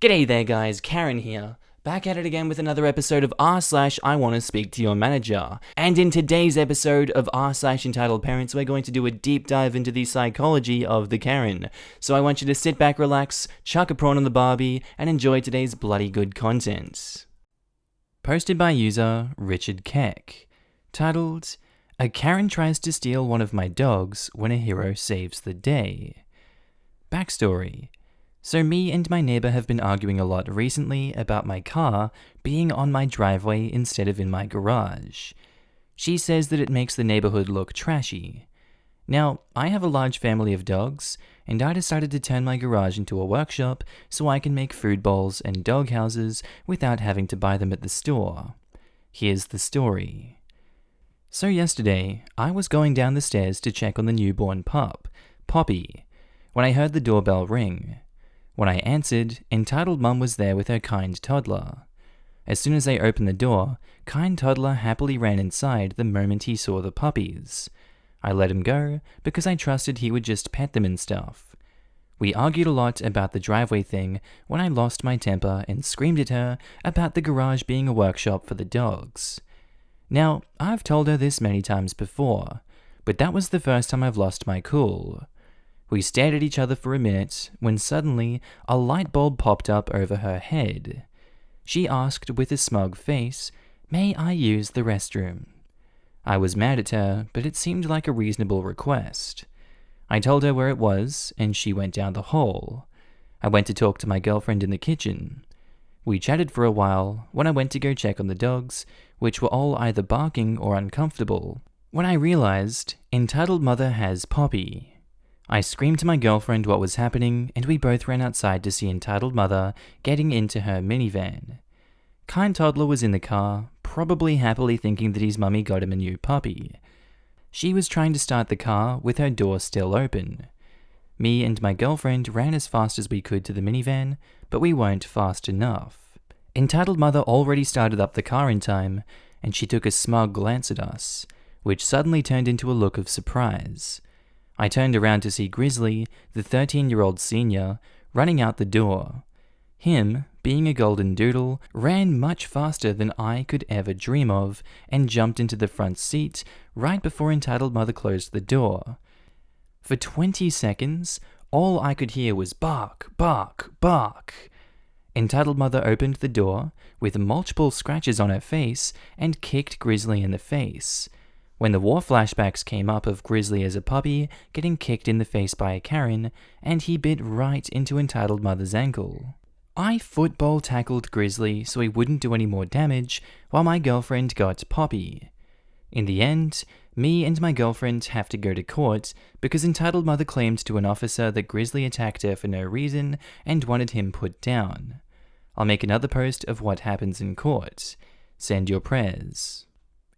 G'day there guys, Karen here. Back at it again with another episode of r/I Wanna Speak to Your Manager. And in today's episode of r/Entitled Parents, we're going to do a deep dive into the psychology of the Karen. So I want you to sit back, relax, chuck a prawn on the barbie, and enjoy today's bloody good content. Posted by user Richard Keck. Titled, "A Karen tries to steal one of my dogs when a hero saves the day." Backstory. So me and my neighbor have been arguing a lot recently about my car being on my driveway instead of in my garage. She says that it makes the neighborhood look trashy. Now, I have a large family of dogs, and I decided to turn my garage into a workshop so I can make food bowls and dog houses without having to buy them at the store. Here's the story. So yesterday, I was going down the stairs to check on the newborn pup, Poppy, when I heard the doorbell ring. When I answered, Entitled Mum was there with her kind toddler. As soon as I opened the door, kind toddler happily ran inside the moment he saw the puppies. I let him go because I trusted he would just pet them and stuff. We argued a lot about the driveway thing when I lost my temper and screamed at her about the garage being a workshop for the dogs. Now, I've told her this many times before, but that was the first time I've lost my cool. We stared at each other for a minute when suddenly a light bulb popped up over her head. She asked with a smug face, "May I use the restroom?" I was mad at her, but it seemed like a reasonable request. I told her where it was, and she went down the hall. I went to talk to my girlfriend in the kitchen. We chatted for a while when I went to go check on the dogs, which were all either barking or uncomfortable, when I realized Entitled Mother has Poppy. I screamed to my girlfriend what was happening, and we both ran outside to see Entitled Mother getting into her minivan. Kind Toddler was in the car, probably happily thinking that his mummy got him a new puppy. She was trying to start the car with her door still open. Me and my girlfriend ran as fast as we could to the minivan, but we weren't fast enough. Entitled Mother already started up the car in time, and she took a smug glance at us, which suddenly turned into a look of surprise. I turned around to see Grizzly, the 13-year-old senior, running out the door. Him, being a golden doodle, ran much faster than I could ever dream of and jumped into the front seat right before Entitled Mother closed the door. For 20 seconds, all I could hear was bark, bark, bark. Entitled Mother opened the door with multiple scratches on her face and kicked Grizzly in the face. When the war flashbacks came up of Grizzly as a puppy getting kicked in the face by a Karen, and he bit right into Entitled Mother's ankle. I football tackled Grizzly so he wouldn't do any more damage, while my girlfriend got Poppy. In the end, me and my girlfriend have to go to court because Entitled Mother claimed to an officer that Grizzly attacked her for no reason and wanted him put down. I'll make another post of what happens in court. Send your prayers.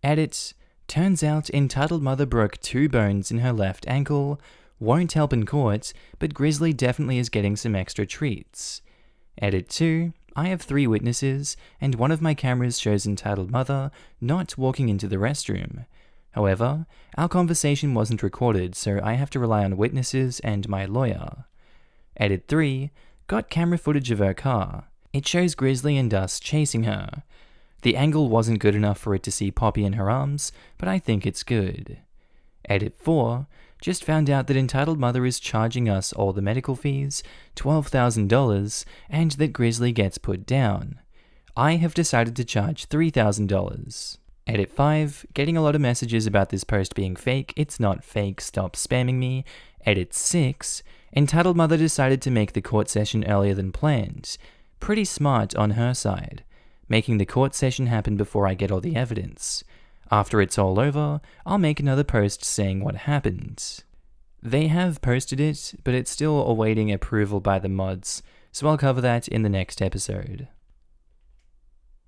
Edit. Turns out Entitled Mother broke 2 bones in her left ankle. Won't help in court, but Grizzly definitely is getting some extra treats. Edit 2. I have 3 witnesses, and one of my cameras shows Entitled Mother not walking into the restroom. However, our conversation wasn't recorded, so I have to rely on witnesses and my lawyer. Edit 3. Got camera footage of her car. It shows Grizzly and us chasing her. The angle wasn't good enough for it to see Poppy in her arms, but I think it's good. Edit 4. Just found out that Entitled Mother is charging us all the medical fees, $12,000, and that Grizzly gets put down. I have decided to charge $3,000. Edit 5. Getting a lot of messages about this post being fake. It's not fake, stop spamming me. Edit 6. Entitled Mother decided to make the court session earlier than planned. Pretty smart on her side. Making the court session happen before I get all the evidence. After it's all over, I'll make another post saying what happened. They have posted it, but it's still awaiting approval by the mods, so I'll cover that in the next episode.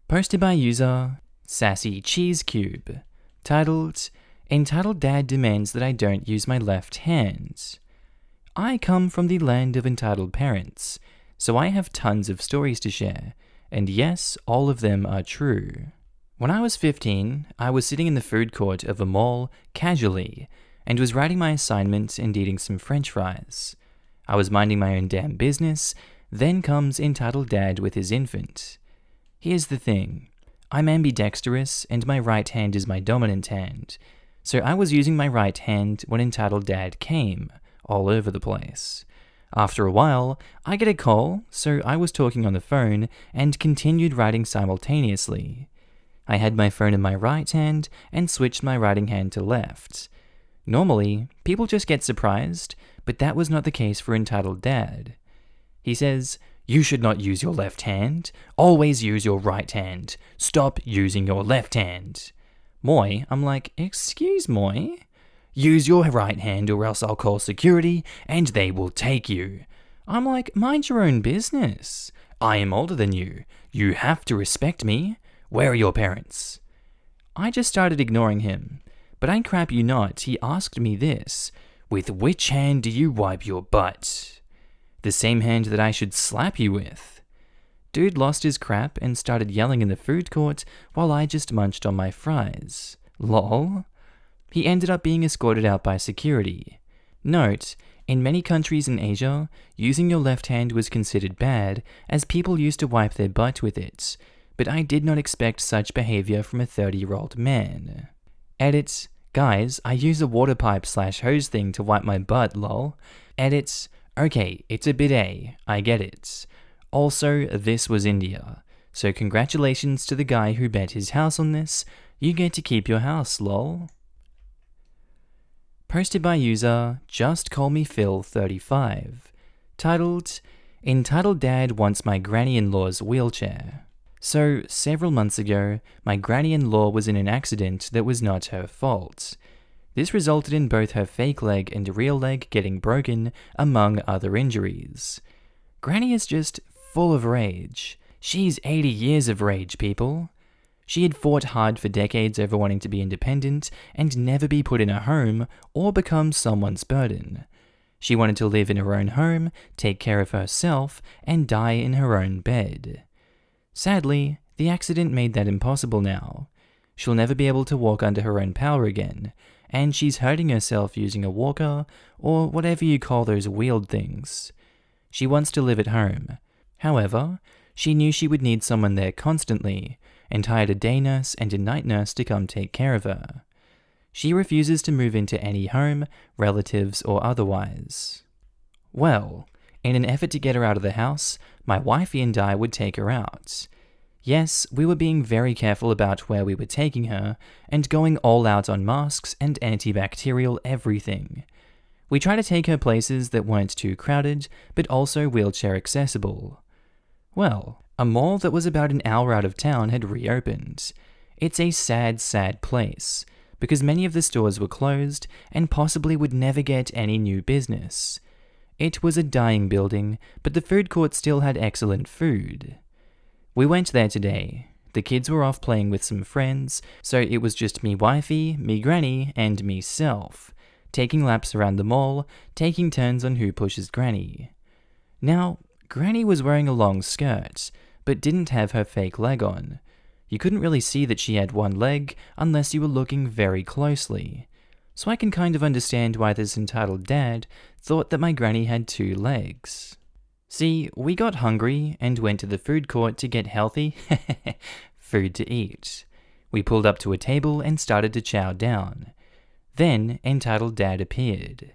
Posted by user Sassy Cheese Cube. Titled, Entitled Dad Demands That I Don't Use My Left Hand. I come from the land of entitled parents, so I have tons of stories to share. And yes, all of them are true. When I was 15, I was sitting in the food court of a mall, casually, and was writing my assignment and eating some french fries. I was minding my own damn business, Then comes entitled dad with his infant. Here's the thing. I'm ambidextrous and my right hand is my dominant hand. So I was using my right hand when entitled dad came, all over the place. After a while, I get a call, so I was talking on the phone and continued writing simultaneously. I had my phone in my right hand and switched my writing hand to left. Normally, people just get surprised, but that was not the case for entitled dad. He says, "You should not use your left hand. Always use your right hand. Stop using your left hand." Moi, I'm like, "Excuse moi? Use your right hand or else I'll call security and they will take you." I'm like, "Mind your own business. I am older than you. You have to respect me. Where are your parents?" I just started ignoring him. But I crap you not, he asked me this: "With which hand do you wipe your butt?" The same hand that I should slap you with. Dude lost his crap and started yelling in the food court while I just munched on my fries. Lol. He ended up being escorted out by security. Note, in many countries in Asia, using your left hand was considered bad as people used to wipe their butt with it, but I did not expect such behavior from a 30-year-old man. Edit, guys, I use a water pipe/hose thing to wipe my butt, lol. Edit, okay, it's a bidet, I get it. Also, this was India, so congratulations to the guy who bet his house on this. You get to keep your house, lol. Posted by user JustCallMePhil35. Titled, "Entitled Dad Wants My Granny-in-Law's Wheelchair." So, several months ago, my granny-in-law was in an accident that was not her fault. This resulted in both her fake leg and real leg getting broken, among other injuries. Granny is just full of rage. She's 80 years of rage, people. She had fought hard for decades over wanting to be independent and never be put in a home or become someone's burden. She wanted to live in her own home, take care of herself, and die in her own bed. Sadly, the accident made that impossible now. She'll never be able to walk under her own power again, and she's hurting herself using a walker, or whatever you call those wheeled things. She wants to live at home. However, she knew she would need someone there constantly, and hired a day nurse and a night nurse to come take care of her. She refuses to move into any home, relatives or otherwise. Well, in an effort to get her out of the house, my wifey and I would take her out. Yes, we were being very careful about where we were taking her, and going all out on masks and antibacterial everything. We tried to take her places that weren't too crowded, but also wheelchair accessible. Well, a mall that was about an hour out of town had reopened. It's a sad, sad place, because many of the stores were closed and possibly would never get any new business. It was a dying building, but the food court still had excellent food. We went there today. The kids were off playing with some friends, so it was just me wifey, me granny, and meself, taking laps around the mall, taking turns on who pushes granny. Now, Granny was wearing a long skirt, but didn't have her fake leg on. You couldn't really see that she had one leg unless you were looking very closely. So I can kind of understand why this entitled dad thought that my granny had two legs. See, we got hungry and went to the food court to get healthy food to eat. We pulled up to a table and started to chow down. Then entitled dad appeared.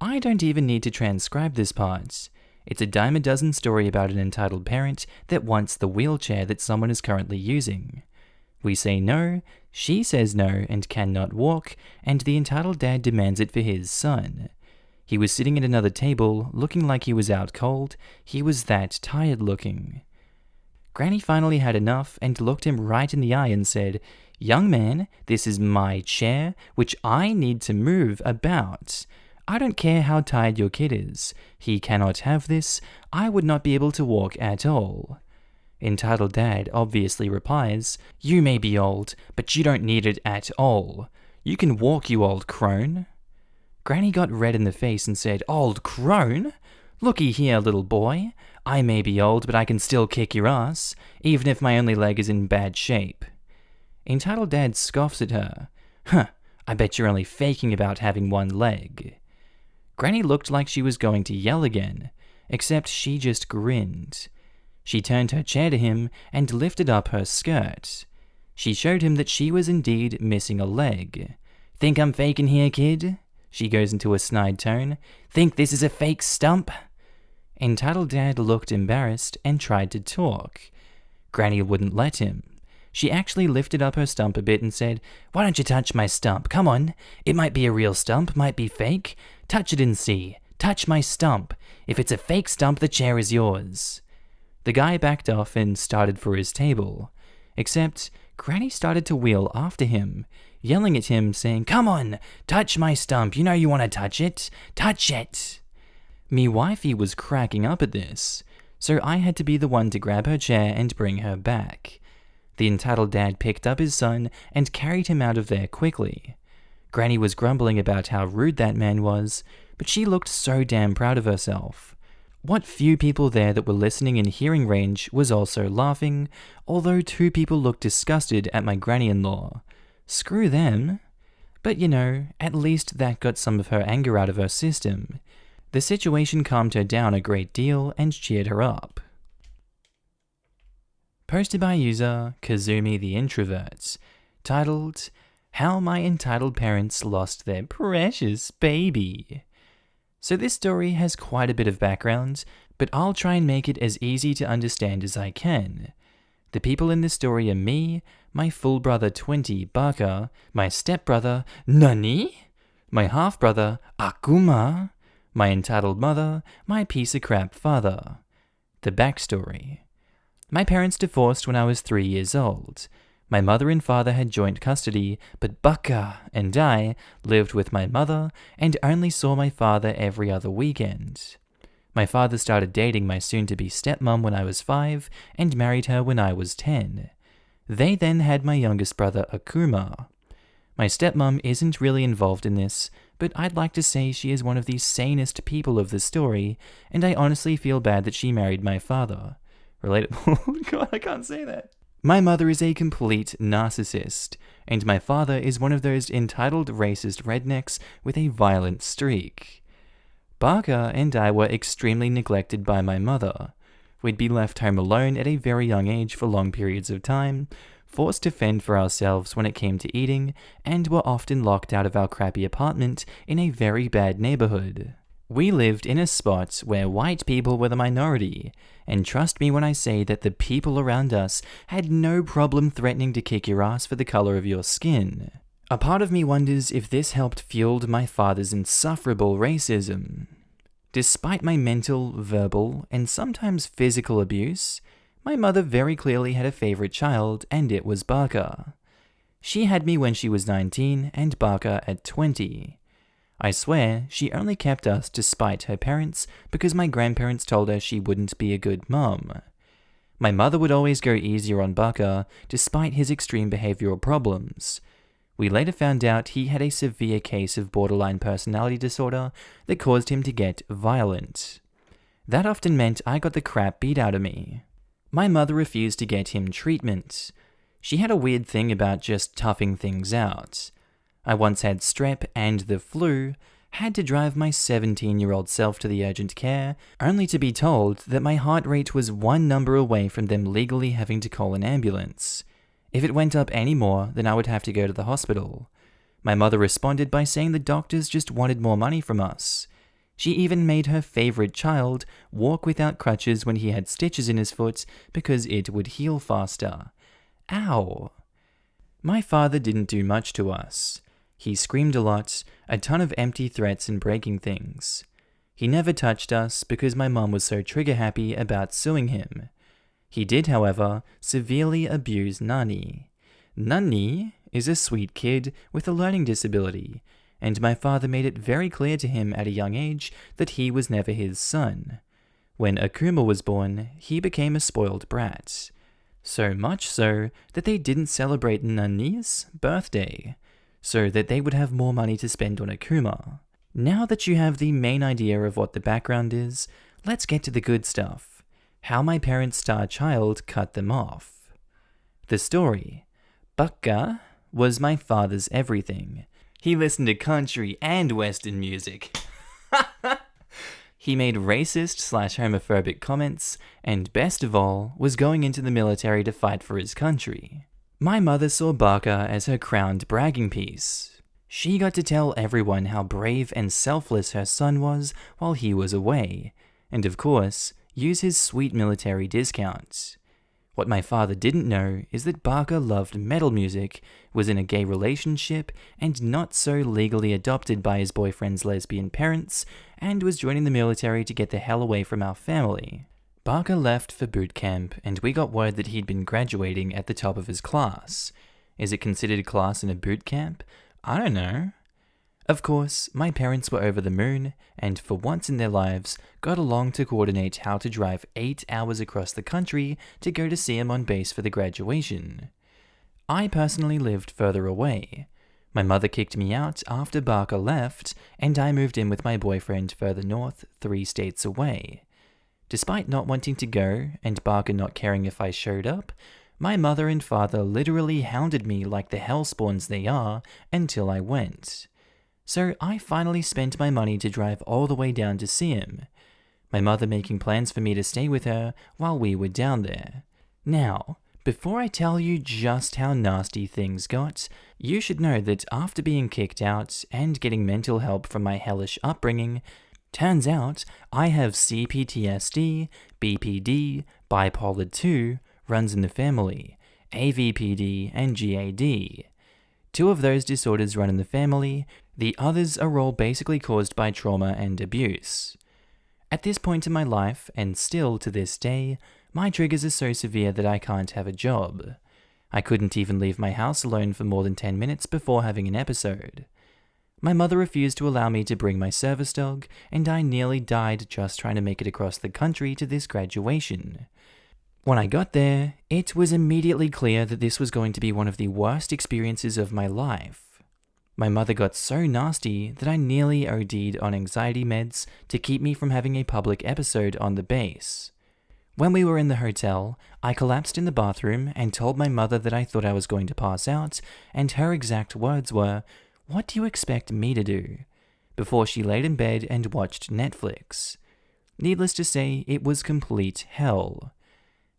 I don't even need to transcribe this part. It's a dime a dozen story about an entitled parent that wants the wheelchair that someone is currently using. We say no, she says no and cannot walk, and the entitled dad demands it for his son. He was sitting at another table, looking like he was out cold. He was that tired looking. Granny finally had enough and looked him right in the eye and said, "Young man, this is my chair, which I need to move about. I don't care how tired your kid is. He cannot have this. I would not be able to walk at all." Entitled dad obviously replies, "You may be old, but you don't need it at all. You can walk, you old crone." Granny got red in the face and said, "Old crone? Looky here, little boy. I may be old, but I can still kick your ass, even if my only leg is in bad shape." Entitled dad scoffs at her. "Huh, I bet you're only faking about having one leg." Granny looked like she was going to yell again, except she just grinned. She turned her chair to him and lifted up her skirt. She showed him that she was indeed missing a leg. "Think I'm faking here, kid?" She goes into a snide tone. "Think this is a fake stump?" Entitled Dad looked embarrassed and tried to talk. Granny wouldn't let him. She actually lifted up her stump a bit and said, "Why don't you touch my stump? Come on. It might be a real stump, might be fake. Touch it and see. Touch my stump. If it's a fake stump, the chair is yours." The guy backed off and started for his table. Except Granny started to wheel after him, yelling at him, saying, "Come on, touch my stump. You know you want to touch it. Touch it." Me wifey was cracking up at this, so I had to be the one to grab her chair and bring her back. The entitled dad picked up his son and carried him out of there quickly. Granny was grumbling about how rude that man was, but she looked so damn proud of herself. What few people there that were listening in hearing range was also laughing, although 2 people looked disgusted at my granny-in-law. Screw them. But you know, at least that got some of her anger out of her system. The situation calmed her down a great deal and cheered her up. Posted by user Kazumi the Introvert, titled, "How My Entitled Parents Lost Their Precious Baby." So this story has quite a bit of background, but I'll try and make it as easy to understand as I can. The people in this story are me, my full brother 20, Baka, my stepbrother, Nani, my half-brother, Akuma, my entitled mother, my piece of crap father. The backstory. My parents divorced when I was 3 years old. My mother and father had joint custody, but Baka and I lived with my mother and only saw my father every other weekend. My father started dating my soon-to-be stepmom when I was 5 and married her when I was 10. They then had my youngest brother, Akuma. My stepmom isn't really involved in this, but I'd like to say she is one of the sanest people of the story, and I honestly feel bad that she married my father. Relatable. God, I can't say that. My mother is a complete narcissist, and my father is one of those entitled racist rednecks with a violent streak. Baka and I were extremely neglected by my mother. We'd be left home alone at a very young age for long periods of time, forced to fend for ourselves when it came to eating, and were often locked out of our crappy apartment in a very bad neighborhood. We lived in a spot where white people were the minority, and trust me when I say that the people around us had no problem threatening to kick your ass for the color of your skin. A part of me wonders if this helped fuel my father's insufferable racism. Despite my mental, verbal, and sometimes physical abuse, my mother very clearly had a favorite child, and it was Baka. She had me when she was 19 and Baka at 20. I swear, she only kept us to spite her parents because my grandparents told her she wouldn't be a good mum. My mother would always go easier on Baka despite his extreme behavioral problems. We later found out he had a severe case of borderline personality disorder that caused him to get violent. That often meant I got the crap beat out of me. My mother refused to get him treatment. She had a weird thing about just toughing things out. I once had strep and the flu, had to drive my 17-year-old self to the urgent care, only to be told that my heart rate was 1 number away from them legally having to call an ambulance. If it went up any more, then I would have to go to the hospital. My mother responded by saying the doctors just wanted more money from us. She even made her favorite child walk without crutches when he had stitches in his foot because it would heal faster. Ow! My father didn't do much to us. He screamed a lot, a ton of empty threats and breaking things. He never touched us because my mom was so trigger-happy about suing him. He did, however, severely abuse Nani. Nani is a sweet kid with a learning disability, and my father made it very clear to him at a young age that he was never his son. When Akuma was born, he became a spoiled brat. So much so that they didn't celebrate Nani's birthday, so that they would have more money to spend on Akuma. Now that you have the main idea of what the background is, let's get to the good stuff. How my parents' star child cut them off. The story. Baka was my father's everything. He listened to country and western music. He made racist/homophobic comments, and best of all, was going into the military to fight for his country. My mother saw Barker as her crowned bragging piece. She got to tell everyone how brave and selfless her son was while he was away, and of course, use his sweet military discounts. What my father didn't know is that Barker loved metal music, was in a gay relationship, and not so legally adopted by his boyfriend's lesbian parents, and was joining the military to get the hell away from our family. Barker left for boot camp, and we got word that he'd been graduating at the top of his class. Is it considered a class in a boot camp? I don't know. Of course, my parents were over the moon, and for once in their lives, got along to coordinate how to drive 8 hours across the country to go to see him on base for the graduation. I personally lived further away. My mother kicked me out after Barker left, and I moved in with my boyfriend further north, 3 states away. Despite not wanting to go, and Barker not caring if I showed up, my mother and father literally hounded me like the hellspawns they are until I went. So I finally spent my money to drive all the way down to see him, my mother making plans for me to stay with her while we were down there. Now, before I tell you just how nasty things got, you should know that after being kicked out and getting mental help from my hellish upbringing, turns out I have CPTSD, BPD, bipolar 2, runs in the family, AVPD, and GAD. 2 of those disorders run in the family, the others are all basically caused by trauma and abuse. At this point in my life, and still to this day, my triggers are so severe that I can't have a job. I couldn't even leave my house alone for more than 10 minutes before having an episode. My mother refused to allow me to bring my service dog, and I nearly died just trying to make it across the country to this graduation. When I got there, it was immediately clear that this was going to be one of the worst experiences of my life. My mother got so nasty that I nearly OD'd on anxiety meds to keep me from having a public episode on the base. When we were in the hotel, I collapsed in the bathroom and told my mother that I thought I was going to pass out, and her exact words were, "What do you expect me to do?" before she laid in bed and watched Netflix. Needless to say, it was complete hell.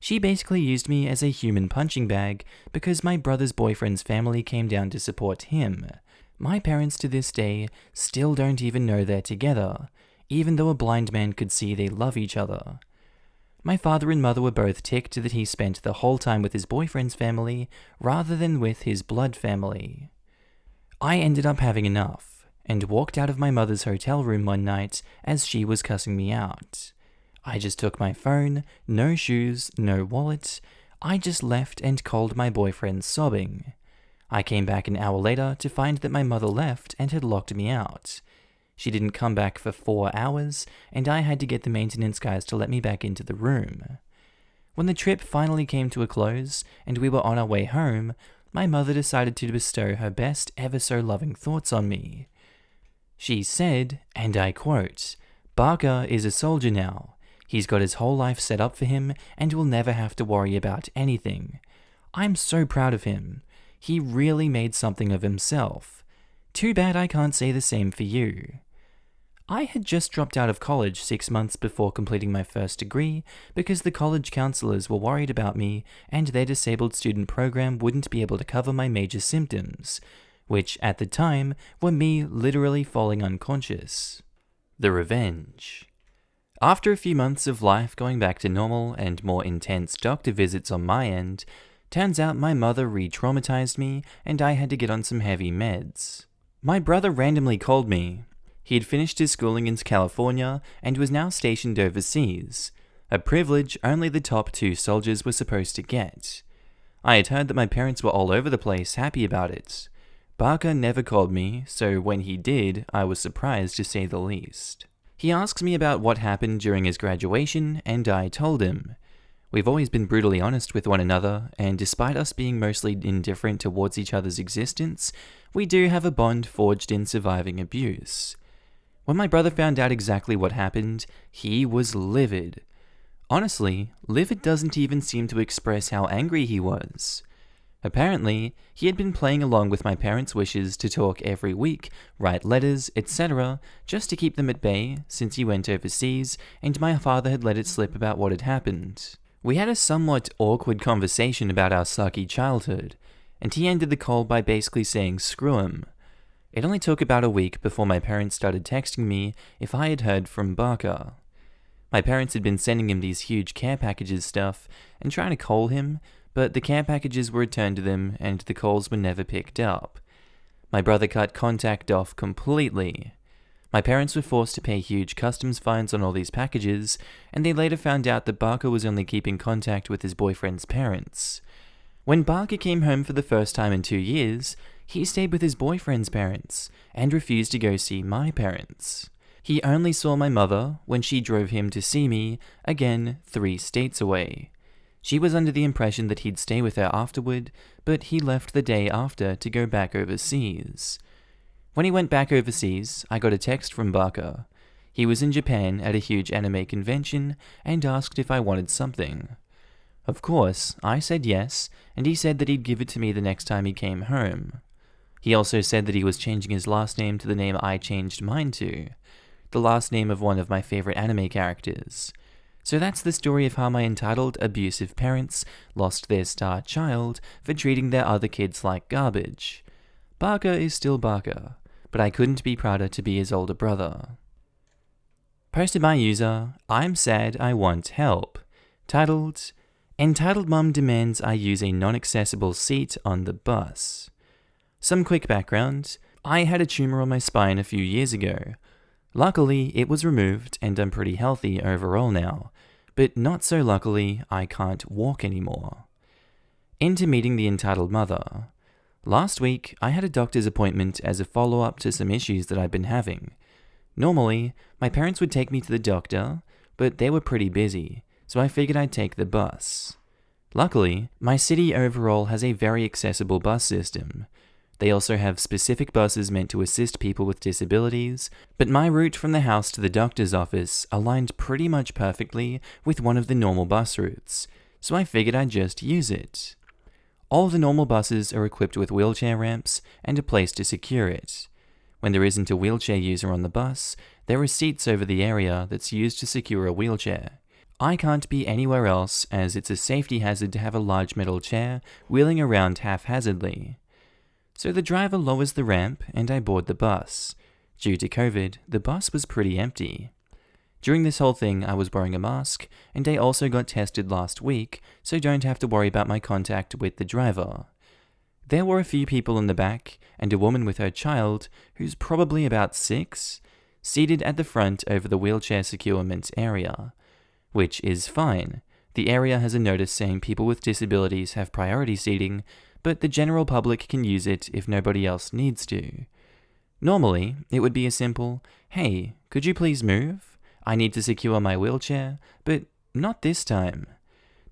She basically used me as a human punching bag because my brother's boyfriend's family came down to support him. My parents to this day still don't even know they're together, even though a blind man could see they love each other. My father and mother were both ticked that he spent the whole time with his boyfriend's family rather than with his blood family. I ended up having enough, and walked out of my mother's hotel room one night as she was cussing me out. I just took my phone, no shoes, no wallet. I just left and called my boyfriend sobbing. I came back an hour later to find that my mother left and had locked me out. She didn't come back for 4 hours, and I had to get the maintenance guys to let me back into the room. When the trip finally came to a close, and we were on our way home, my mother decided to bestow her best ever so loving thoughts on me. She said, and I quote, "Barker is a soldier now. He's got his whole life set up for him and will never have to worry about anything. I'm so proud of him. He really made something of himself. Too bad I can't say the same for you." I had just dropped out of college 6 months before completing my first degree because the college counselors were worried about me and their disabled student program wouldn't be able to cover my major symptoms, which at the time were me literally falling unconscious. The revenge. After a few months of life going back to normal and more intense doctor visits on my end, turns out my mother re-traumatized me and I had to get on some heavy meds. My brother randomly called me. He had finished his schooling in California and was now stationed overseas, a privilege only the top 2 soldiers were supposed to get. I had heard that my parents were all over the place happy about it. Barker never called me, so when he did, I was surprised to say the least. He asked me about what happened during his graduation, and I told him. We've always been brutally honest with one another, and despite us being mostly indifferent towards each other's existence, we do have a bond forged in surviving abuse. When my brother found out exactly what happened, he was livid. Honestly, livid doesn't even seem to express how angry he was. Apparently, he had been playing along with my parents' wishes to talk every week, write letters, etc., just to keep them at bay since he went overseas and my father had let it slip about what had happened. We had a somewhat awkward conversation about our sucky childhood, and he ended the call by basically saying screw him. It only took about a week before my parents started texting me if I had heard from Barker. My parents had been sending him these huge care packages stuff and trying to call him, but the care packages were returned to them and the calls were never picked up. My brother cut contact off completely. My parents were forced to pay huge customs fines on all these packages, and they later found out that Barker was only keeping contact with his boyfriend's parents. When Barker came home for the first time in 2 years, he stayed with his boyfriend's parents and refused to go see my parents. He only saw my mother when she drove him to see me, again 3 states away. She was under the impression that he'd stay with her afterward, but he left the day after to go back overseas. When he went back overseas, I got a text from Barker. He was in Japan at a huge anime convention and asked if I wanted something. Of course, I said yes, and he said that he'd give it to me the next time he came home. He also said that he was changing his last name to the name I changed mine to, the last name of one of my favorite anime characters. So that's the story of how my entitled, abusive parents lost their star child for treating their other kids like garbage. Barker is still Barker, but I couldn't be prouder to be his older brother. Posted by user, I'm sad I want help. Titled, Entitled Mum demands I use a non-accessible seat on the bus. Some quick background, I had a tumor on my spine a few years ago. Luckily, it was removed and I'm pretty healthy overall now, but not so luckily, I can't walk anymore. Into meeting the entitled mother. Last week, I had a doctor's appointment as a follow-up to some issues that I've been having. Normally, my parents would take me to the doctor, but they were pretty busy, so I figured I'd take the bus. Luckily, my city overall has a very accessible bus system. They also have specific buses meant to assist people with disabilities, but my route from the house to the doctor's office aligned pretty much perfectly with one of the normal bus routes, so I figured I'd just use it. All the normal buses are equipped with wheelchair ramps and a place to secure it. When there isn't a wheelchair user on the bus, there are seats over the area that's used to secure a wheelchair. I can't be anywhere else as it's a safety hazard to have a large metal chair wheeling around haphazardly. So the driver lowers the ramp and I board the bus. Due to COVID, the bus was pretty empty. During this whole thing, I was wearing a mask, and I also got tested last week, so don't have to worry about my contact with the driver. There were a few people in the back, and a woman with her child, who's probably about 6, seated at the front over the wheelchair securement area. Which is fine. The area has a notice saying people with disabilities have priority seating, but the general public can use it if nobody else needs to. Normally, it would be a simple, "Hey, could you please move? I need to secure my wheelchair," but not this time.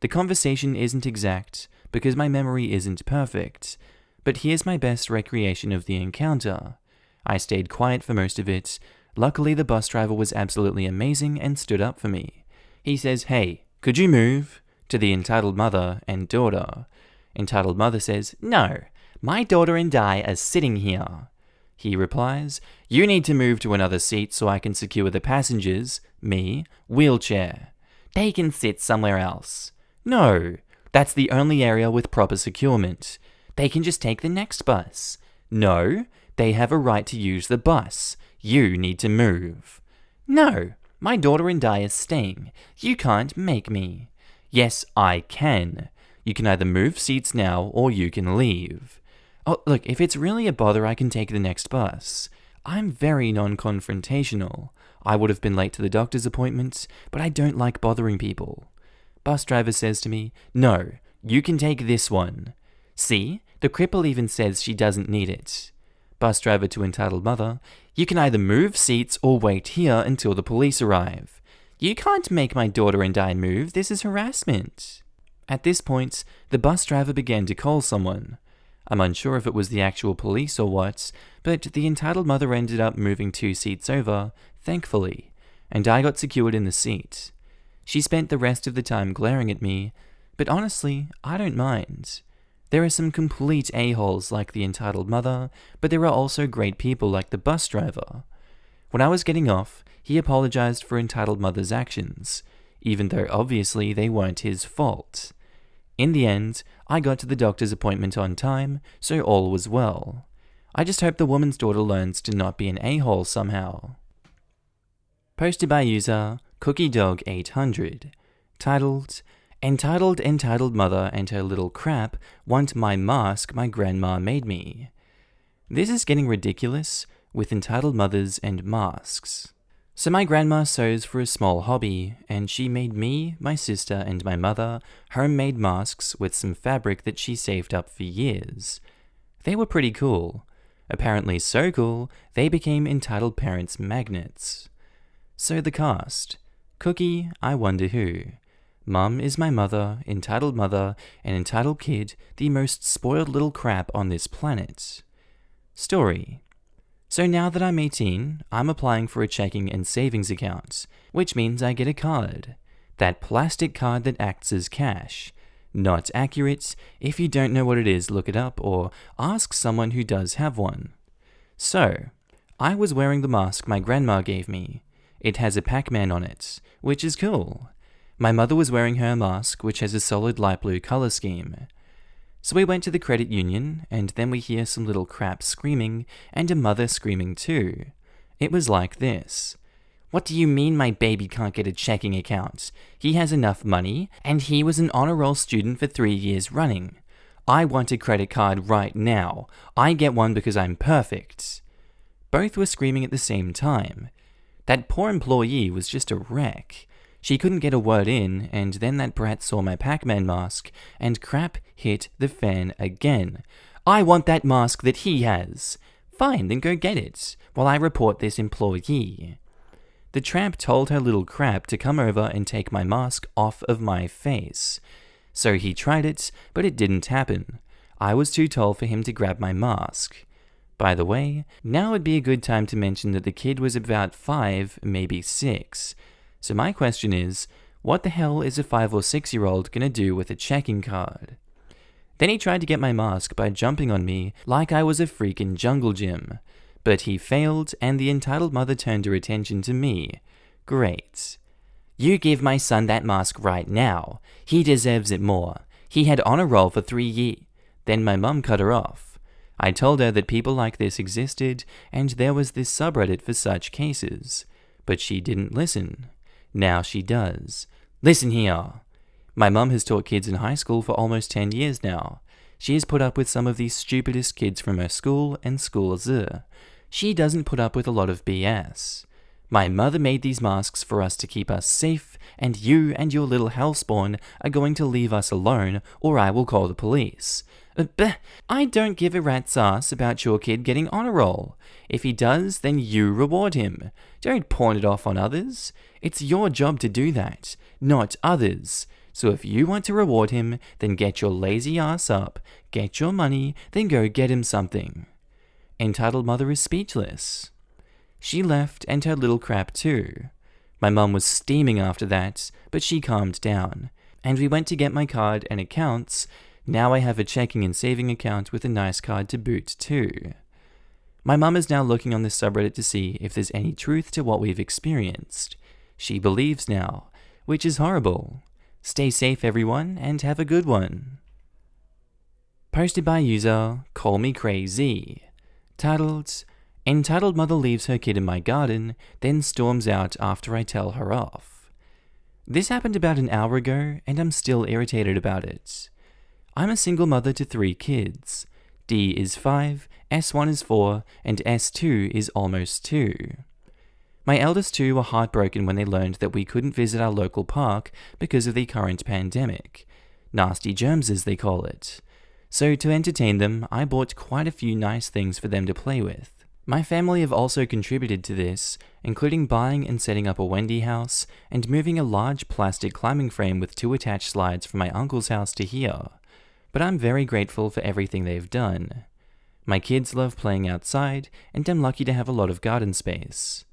The conversation isn't exact, because my memory isn't perfect, but here's my best recreation of the encounter. I stayed quiet for most of it. Luckily, the bus driver was absolutely amazing and stood up for me. He says, "Hey, could you move?" to the entitled mother and daughter. Entitled mother says, "No, my daughter and I are sitting here." He replies, "You need to move to another seat so I can secure the passengers, me, wheelchair. They can sit somewhere else." "No, that's the only area with proper securement. They can just take the next bus." "No, they have a right to use the bus. You need to move." "No, my daughter and I are staying. You can't make me." "Yes, I can. You can either move seats now or you can leave." "Oh, look, if it's really a bother, I can take the next bus." I'm very non-confrontational. I would have been late to the doctor's appointment, but I don't like bothering people. Bus driver says to me, "No, you can take this one." "See, the cripple even says she doesn't need it." Bus driver to entitled mother, "You can either move seats or wait here until the police arrive." "You can't make my daughter and I move. This is harassment." At this point, the bus driver began to call someone. I'm unsure if it was the actual police or what, but the entitled mother ended up moving 2 seats over, thankfully, and I got secured in the seat. She spent the rest of the time glaring at me, but honestly, I don't mind. There are some complete a-holes like the entitled mother, but there are also great people like the bus driver. When I was getting off, he apologized for entitled mother's actions, even though obviously they weren't his fault. In the end, I got to the doctor's appointment on time, so all was well. I just hope the woman's daughter learns to not be an a-hole somehow. Posted by user CookieDog800, titled, Entitled Mother and Her Little Crap Want My Mask My Grandma Made Me. This is getting ridiculous with entitled mothers and masks. So my grandma sews for a small hobby, and she made me, my sister, and my mother homemade masks with some fabric that she saved up for years. They were pretty cool. Apparently so cool, they became entitled parents magnets. So the cast. Cookie, I wonder who. Mum is my mother, an entitled kid, the most spoiled little crap on this planet. Story. So now that I'm 18, I'm applying for a checking and savings account, which means I get a card. That plastic card that acts as cash. Not accurate. If you don't know what it is, look it up or ask someone who does have one. So, I was wearing the mask my grandma gave me. It has a Pac-Man on it, which is cool. My mother was wearing her mask, which has a solid light blue color scheme. So we went to the credit union, and then we hear some little crap screaming, and a mother screaming too. It was like this. What do you mean my baby can't get a checking account? He has enough money, and he was an honor roll student for 3 years running. I want a credit card right now. I get one because I'm perfect. Both were screaming at the same time. That poor employee was just a wreck. She couldn't get a word in, and then that brat saw my Pac-Man mask, and crap hit the fan again. I want that mask that he has. Fine, then go get it, while I report this employee. The tramp told her little crap to come over and take my mask off of my face. So he tried it, but it didn't happen. I was too tall for him to grab my mask. By the way, now would be a good time to mention that the kid was about 5, maybe 6. So my question is, what the hell is a 5 or 6-year-old gonna do with a checking card? Then he tried to get my mask by jumping on me like I was a freaking jungle gym. But he failed, and the entitled mother turned her attention to me. Great. You give my son that mask right now. He deserves it more. He had honor roll for 3 years. Then my mum cut her off. I told her that people like this existed, and there was this subreddit for such cases. But she didn't listen. Now she does. Listen here. My mum has taught kids in high school for almost 10 years now. She has put up with some of the stupidest kids from her school and schools. She doesn't put up with a lot of BS. My mother made these masks for us to keep us safe, and you and your little hellspawn are going to leave us alone, or I will call the police. I don't give a rat's ass about your kid getting honor roll. If he does, then you reward him. Don't pawn it off on others. It's your job to do that, not others. So if you want to reward him, then get your lazy ass up, get your money, then go get him something. Entitled mother is speechless. She left, and her little crap too. My mum was steaming after that, but she calmed down, and we went to get my card and accounts. Now I have a checking and saving account with a nice card to boot too. My mum is now looking on this subreddit to see if there's any truth to what we've experienced. She believes now, which is horrible. Stay safe everyone, and have a good one. Posted by user Call Me Crazy. Titled, Entitled mother leaves her kid in my garden, then storms out after I tell her off. This happened about an hour ago, and I'm still irritated about it. I'm a single mother to 3 kids. D is 5, S1 is 4, and S2 is almost 2. My eldest 2 were heartbroken when they learned that we couldn't visit our local park because of the current pandemic. Nasty germs, as they call it. So to entertain them, I bought quite a few nice things for them to play with. My family have also contributed to this, including buying and setting up a Wendy house, and moving a large plastic climbing frame with 2 attached slides from my uncle's house to here. But I'm very grateful for everything they've done. My kids love playing outside, and I'm lucky to have a lot of garden space.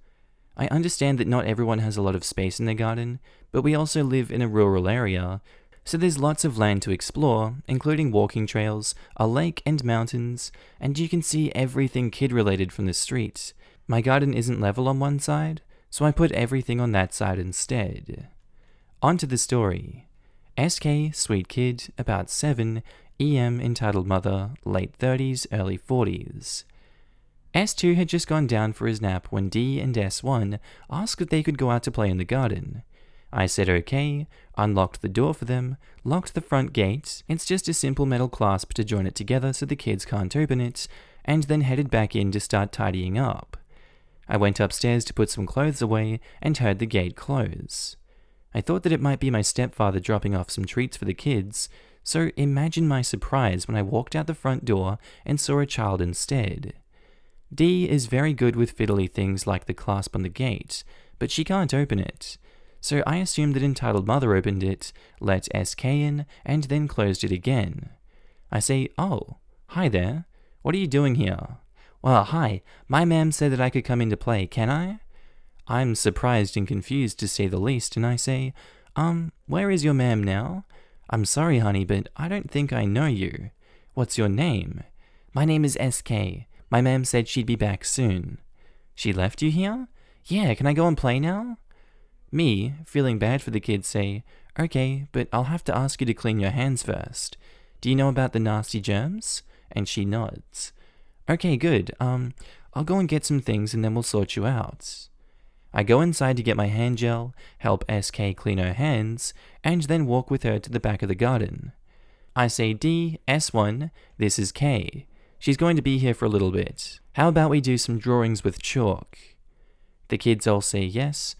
I understand that not everyone has a lot of space in their garden, but we also live in a rural area, So there's lots of land to explore, including walking trails, a lake and mountains, and you can see everything kid-related from the street. My garden isn't level on one side, so I put everything on that side instead. On to the story. SK, sweet kid, about 7, EM, entitled mother, late 30s, early 40s. S2 had just gone down for his nap when D and S1 asked if they could go out to play in the garden. I said okay, unlocked the door for them, locked the front gate, it's just a simple metal clasp to join it together so the kids can't open it, and then headed back in to start tidying up. I went upstairs to put some clothes away and heard the gate close. I thought that it might be my stepfather dropping off some treats for the kids, so imagine my surprise when I walked out the front door and saw a child instead. D is very good with fiddly things like the clasp on the gate, but she can't open it. So I assumed that entitled mother opened it, let SK in, and then closed it again. I say, "Oh, hi there. What are you doing here?" "Well, hi, my ma'am said that I could come in to play, can I?" I'm surprised and confused to say the least, and I say, where is your ma'am now?" "I'm sorry, honey, but I don't think I know you. What's your name?" "My name is SK. My ma'am said she'd be back soon." "She left you here?" "Yeah, can I go and play now?" Me, feeling bad for the kids, say, "Okay, but I'll have to ask you to clean your hands first. Do you know about the nasty germs?" And she nods. "Okay, good. I'll go and get some things and then we'll sort you out." I go inside to get my hand gel, help SK clean her hands, and then walk with her to the back of the garden. I say, "D, S1, this is K. She's going to be here for a little bit. How about we do some drawings with chalk?" The kids all say yes,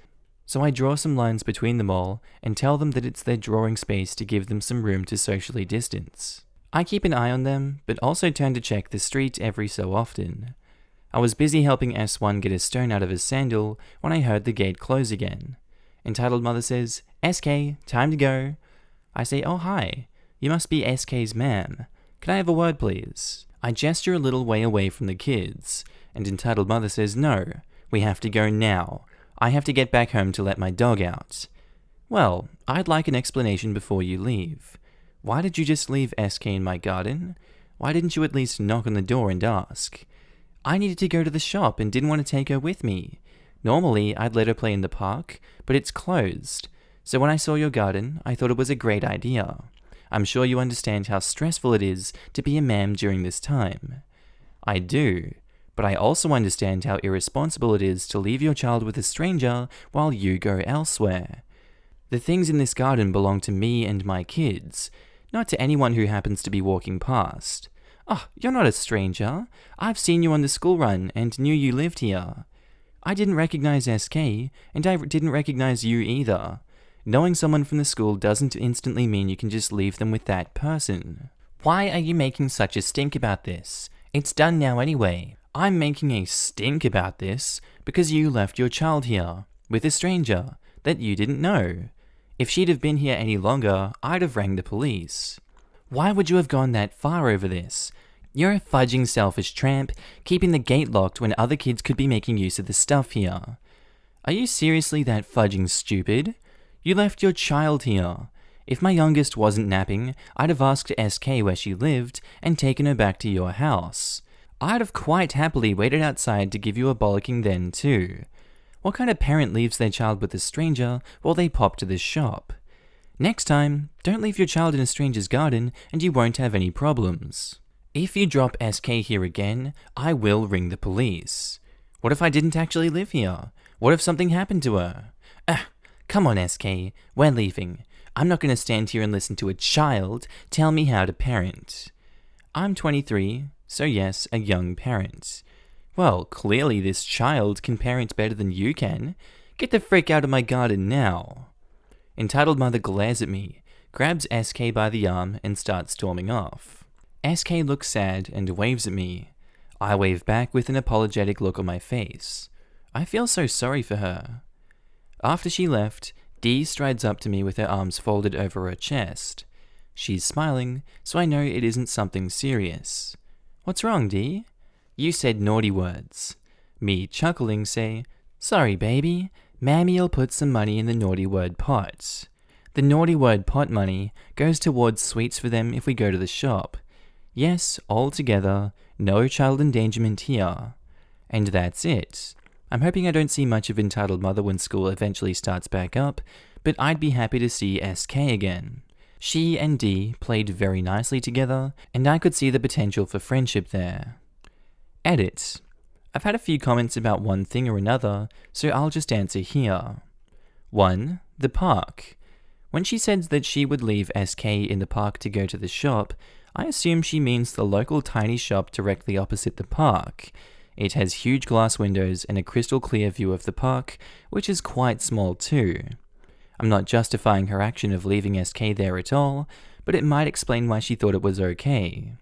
so I draw some lines between them all and tell them that it's their drawing space to give them some room to socially distance. I keep an eye on them, but also turn to check the street every so often. I was busy helping S1 get a stone out of his sandal when I heard the gate close again. Entitled mother says, "SK, time to go." I say, "Oh hi, you must be SK's ma'am. Can I have a word please?" I gesture a little way away from the kids, and entitled mother says, "No, we have to go now. I have to get back home to let my dog out." "Well, I'd like an explanation before you leave. Why did you just leave SK in my garden? Why didn't you at least knock on the door and ask?" "I needed to go to the shop and didn't want to take her with me. Normally, I'd let her play in the park, but it's closed. So when I saw your garden, I thought it was a great idea. I'm sure you understand how stressful it is to be a ma'am during this time." "I do. But I also understand how irresponsible it is to leave your child with a stranger while you go elsewhere. The things in this garden belong to me and my kids, not to anyone who happens to be walking past." "Oh, you're not a stranger. I've seen you on the school run and knew you lived here." "I didn't recognize SK, and I didn't recognize you either. Knowing someone from the school doesn't instantly mean you can just leave them with that person." "Why are you making such a stink about this? It's done now anyway." "I'm making a stink about this because you left your child here, with a stranger, that you didn't know. If she'd have been here any longer, I'd have rang the police." "Why would you have gone that far over this? You're a fudging selfish tramp, keeping the gate locked when other kids could be making use of the stuff here." "Are you seriously that fudging stupid? You left your child here. If my youngest wasn't napping, I'd have asked SK where she lived and taken her back to your house. I'd have quite happily waited outside to give you a bollocking then too. What kind of parent leaves their child with a stranger while they pop to the shop? Next time, don't leave your child in a stranger's garden and you won't have any problems. If you drop SK here again, I will ring the police. What if I didn't actually live here? What if something happened to her? Come on SK, we're leaving. I'm not going to stand here and listen to a child tell me how to parent." I'm 23. So yes, a young parent. Well, clearly this child can parent better than you can. Get the frick out of my garden now. Entitled mother glares at me, grabs SK by the arm and starts storming off. SK looks sad and waves at me. I wave back with an apologetic look on my face. I feel so sorry for her. After she left, D strides up to me with her arms folded over her chest. She's smiling, so I know it isn't something serious. "What's wrong, D?" "You said naughty words." Me, chuckling, say, "Sorry, baby. Mammy'll put some money in the naughty word pot." The naughty word pot money goes towards sweets for them if we go to the shop. Yes, all together, no child endangerment here. And that's it. I'm hoping I don't see much of Entitled Mother when school eventually starts back up, but I'd be happy to see SK again. She and D played very nicely together, and I could see the potential for friendship there. Edit. I've had a few comments about one thing or another, so I'll just answer here. 1. The park. When she said that she would leave SK in the park to go to the shop, I assume she means the local tiny shop directly opposite the park. It has huge glass windows and a crystal clear view of the park, which is quite small too. I'm not justifying her action of leaving SK there at all, but it might explain why she thought it was okay.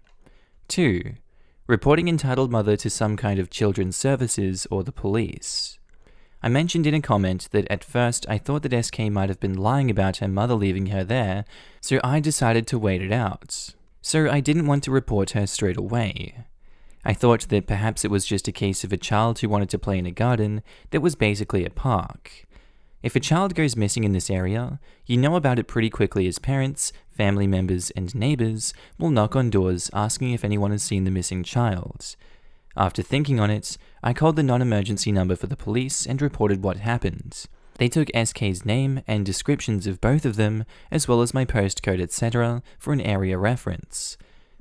2. Reporting Entitled Mother to some kind of children's services or the police. I mentioned in a comment that at first I thought that SK might have been lying about her mother leaving her there, so I decided to wait it out. So I didn't want to report her straight away. I thought that perhaps it was just a case of a child who wanted to play in a garden that was basically a park. If a child goes missing in this area, you know about it pretty quickly as parents, family members, and neighbors will knock on doors asking if anyone has seen the missing child. After thinking on it, I called the non-emergency number for the police and reported what happened. They took SK's name and descriptions of both of them, as well as my postcode etc. for an area reference.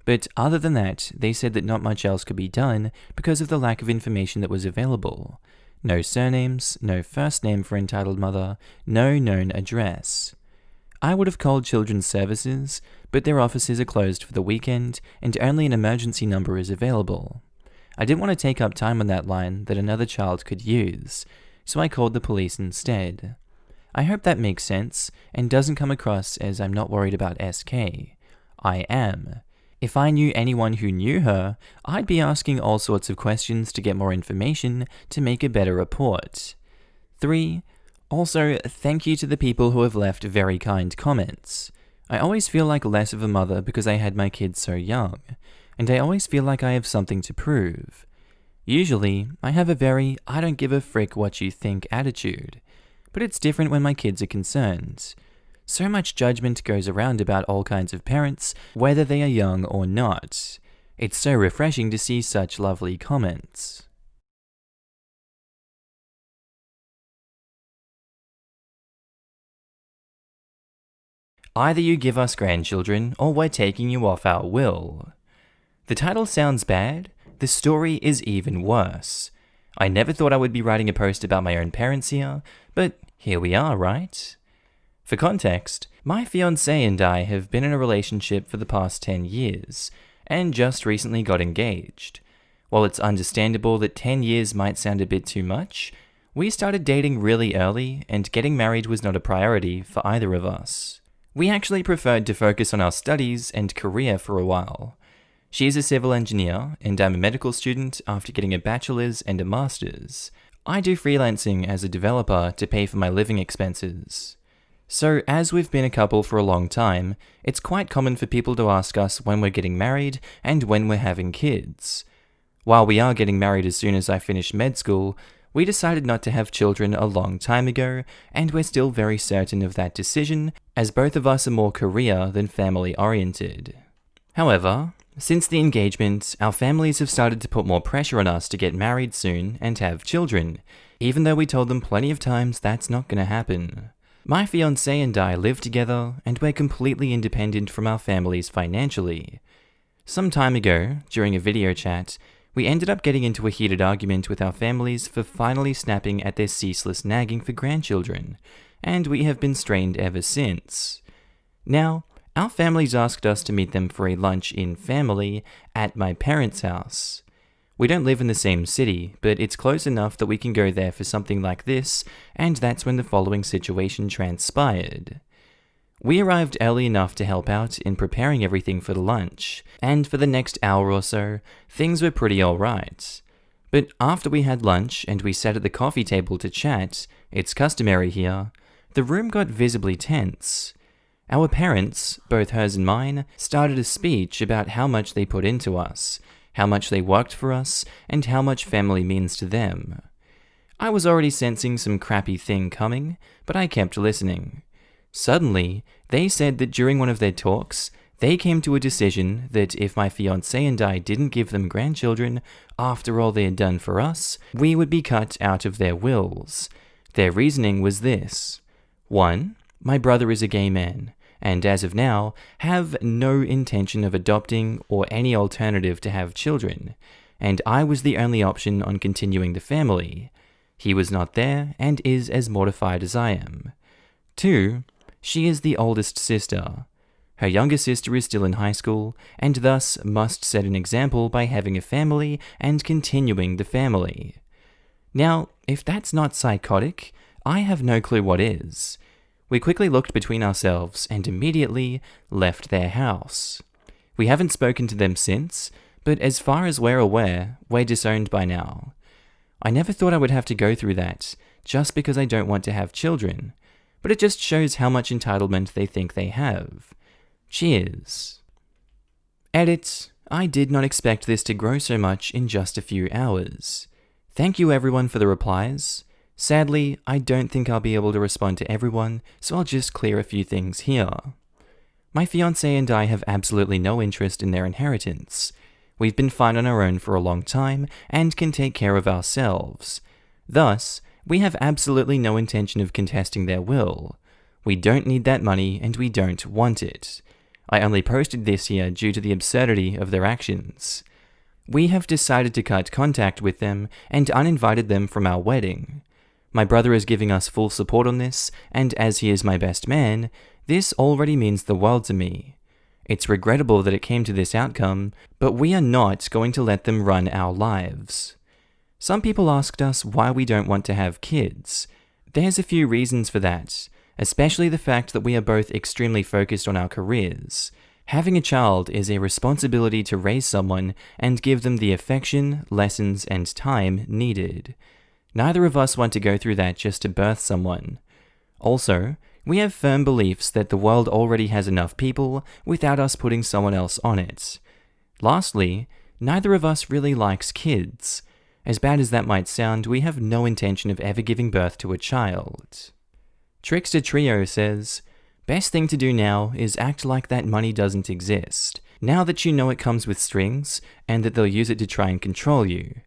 But other than that, they said that not much else could be done because of the lack of information that was available. No surnames, no first name for Entitled Mother, no known address. I would have called Children's Services, but their offices are closed for the weekend and only an emergency number is available. I didn't want to take up time on that line that another child could use, so I called the police instead. I hope that makes sense and doesn't come across as I'm not worried about SK. I am. If I knew anyone who knew her, I'd be asking all sorts of questions to get more information to make a better report. 3. Also, thank you to the people who have left very kind comments. I always feel like less of a mother because I had my kids so young, and I always feel like I have something to prove. Usually, I have a very I don't give a frick what you think attitude, but it's different when my kids are concerned. So much judgment goes around about all kinds of parents, whether they are young or not. It's so refreshing to see such lovely comments. Either you give us grandchildren, or we're taking you off our will. The title sounds bad, the story is even worse. I never thought I would be writing a post about my own parents here, but here we are, right? For context, my fiancé and I have been in a relationship for the past 10 years, and just recently got engaged. While it's understandable that 10 years might sound a bit too much, we started dating really early, and getting married was not a priority for either of us. We actually preferred to focus on our studies and career for a while. She is a civil engineer, and I'm a medical student after getting a bachelor's and a master's. I do freelancing as a developer to pay for my living expenses. So, as we've been a couple for a long time, it's quite common for people to ask us when we're getting married and when we're having kids. While we are getting married as soon as I finish med school, we decided not to have children a long time ago, and we're still very certain of that decision, as both of us are more career than family-oriented. However, since the engagement, our families have started to put more pressure on us to get married soon and have children, even though we told them plenty of times that's not going to happen. My fiancé and I live together, and we're completely independent from our families financially. Some time ago, during a video chat, we ended up getting into a heated argument with our families for finally snapping at their ceaseless nagging for grandchildren, and we have been strained ever since. Now, our families asked us to meet them for a lunch in family at my parents' house. We don't live in the same city, but it's close enough that we can go there for something like this, and that's when the following situation transpired. We arrived early enough to help out in preparing everything for the lunch, and for the next hour or so, things were pretty alright. But after we had lunch and we sat at the coffee table to chat, it's customary here, the room got visibly tense. Our parents, both hers and mine, started a speech about how much they put into us, how much they worked for us, and how much family means to them. I was already sensing some crappy thing coming, but I kept listening. Suddenly, they said that during one of their talks, they came to a decision that if my fiancé and I didn't give them grandchildren after all they had done for us, we would be cut out of their wills. Their reasoning was this. 1. My brother is a gay man, and as of now, have no intention of adopting or any alternative to have children, and I was the only option on continuing the family. He was not there and is as mortified as I am. 2. She is the oldest sister. Her younger sister is still in high school, and thus must set an example by having a family and continuing the family. Now, if that's not psychotic, I have no clue what is. We quickly looked between ourselves and immediately left their house. We haven't spoken to them since, but as far as we're aware, we're disowned by now. I never thought I would have to go through that, just because I don't want to have children, but it just shows how much entitlement they think they have. Cheers. Edit. I did not expect this to grow so much in just a few hours. Thank you everyone for the replies. Sadly, I don't think I'll be able to respond to everyone, so I'll just clear a few things here. My fiancé and I have absolutely no interest in their inheritance. We've been fine on our own for a long time and can take care of ourselves. Thus, we have absolutely no intention of contesting their will. We don't need that money and we don't want it. I only posted this here due to the absurdity of their actions. We have decided to cut contact with them and uninvited them from our wedding. My brother is giving us full support on this, and as he is my best man, this already means the world to me. It's regrettable that it came to this outcome, but we are not going to let them run our lives. Some people asked us why we don't want to have kids. There's a few reasons for that, especially the fact that we are both extremely focused on our careers. Having a child is a responsibility to raise someone and give them the affection, lessons, and time needed. Neither of us want to go through that just to birth someone. Also, we have firm beliefs that the world already has enough people without us putting someone else on it. Lastly, neither of us really likes kids. As bad as that might sound, we have no intention of ever giving birth to a child. Trickster Trio says, best thing to do now is act like that money doesn't exist, now that you know it comes with strings, and that they'll use it to try and control you.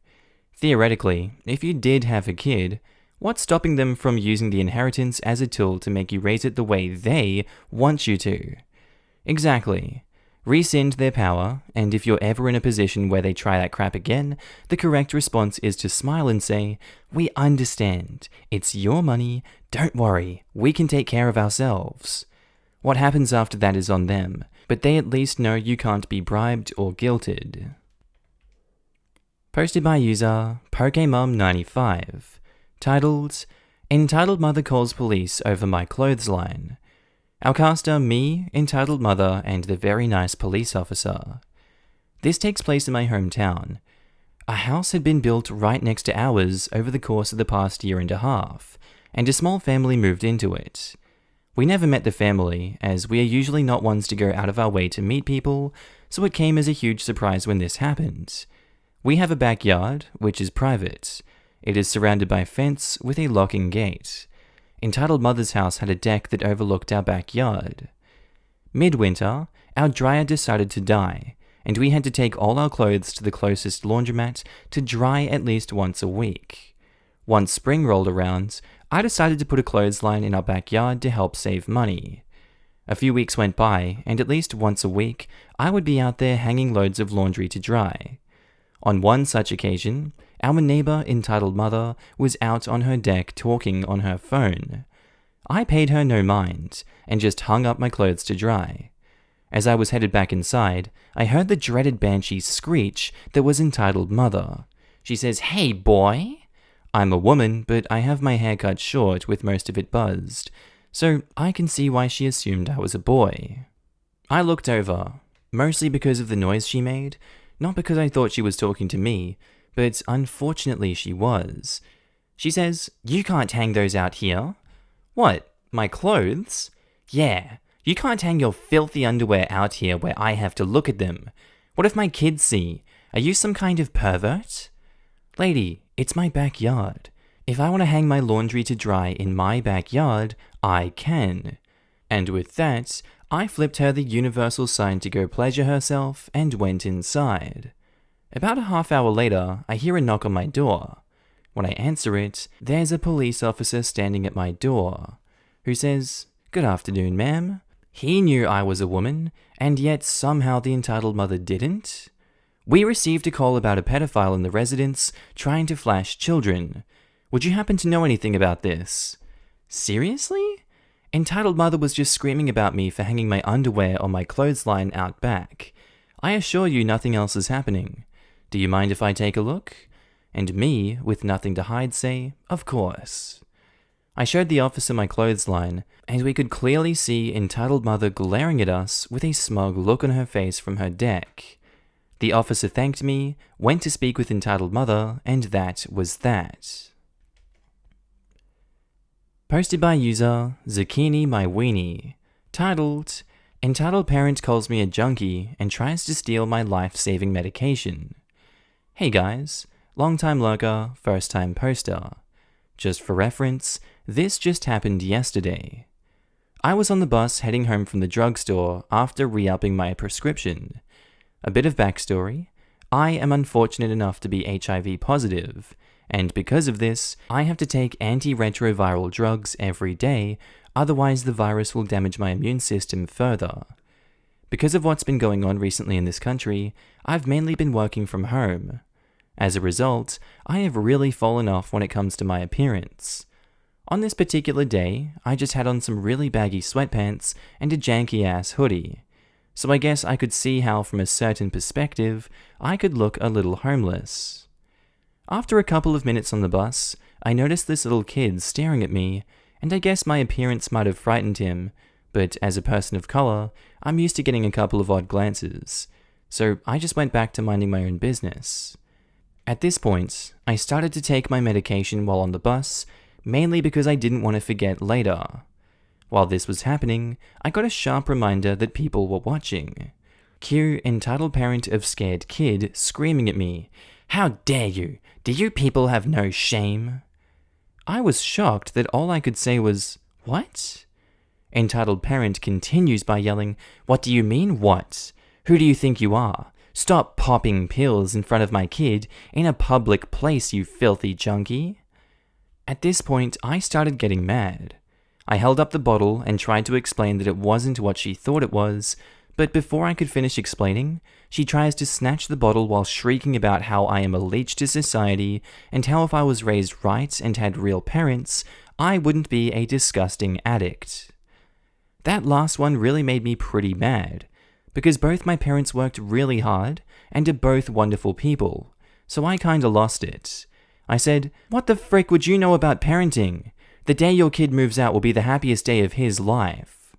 Theoretically, if you did have a kid, what's stopping them from using the inheritance as a tool to make you raise it the way they want you to? Exactly. Rescind their power, and if you're ever in a position where they try that crap again, the correct response is to smile and say, we understand. It's your money. Don't worry. We can take care of ourselves. What happens after that is on them, but they at least know you can't be bribed or guilted. Posted by user Pokemum95, titled, Entitled Mother Calls Police Over My Clothes Line. Our caster, me, entitled mother, and the very nice police officer. This takes place in my hometown. A house had been built right next to ours over the course of the past year and a half, and a small family moved into it. We never met the family, as we are usually not ones to go out of our way to meet people, so it came as a huge surprise when this happened. We have a backyard, which is private. It is surrounded by a fence with a locking gate. Entitled Mother's house had a deck that overlooked our backyard. Midwinter, our dryer decided to die, and we had to take all our clothes to the closest laundromat to dry at least once a week. Once spring rolled around, I decided to put a clothesline in our backyard to help save money. A few weeks went by, and at least once a week, I would be out there hanging loads of laundry to dry. On one such occasion, our neighbor, entitled Mother, was out on her deck talking on her phone. I paid her no mind, and just hung up my clothes to dry. As I was headed back inside, I heard the dreaded banshee screech that was entitled Mother. She says, "Hey, boy!" I'm a woman, but I have my hair cut short with most of it buzzed, so I can see why she assumed I was a boy. I looked over, mostly because of the noise she made, not because I thought she was talking to me, but unfortunately she was. She says, "You can't hang those out here." "What, my clothes?" "Yeah, you can't hang your filthy underwear out here where I have to look at them. What if my kids see? Are you some kind of pervert?" "Lady, it's my backyard. If I want to hang my laundry to dry in my backyard, I can." And with that, I flipped her the universal sign to go pleasure herself and went inside. About a half hour later, I hear a knock on my door. When I answer it, there's a police officer standing at my door, who says, "Good afternoon, ma'am." He knew I was a woman, and yet somehow the entitled mother didn't. "We received a call about a pedophile in the residence trying to flash children. Would you happen to know anything about this?" Seriously? Entitled mother was just screaming about me for hanging my underwear on my clothesline out back. I assure you nothing else is happening. Do you mind if I take a look? And me, with nothing to hide, say, "Of course." I showed the officer my clothesline, and we could clearly see entitled mother glaring at us with a smug look on her face from her deck. The officer thanked me, went to speak with entitled mother, and that was that. Posted by user Zucchini My Weenie, titled, "Entitled Parent Calls Me a Junkie and Tries to Steal My Life-Saving Medication." Hey guys, long-time lurker, first-time poster. Just for reference, this just happened yesterday. I was on the bus heading home from the drugstore after re-upping my prescription. A bit of backstory: I am unfortunate enough to be HIV positive, and because of this, I have to take antiretroviral drugs every day, otherwise the virus will damage my immune system further. Because of what's been going on recently in this country, I've mainly been working from home. As a result, I have really fallen off when it comes to my appearance. On this particular day, I just had on some really baggy sweatpants and a janky-ass hoodie. So I guess I could see how, from a certain perspective, I could look a little homeless. After a couple of minutes on the bus, I noticed this little kid staring at me, and I guess my appearance might have frightened him, but as a person of color, I'm used to getting a couple of odd glances, so I just went back to minding my own business. At this point, I started to take my medication while on the bus, mainly because I didn't want to forget later. While this was happening, I got a sharp reminder that people were watching. Cue entitled parent of scared kid screaming at me, "How dare you? Do you people have no shame?" I was shocked that all I could say was, "What?" Entitled parent continues by yelling, "What do you mean, what? Who do you think you are? Stop popping pills in front of my kid in a public place, you filthy junkie." At this point, I started getting mad. I held up the bottle and tried to explain that it wasn't what she thought it was, but before I could finish explaining, she tries to snatch the bottle while shrieking about how I am a leech to society and how if I was raised right and had real parents, I wouldn't be a disgusting addict. That last one really made me pretty mad, because both my parents worked really hard and are both wonderful people, so I kinda lost it. I said, "What the frick would you know about parenting? The day your kid moves out will be the happiest day of his life."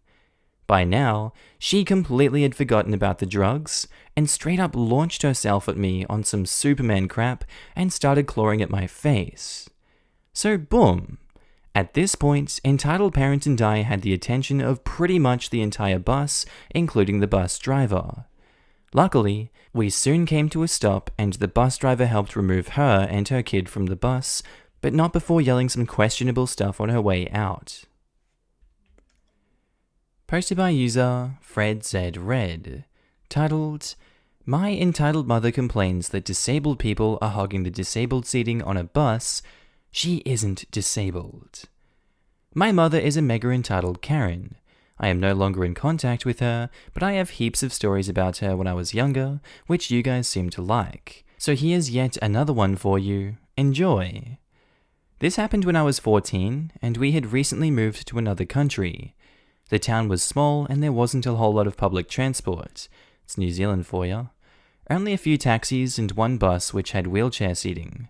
By now, she completely had forgotten about the drugs and straight up launched herself at me on some Superman crap and started clawing at my face. So boom. At this point, entitled parent and I had the attention of pretty much the entire bus, including the bus driver. Luckily, we soon came to a stop and the bus driver helped remove her and her kid from the bus, but not before yelling some questionable stuff on her way out. Posted by user FredZRed, titled, "My entitled mother complains that disabled people are hogging the disabled seating on a bus. She isn't disabled." My mother is a mega entitled Karen. I am no longer in contact with her, but I have heaps of stories about her when I was younger, which you guys seem to like. So here's yet another one for you. Enjoy. This happened when I was 14, and we had recently moved to another country. The town was small, and there wasn't a whole lot of public transport. It's New Zealand for ya. Only a few taxis and one bus which had wheelchair seating.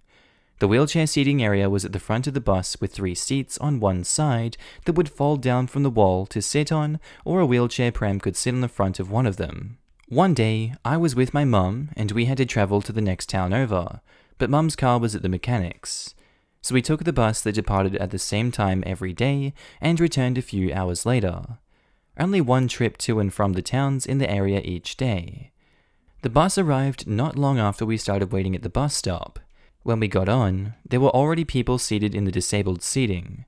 The wheelchair seating area was at the front of the bus with 3 seats on one side that would fold down from the wall to sit on, or a wheelchair pram could sit on the front of one of them. One day, I was with my mum, and we had to travel to the next town over, but mum's car was at the mechanics. So we took the bus that departed at the same time every day and returned a few hours later. Only one trip to and from the towns in the area each day. The bus arrived not long after we started waiting at the bus stop. When we got on, there were already people seated in the disabled seating.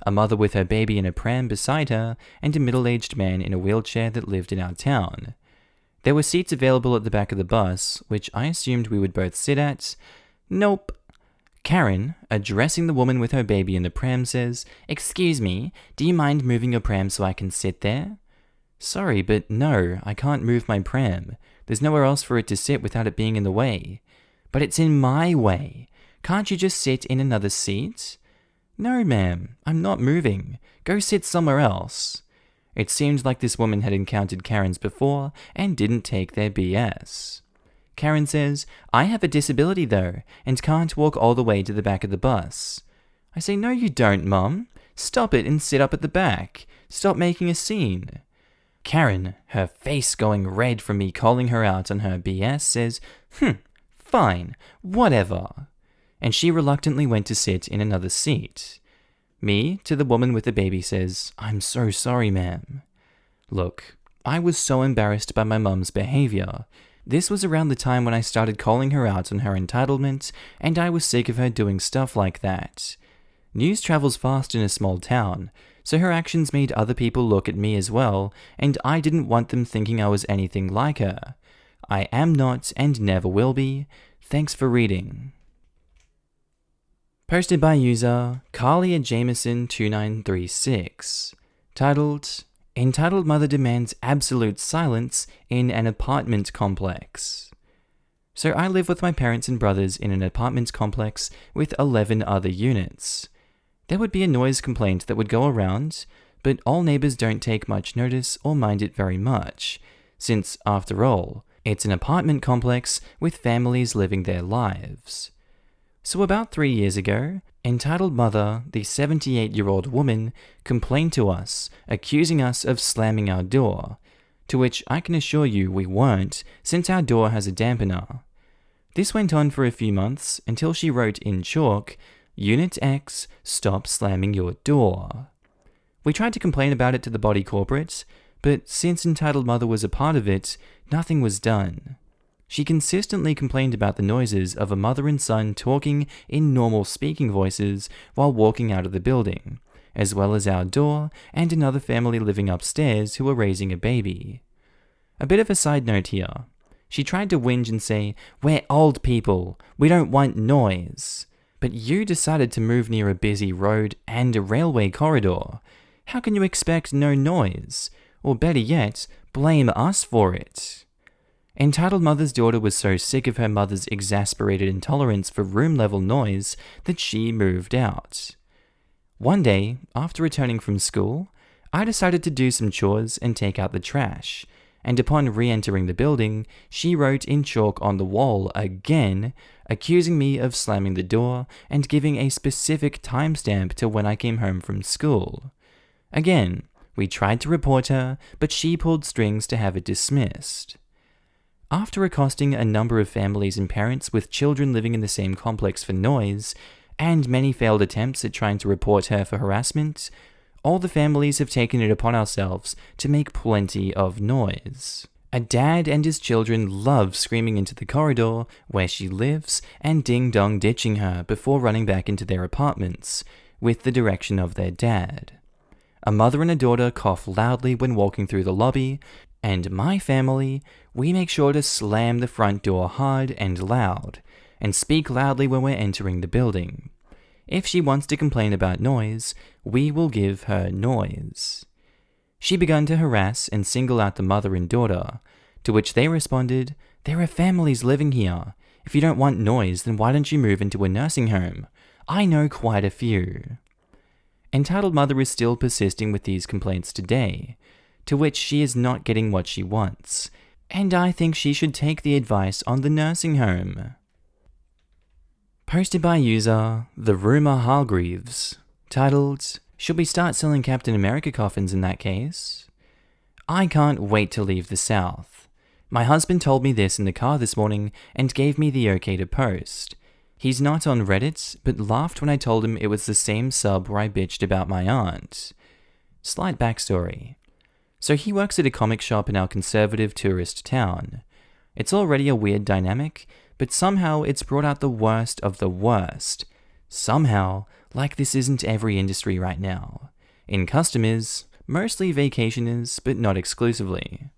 a mother with her baby in a pram beside her, and a middle-aged man in a wheelchair that lived in our town. There were seats available at the back of the bus, which I assumed we would both sit at. Nope. Karen, addressing the woman with her baby in the pram, says, "Excuse me, do you mind moving your pram so I can sit there?" "Sorry, but no, I can't move my pram. There's nowhere else for it to sit without it being in the way." "But it's in my way. Can't you just sit in another seat?" "No, ma'am, I'm not moving. Go sit somewhere else." It seemed like this woman had encountered Karens before and didn't take their BS. Karen says, "I have a disability though, and can't walk all the way to the back of the bus." I say, "No you don't, Mum. Stop it and sit up at the back. Stop making a scene." Karen, her face going red from me calling her out on her BS, says, "Fine, whatever." And she reluctantly went to sit in another seat. Me, to the woman with the baby, says, "I'm so sorry, ma'am." Look, I was so embarrassed by my mum's behavior. This was around the time when I started calling her out on her entitlement, and I was sick of her doing stuff like that. News travels fast in a small town, so her actions made other people look at me as well, and I didn't want them thinking I was anything like her. I am not and never will be. Thanks for reading. Posted by user Carlia Jameson 2936. Titled, "Entitled Mother Demands Absolute Silence in an Apartment Complex." So I live with my parents and brothers in an apartment complex with 11 other units. There would be a noise complaint that would go around, but all neighbors don't take much notice or mind it very much, since, after all, it's an apartment complex with families living their lives. So about 3 years ago, entitled mother, the 78-year-old woman, complained to us, accusing us of slamming our door, to which I can assure you we weren't, since our door has a dampener. This went on for a few months until she wrote in chalk, "Unit X, stop slamming your door." We tried to complain about it to the body corporate, but since entitled mother was a part of it, nothing was done. She consistently complained about the noises of a mother and son talking in normal speaking voices while walking out of the building, as well as our door and another family living upstairs who were raising a baby. A bit of a side note here. She tried to whinge and say, "We're old people, we don't want noise." But you decided to move near a busy road and a railway corridor. How can you expect no noise? Or better yet, blame us for it? Entitled mother's daughter was so sick of her mother's exasperated intolerance for room-level noise that she moved out. One day, after returning from school, I decided to do some chores and take out the trash, and upon re-entering the building, she wrote in chalk on the wall again, accusing me of slamming the door and giving a specific timestamp to when I came home from school. Again, we tried to report her, but she pulled strings to have it dismissed. After accosting a number of families and parents with children living in the same complex for noise, and many failed attempts at trying to report her for harassment, all the families have taken it upon ourselves to make plenty of noise. A dad and his children love screaming into the corridor where she lives and ding-dong ditching her before running back into their apartments, with the direction of their dad. A mother and a daughter cough loudly when walking through the lobby, and my family, we make sure to slam the front door hard and loud, and speak loudly when we're entering the building. If she wants to complain about noise, we will give her noise. She began to harass and single out the mother and daughter, to which they responded, "There are families living here. If you don't want noise, then why don't you move into a nursing home? I know quite a few." Entitled mother is still persisting with these complaints today, to which she is not getting what she wants, and I think she should take the advice on the nursing home. Posted by user The Rumour Hargreaves, titled, "Should we start selling Captain America coffins in that case?" I can't wait to leave the South. My husband told me this in the car this morning and gave me the okay to post. He's not on Reddit, but laughed when I told him it was the same sub where I bitched about my aunt. Slight backstory. So he works at a comic shop in our conservative tourist town. It's already a weird dynamic, but somehow it's brought out the worst of the worst. Somehow, Like this isn't every industry right now. In customers, mostly vacationers, but not exclusively.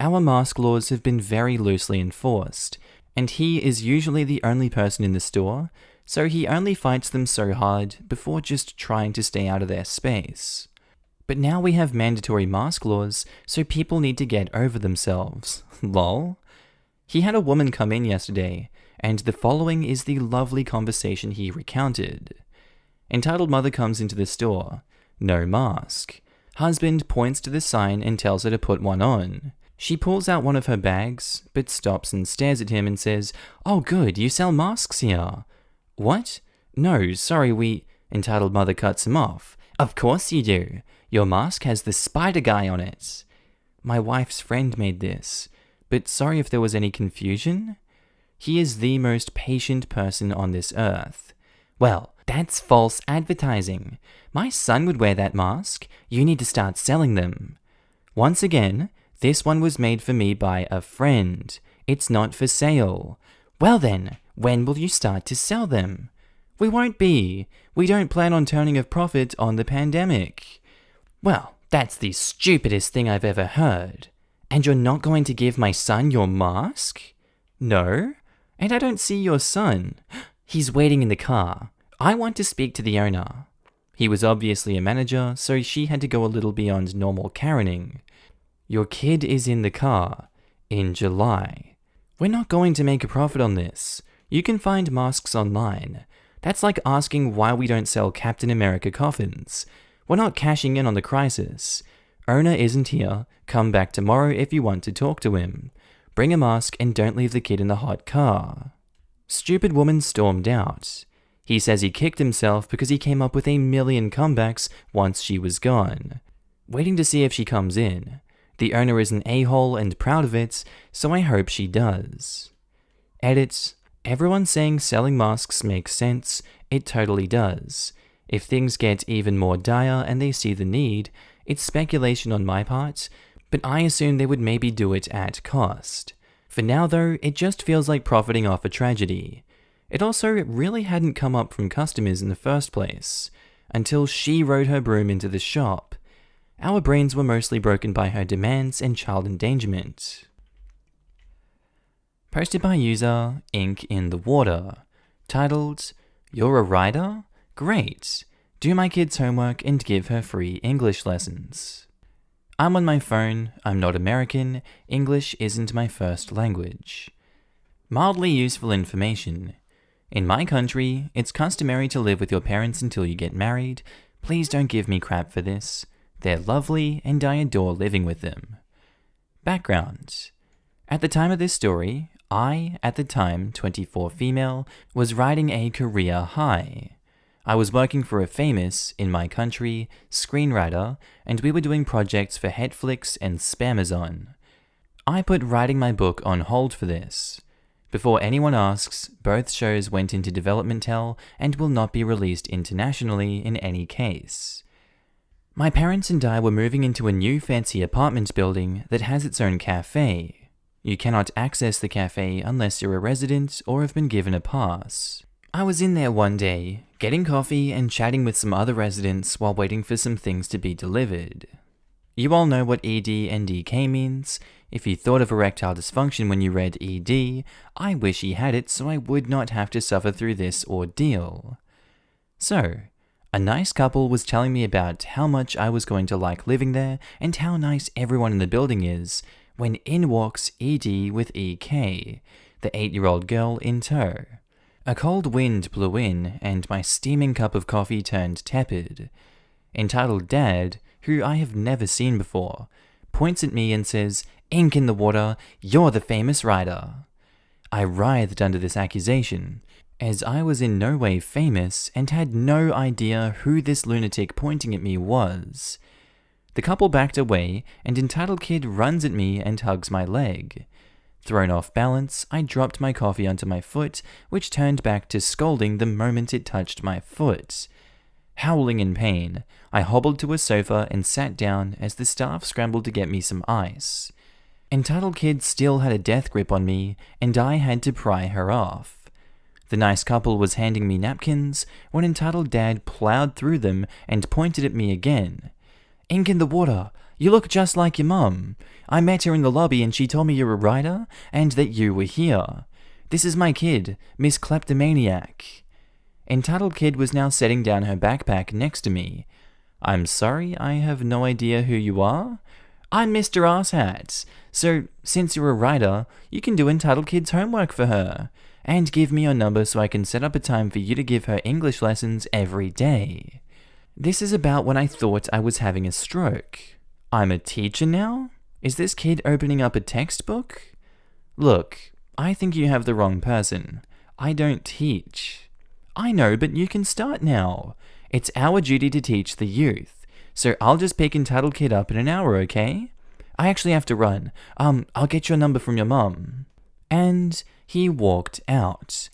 Our mask laws have been very loosely enforced, and he is usually the only person in the store, so he only fights them so hard before just trying to stay out of their space. But now we have mandatory mask laws, so people need to get over themselves. Lol. He had a woman come in yesterday, and the following is the lovely conversation he recounted. Entitled mother comes into the store. No mask. Husband points to the sign and tells her to put one on. She pulls out one of her bags, but stops and stares at him and says, "Oh good, you sell masks here." "What? No, sorry, Entitled mother cuts him off. "Of course you do. Your mask has the spider guy on it." "My wife's friend made this, but sorry if there was any confusion." He is the most patient person on this earth. "Well, that's false advertising. My son would wear that mask. You need to start selling them." Once again, this one was made for me by a friend. It's not for sale. "Well then, when will you start to sell them?" "We won't be. We don't plan on turning a profit on the pandemic." "Well, that's the stupidest thing I've ever heard. And you're not going to give my son your mask?" "No, and I don't see your son." "He's waiting in the car. I want to speak to the owner." He was obviously a manager, so she had to go a little beyond normal Karening. "Your kid is in the car. In July. We're not going to make a profit on this. You can find masks online. That's like asking why we don't sell Captain America coffins. We're not cashing in on the crisis. Owner isn't here. Come back tomorrow if you want to talk to him. Bring a mask and don't leave the kid in the hot car." Stupid woman stormed out. He says he kicked himself because he came up with 1,000,000 comebacks once she was gone. Waiting to see if she comes in. The owner is an a-hole and proud of it, so I hope she does. Edit. Everyone saying selling masks makes sense. It totally does. If things get even more dire and they see the need, it's speculation on my part, but I assume they would maybe do it at cost. For now though, it just feels like profiting off a tragedy. It also really hadn't come up from customers in the first place, until she rode her broom into the shop. Our brains were mostly broken by her demands and child endangerment. Posted by user Ink in the Water, titled, "You're a writer? Great! Do my kid's homework and give her free English lessons." I'm on my phone, I'm not American, English isn't my first language. Mildly useful information. In my country, it's customary to live with your parents until you get married. Please don't give me crap for this. They're lovely and I adore living with them. Background. At the time of this story, I, at the time 24 female, was riding a career high. I was working for a famous, in my country, screenwriter, and we were doing projects for Netflix and Spamazon. I put writing my book on hold for this. Before anyone asks, both shows went into development hell and will not be released internationally in any case. My parents and I were moving into a new fancy apartment building that has its own cafe. You cannot access the cafe unless you're a resident or have been given a pass. I was in there one day, getting coffee and chatting with some other residents while waiting for some things to be delivered. You all know what ED and EK means. If you thought of erectile dysfunction when you read ED, I wish he had it so I would not have to suffer through this ordeal. So, a nice couple was telling me about how much I was going to like living there and how nice everyone in the building is, when in walks ED with EK, the 8-year-old girl in tow. A cold wind blew in, and my steaming cup of coffee turned tepid. Entitled Dad, who I have never seen before, points at me and says, "Ink in the water, you're the famous writer." I writhed under this accusation, as I was in no way famous and had no idea who this lunatic pointing at me was. The couple backed away, and Entitled Kid runs at me and hugs my leg. Thrown off balance, I dropped my coffee onto my foot, which turned back to scolding the moment it touched my foot. Howling in pain, I hobbled to a sofa and sat down as the staff scrambled to get me some ice. Entitled Kid still had a death grip on me, and I had to pry her off. The nice couple was handing me napkins when entitled dad plowed through them and pointed at me again. "Ink in the water! You look just like your mum. I met her in the lobby and she told me you're a writer and that you were here. This is my kid, Miss Kleptomaniac." Entitled kid was now setting down her backpack next to me. "I'm sorry, I have no idea who you are." "I'm Mr. Arsehat. So, since you're a writer, you can do entitled kid's homework for her. And give me your number so I can set up a time for you to give her English lessons every day." This is about when I thought I was having a stroke. I'm a teacher now? Is this kid opening up a textbook? Look, I think you have the wrong person. I don't teach. I know, but you can start now. It's our duty to teach the youth. So I'll just pick entitled kid up in an hour, okay? I actually have to run. I'll get your number from your mum. And he walked out,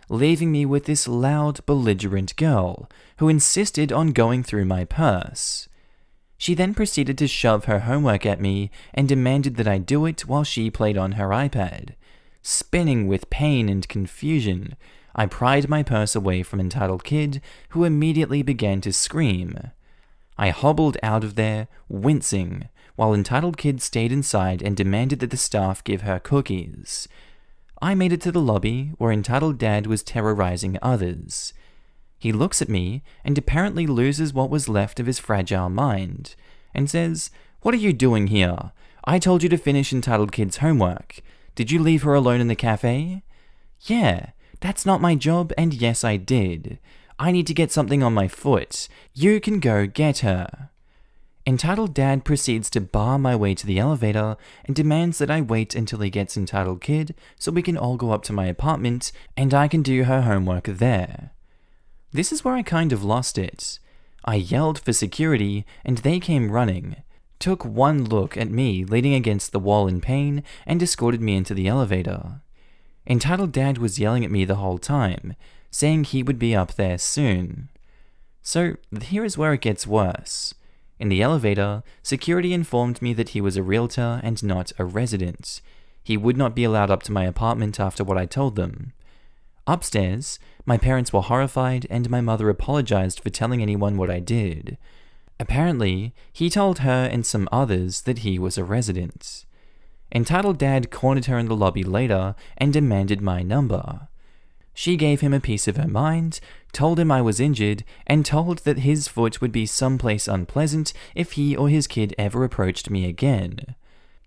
leaving me with this loud, belligerent girl who insisted on going through my purse. She then proceeded to shove her homework at me and demanded that I do it while she played on her iPad. Spinning with pain and confusion, I pried my purse away from entitled kid, who immediately began to scream. I hobbled out of there, wincing, while entitled kid stayed inside and demanded that the staff give her cookies. I made it to the lobby, where entitled dad was terrorizing others. He looks at me and apparently loses what was left of his fragile mind, and says, "What are you doing here? I told you to finish entitled kid's homework. Did you leave her alone in the cafe?" "Yeah, that's not my job, and yes I did. I need to get something on my foot. You can go get her." Entitled dad proceeds to bar my way to the elevator and demands that I wait until he gets entitled kid so we can all go up to my apartment and I can do her homework there. This is where I kind of lost it. I yelled for security and they came running, took one look at me leaning against the wall in pain and escorted me into the elevator. Entitled dad was yelling at me the whole time, saying he would be up there soon. So here is where it gets worse. In the elevator, security informed me that he was a realtor and not a resident. He would not be allowed up to my apartment after what I told them. Upstairs, my parents were horrified and my mother apologized for telling anyone what I did. Apparently, he told her and some others that he was a resident. Entitled dad cornered her in the lobby later and demanded my number. She gave him a piece of her mind, told him I was injured, and told that his foot would be someplace unpleasant if he or his kid ever approached me again.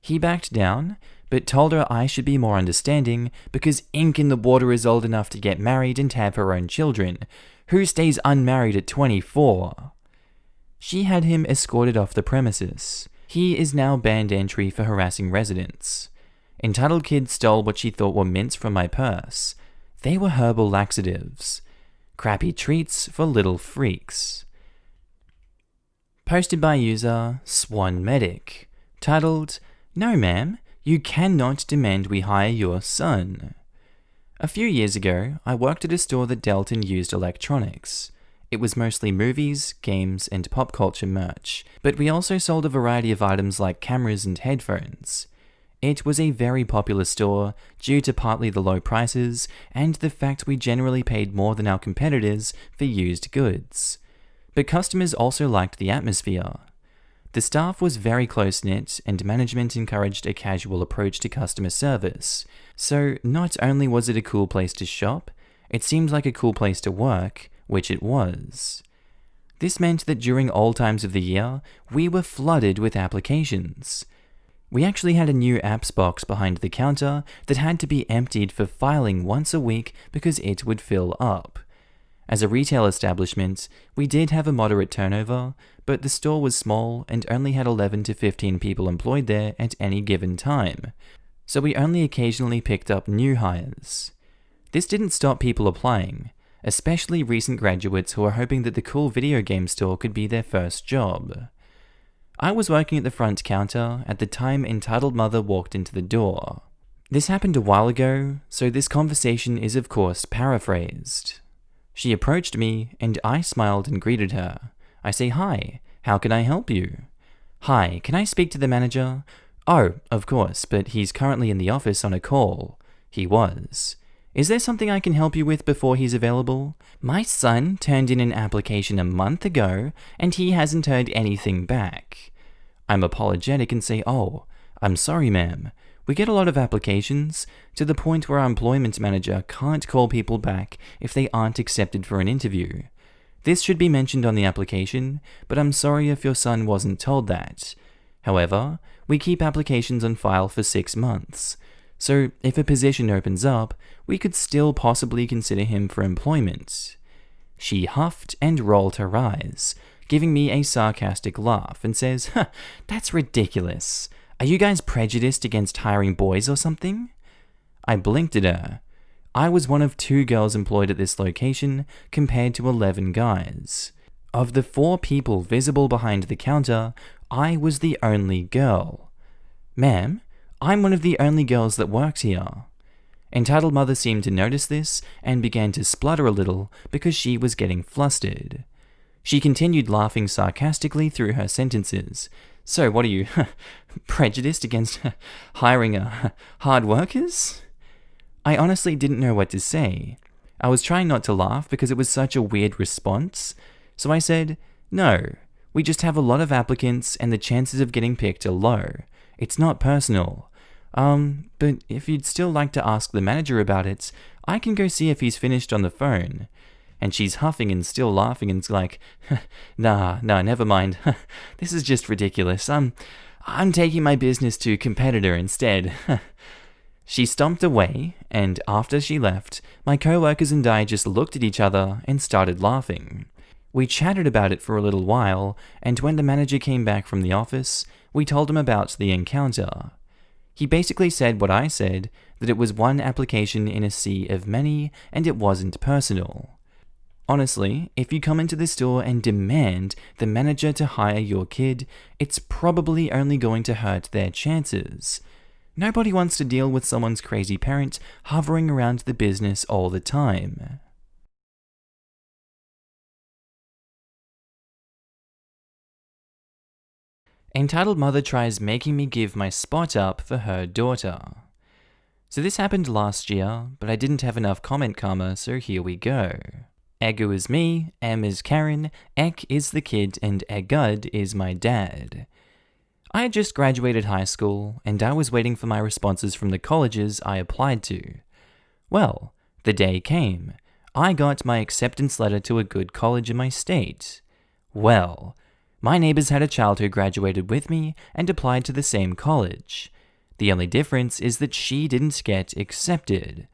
He backed down, but told her I should be more understanding because Ink in the Water is old enough to get married and have her own children. Who stays unmarried at 24? She had him escorted off the premises. He is now banned entry for harassing residents. Entitled kid stole what she thought were mints from my purse. They were herbal laxatives. Crappy treats for little freaks. Posted by user Swan Medic. Titled, "No ma'am, you cannot demand we hire your son." A few years ago, I worked at a store that dealt in used electronics. It was mostly movies, games, and pop culture merch, but we also sold a variety of items like cameras and headphones. It was a very popular store due to partly the low prices and the fact we generally paid more than our competitors for used goods. But customers also liked the atmosphere. The staff was very close-knit and management encouraged a casual approach to customer service. So not only was it a cool place to shop, it seemed like a cool place to work, which it was. This meant that during all times of the year, we were flooded with applications. We actually had a new apps box behind the counter that had to be emptied for filing once a week because it would fill up. As a retail establishment, we did have a moderate turnover, but the store was small and only had 11 to 15 people employed there at any given time, so we only occasionally picked up new hires. This didn't stop people applying, especially recent graduates who were hoping that the cool video game store could be their first job. I was working at the front counter at the time entitled mother walked into the door. This happened a while ago, so this conversation is of course paraphrased. She approached me, and I smiled and greeted her. I say, "Hi, how can I help you?" "Hi, can I speak to the manager?" "Oh, of course, but he's currently in the office on a call." He was. Is there something I can help you with before he's available? My son turned in an application a month ago, and he hasn't heard anything back. I'm apologetic and say, oh, I'm sorry, ma'am. We get a lot of applications, to the point where our employment manager can't call people back if they aren't accepted for an interview. This should be mentioned on the application, but I'm sorry if your son wasn't told that. However, we keep applications on file for 6 months, so if a position opens up, we could still possibly consider him for employment. She huffed and rolled her eyes, giving me a sarcastic laugh, and says, that's ridiculous. Are you guys prejudiced against hiring boys or something? I blinked at her. I was one of 2 girls employed at this location compared to 11 guys. Of the 4 people visible behind the counter, I was the only girl. Ma'am, I'm one of the only girls that works here. Entitled Mother seemed to notice this and began to splutter a little because she was getting flustered. She continued laughing sarcastically through her sentences. So what are you, prejudiced against hiring hard workers? I honestly didn't know what to say. I was trying not to laugh because it was such a weird response, so I said, no, we just have a lot of applicants and the chances of getting picked are low. It's not personal. But if you'd still like to ask the manager about it, I can go see if he's finished on the phone. And she's huffing and still laughing and it's like, nah, never mind. This is just ridiculous. I'm taking my business to a competitor instead. She stomped away, and after she left, my co-workers and I just looked at each other and started laughing. We chatted about it for a little while, and when the manager came back from the office, we told him about the encounter. He basically said what I said, that it was one application in a sea of many, and it wasn't personal. Honestly, if you come into the store and demand the manager to hire your kid, it's probably only going to hurt their chances. Nobody wants to deal with someone's crazy parent hovering around the business all the time. Entitled Mother tries making me give my spot up for her daughter. So this happened last year, but I didn't have enough comment karma, so here we go. Egu is me, M is Karen, Ek is the kid, and Egud is my dad. I had just graduated high school, and I was waiting for my responses from the colleges I applied to. Well, the day came. I got my acceptance letter to a good college in my state. Well, my neighbors had a child who graduated with me and applied to the same college. The only difference is that she didn't get accepted.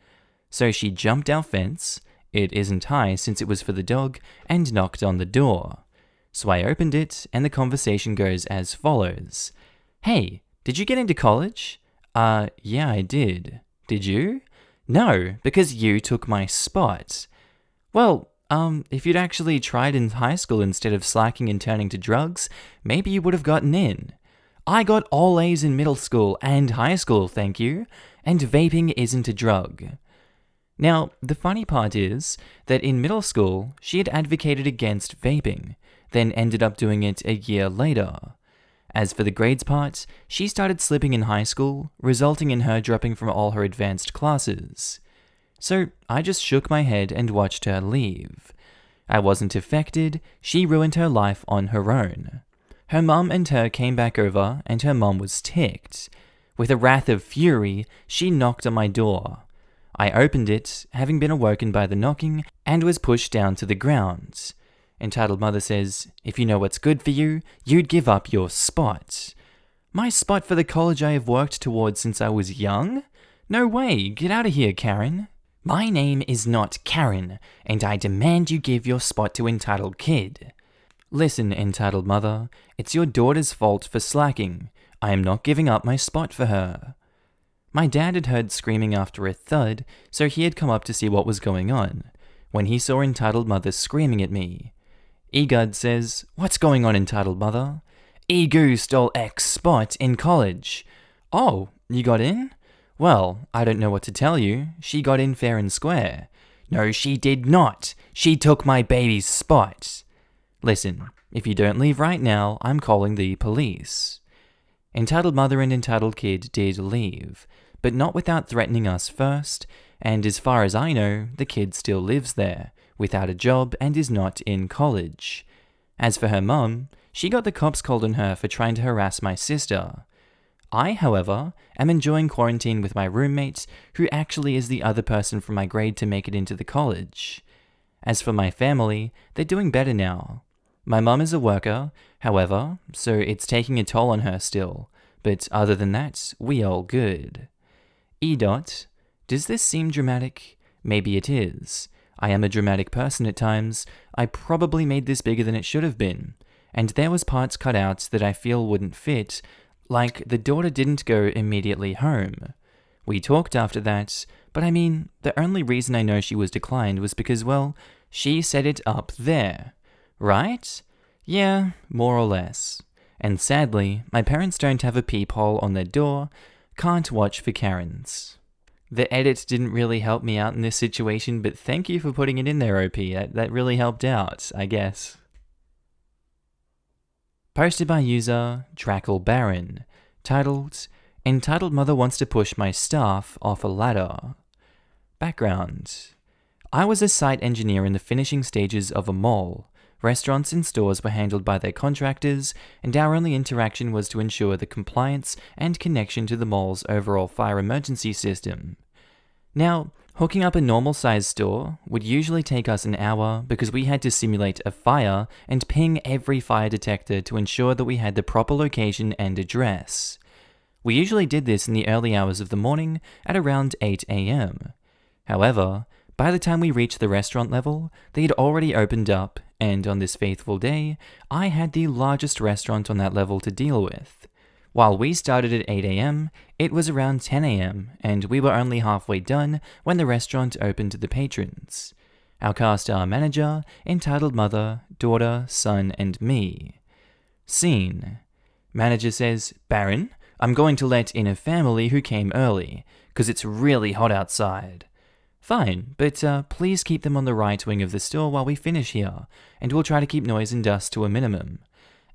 So she jumped our fence, it isn't high since it was for the dog, and knocked on the door. So I opened it, and the conversation goes as follows. Hey, did you get into college? Yeah, I did. Did you? No, because you took my spot. Well, if you'd actually tried in high school instead of slacking and turning to drugs, maybe you would have gotten in. I got all A's in middle school and high school, thank you, and vaping isn't a drug. Now, the funny part is that in middle school, she had advocated against vaping, then ended up doing it a year later. As for the grades part, she started slipping in high school, resulting in her dropping from all her advanced classes. So I just shook my head and watched her leave. I wasn't affected, she ruined her life on her own. Her mum and her came back over, and her mum was ticked. With a wrath of fury, she knocked on my door. I opened it, having been awoken by the knocking, and was pushed down to the ground. Entitled Mother says, if you know what's good for you, you'd give up your spot. My spot for the college I have worked towards since I was young? No way, get out of here, Karen. My name is not Karen, and I demand you give your spot to Entitled Kid. Listen, Entitled Mother, it's your daughter's fault for slacking. I am not giving up my spot for her. My dad had heard screaming after a thud, so he had come up to see what was going on, when he saw Entitled Mother screaming at me. Egud says, what's going on, Entitled Mother? Egu stole X's spot in college. Oh, you got in? Well, I don't know what to tell you. She got in fair and square. No, she did not. She took my baby's spot. Listen, if you don't leave right now, I'm calling the police. Entitled Mother and Entitled Kid did leave, but not without threatening us first, and as far as I know, the kid still lives there, without a job and is not in college. As for her mum, she got the cops called on her for trying to harass my sister. I, however, am enjoying quarantine with my roommate, who actually is the other person from my grade to make it into the college. As for my family, they're doing better now. My mum is a worker, however, so it's taking a toll on her still, but other than that, we all good. E. Does this seem dramatic? Maybe it is. I am a dramatic person at times. I probably made this bigger than it should have been, and there was parts cut out that I feel wouldn't fit, like the daughter didn't go immediately home. We talked after that, but I mean, the only reason I know she was declined was because, well, she set it up there. Right? Yeah, more or less. And sadly, my parents don't have a peephole on their door. Can't watch for Karens. The edit didn't really help me out in this situation, but thank you for putting it in there, OP. That really helped out, I guess. Posted by user Drackle Baron, titled, Entitled Mother Wants to Push My Staff Off a Ladder. Background. I was a site engineer in the finishing stages of a mall. Restaurants and stores were handled by their contractors, and our only interaction was to ensure the compliance and connection to the mall's overall fire emergency system. Now, hooking up a normal-sized store would usually take us an hour because we had to simulate a fire and ping every fire detector to ensure that we had the proper location and address. We usually did this in the early hours of the morning at around 8 a.m. However, by the time we reached the restaurant level, they had already opened up, and on this faithful day, I had the largest restaurant on that level to deal with. While we started at 8 a.m., it was around 10 a.m., and we were only halfway done when the restaurant opened to the patrons. Our car-star manager, entitled mother, daughter, son, and me. Scene. Manager says, Baron, I'm going to let in a family who came early, 'cause it's really hot outside. Fine, but please keep them on the right wing of the store while we finish here, and we'll try to keep noise and dust to a minimum.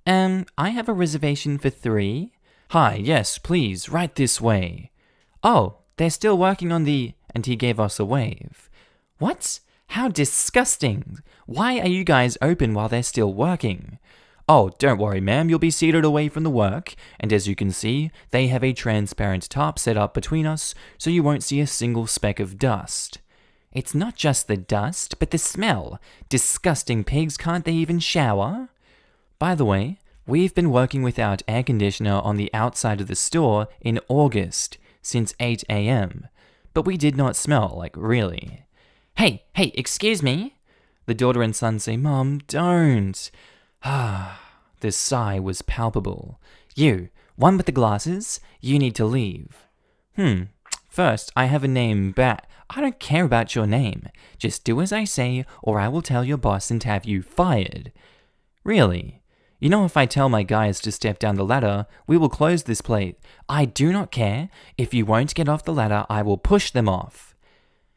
I have a reservation for 3. Hi, yes, please, right this way. Oh, they're still working on the... And he gave us a wave. What? How disgusting! Why are you guys open while they're still working? Oh, don't worry, ma'am, you'll be seated away from the work, and as you can see, they have a transparent tarp set up between us, so you won't see a single speck of dust. It's not just the dust, but the smell. Disgusting pigs, can't they even shower? By the way, we've been working without air conditioner on the outside of the store in August, since 8 a.m., but we did not smell, like really. Hey, excuse me? The daughter and son say, Mom, don't. The sigh was palpable. You, one with the glasses, you need to leave. First, I have a name, I don't care about your name. Just do as I say, or I will tell your boss and have you fired. Really? You know, if I tell my guys to step down the ladder, we will close this place. I do not care. If you won't get off the ladder, I will push them off.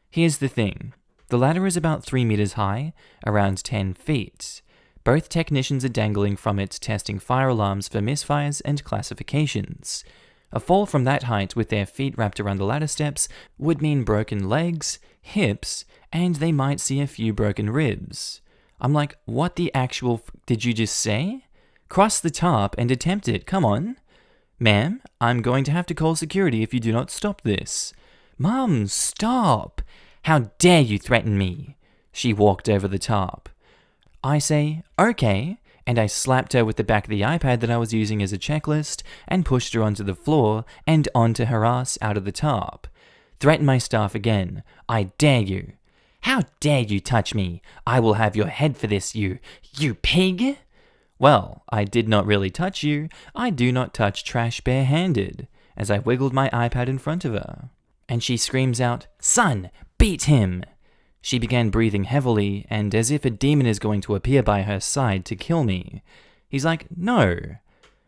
Here's the thing. The ladder is about 3 meters high, around 10 feet. Both technicians are dangling from it, testing fire alarms for misfires and classifications. A fall from that height with their feet wrapped around the ladder steps would mean broken legs, hips, and they might see a few broken ribs. I'm like, what the actual did you just say? Cross the tarp and attempt it, come on. Ma'am, I'm going to have to call security if you do not stop this. Mum, stop! How dare you threaten me? She walked over the tarp. I say, okay, and I slapped her with the back of the iPad that I was using as a checklist and pushed her onto the floor and onto her ass out of the tarp. Threaten my staff again. I dare you. How dare you touch me? I will have your head for this, you pig! Well, I did not really touch you. I do not touch trash barehanded, as I wiggled my iPad in front of her. And she screams out, Son, beat him! She began breathing heavily, and as if a demon is going to appear by her side to kill me. He's like, no.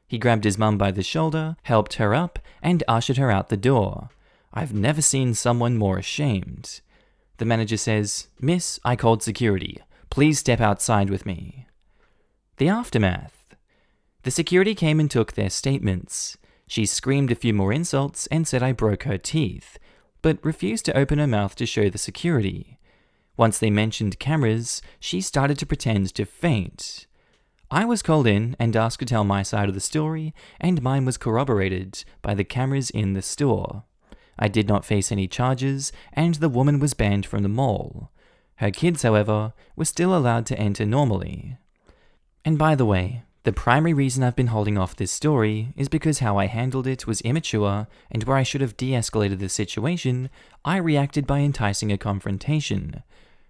He grabbed his mum by the shoulder, helped her up, and ushered her out the door. I've never seen someone more ashamed. The manager says, Miss, I called security. Please step outside with me. The aftermath. The security came and took their statements. She screamed a few more insults and said I broke her teeth. but refused to open her mouth to show the security. Once they mentioned cameras, she started to pretend to faint. I was called in and asked to tell my side of the story, and mine was corroborated by the cameras in the store. I did not face any charges, and the woman was banned from the mall. Her kids, however, were still allowed to enter normally. And by the way, the primary reason I've been holding off this story is because how I handled it was immature, and where I should have de-escalated the situation, I reacted by enticing a confrontation.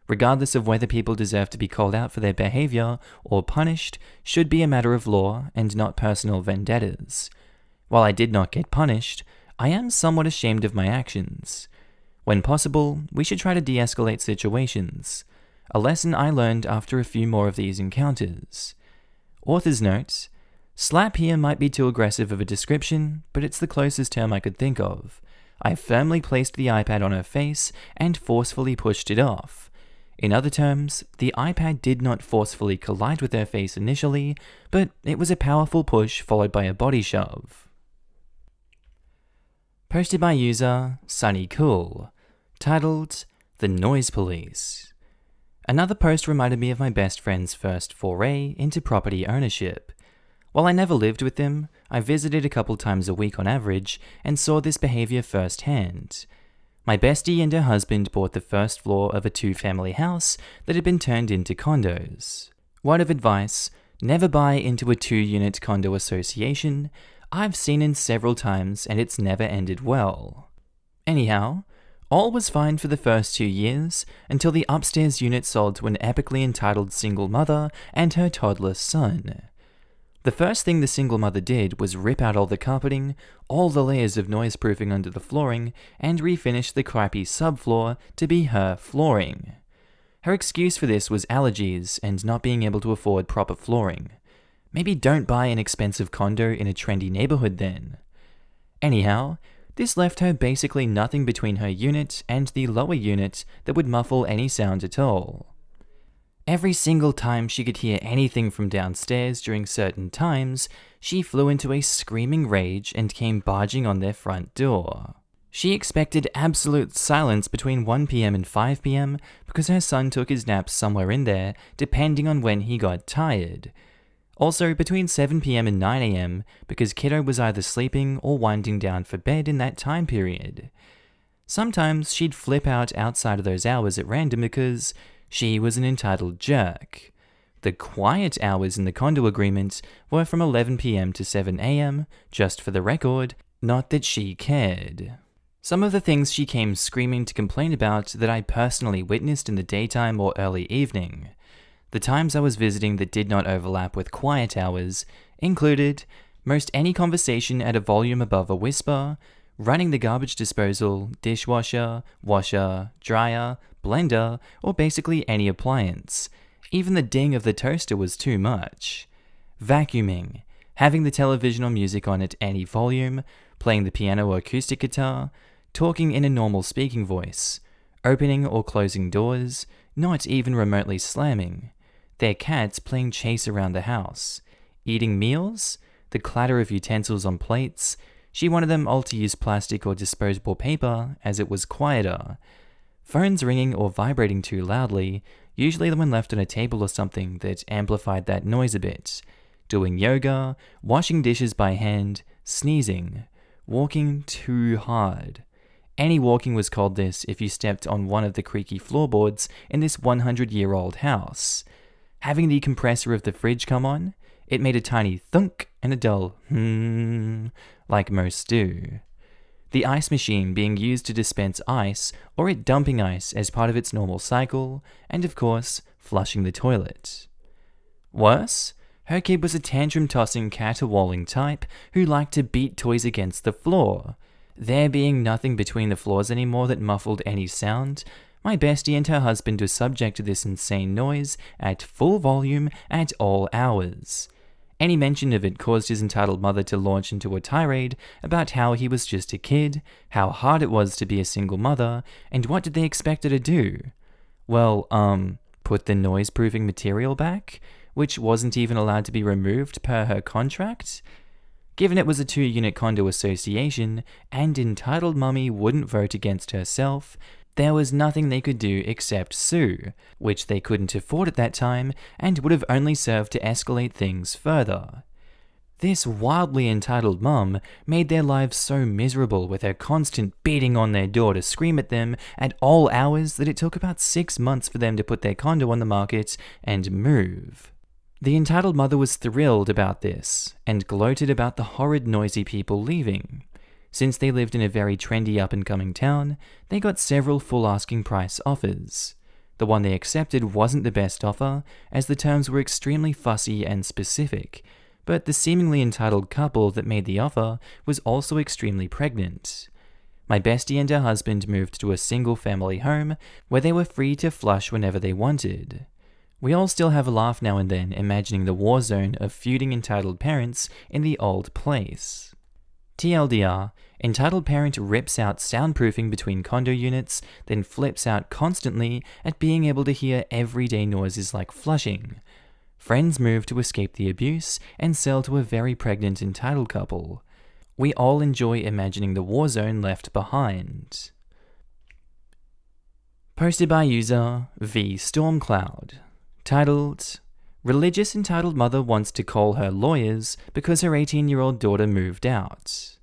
Regardless of whether people deserve to be called out for their behavior or punished, should be a matter of law and not personal vendettas. While I did not get punished, I am somewhat ashamed of my actions. When possible, we should try to de-escalate situations. A lesson I learned after a few more of these encounters. Author's note: slap here might be too aggressive of a description, but it's the closest term I could think of. I firmly placed the iPad on her face and forcefully pushed it off. In other terms, the iPad did not forcefully collide with her face initially, but it was a powerful push followed by a body shove. Posted by user Sunny Cool, titled The Noise Police. Another post reminded me of my best friend's first foray into property ownership. While I never lived with them, I visited a couple times a week on average and saw this behavior firsthand. My bestie and her husband bought the first floor of a 2-family house that had been turned into condos. Word of advice: never buy into a 2-unit condo association. I've seen it several times and it's never ended well. Anyhow, all was fine for the first 2 years, until the upstairs unit sold to an epically entitled single mother and her toddler son. The first thing the single mother did was rip out all the carpeting, all the layers of noise-proofing under the flooring, and refinish the crappy subfloor to be her flooring. Her excuse for this was allergies and not being able to afford proper flooring. Maybe don't buy an expensive condo in a trendy neighborhood then. Anyhow, this left her basically nothing between her unit and the lower unit that would muffle any sound at all. Every single time she could hear anything from downstairs during certain times, she flew into a screaming rage and came barging on their front door. She expected absolute silence between 1 p.m. and 5 p.m. because her son took his naps somewhere in there, depending on when he got tired. Also between 7 p.m. and 9 a.m. because kiddo was either sleeping or winding down for bed in that time period. Sometimes she'd flip out outside of those hours at random because she was an entitled jerk. The quiet hours in the condo agreement were from 11 p.m. to 7 a.m., just for the record, not that she cared. Some of the things she came screaming to complain about that I personally witnessed in the daytime or early evening. The times I was visiting that did not overlap with quiet hours included most any conversation at a volume above a whisper, running the garbage disposal, dishwasher, washer, dryer, blender, or basically any appliance. Even the ding of the toaster was too much. Vacuuming, having the television or music on at any volume, playing the piano or acoustic guitar, talking in a normal speaking voice, opening or closing doors, not even remotely slamming, their cats playing chase around the house, eating meals, the clatter of utensils on plates. She wanted them all to use plastic or disposable paper as it was quieter. Phones ringing or vibrating too loudly, usually when left on a table or something that amplified that noise a bit. Doing yoga, washing dishes by hand, sneezing, walking too hard. Any walking was called this if you stepped on one of the creaky floorboards in this 100-year-old house. Having the compressor of the fridge come on, it made a tiny thunk and a dull like most do. The ice machine being used to dispense ice or it dumping ice as part of its normal cycle, and of course, flushing the toilet. Worse, her kid was a tantrum-tossing, caterwauling type who liked to beat toys against the floor. There being nothing between the floors anymore that muffled any sound, my bestie and her husband were subject to this insane noise at full volume at all hours. Any mention of it caused his entitled mother to launch into a tirade about how he was just a kid, how hard it was to be a single mother, and what did they expect her to do? Well, put the noise-proofing material back, which wasn't even allowed to be removed per her contract? Given it was a 2-unit condo association, and entitled mummy wouldn't vote against herself, there was nothing they could do except sue, which they couldn't afford at that time and would have only served to escalate things further. This wildly entitled mum made their lives so miserable with her constant beating on their door to scream at them at all hours that it took about 6 months for them to put their condo on the market and move. The entitled mother was thrilled about this and gloated about the horrid noisy people leaving. Since they lived in a very trendy up-and-coming town, they got several full asking price offers. The one they accepted wasn't the best offer, as the terms were extremely fussy and specific, but the seemingly entitled couple that made the offer was also extremely pregnant. My bestie and her husband moved to a single-family home where they were free to flush whenever they wanted. We all still have a laugh now and then imagining the war zone of feuding entitled parents in the old place. TLDR, entitled parent rips out soundproofing between condo units, then flips out constantly at being able to hear everyday noises like flushing. Friends move to escape the abuse and sell to a very pregnant entitled couple. We all enjoy imagining the war zone left behind. Posted by user V Stormcloud. Titled, Religious entitled mother wants to call her lawyers because her 18-year-old daughter moved out.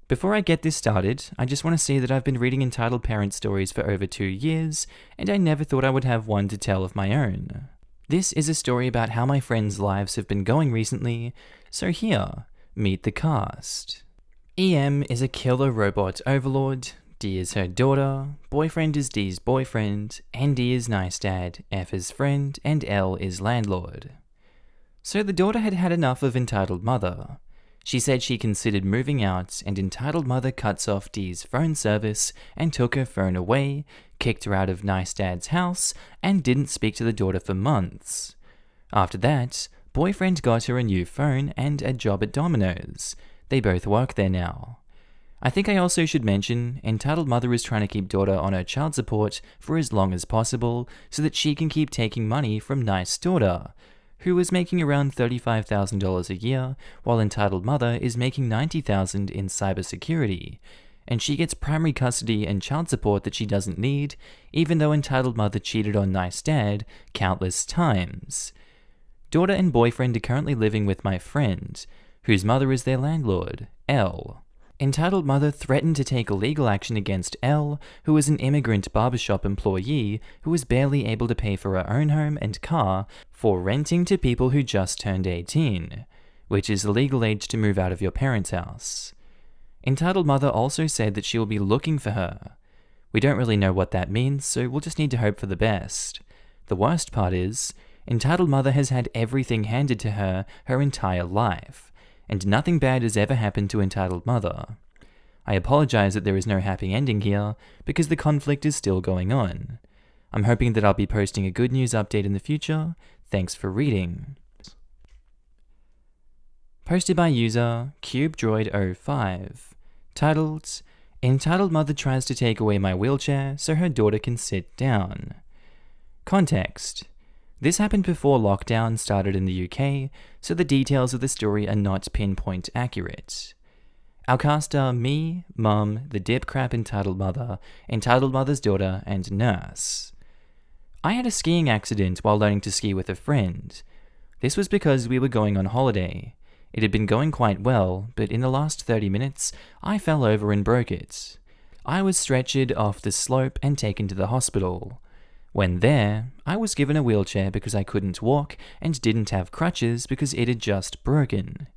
Before I get this started, I just want to say that I've been reading entitled parent stories for over 2 years, and I never thought I would have one to tell of my own. This is a story about how my friends' lives have been going recently, so here, meet the cast. EM is a killer robot overlord, D is her daughter, boyfriend is D's boyfriend, ND is nice dad, F is friend, and L is landlord. So the daughter had had enough of entitled mother. She said she considered moving out, and entitled mother cuts off D's phone service and took her phone away, kicked her out of nice dad's house, and didn't speak to the daughter for months. After that, boyfriend got her a new phone and a job at Domino's. They both work there now. I think I also should mention, entitled mother is trying to keep daughter on her child support for as long as possible so that she can keep taking money from nice daughter, who is making around $35,000 a year, while entitled mother is making $90,000 in cybersecurity, and she gets primary custody and child support that she doesn't need, even though entitled mother cheated on nice dad countless times. Daughter and boyfriend are currently living with my friend, whose mother is their landlord, L. Entitled mother threatened to take legal action against L, who is an immigrant barbershop employee who is barely able to pay for her own home and car for renting to people who just turned 18, which is the legal age to move out of your parents' house. Entitled mother also said that she will be looking for her. We don't really know what that means, so we'll just need to hope for the best. The worst part is, entitled mother has had everything handed to her entire life, and nothing bad has ever happened to entitled mother. I apologize that there is no happy ending here, because the conflict is still going on. I'm hoping that I'll be posting a good news update in the future. Thanks for reading. Posted by user CubeDroid05. Titled, Entitled mother tries to take away my wheelchair so her daughter can sit down. Context. This happened before lockdown started in the UK, so the details of the story are not pinpoint accurate. Our cast are me, mum, the dip crap entitled mother's daughter, and nurse. I had a skiing accident while learning to ski with a friend. This was because we were going on holiday. It had been going quite well, but in the last 30 minutes, I fell over and broke it. I was stretchered off the slope and taken to the hospital. When there, I was given a wheelchair because I couldn't walk and didn't have crutches because it had just broken.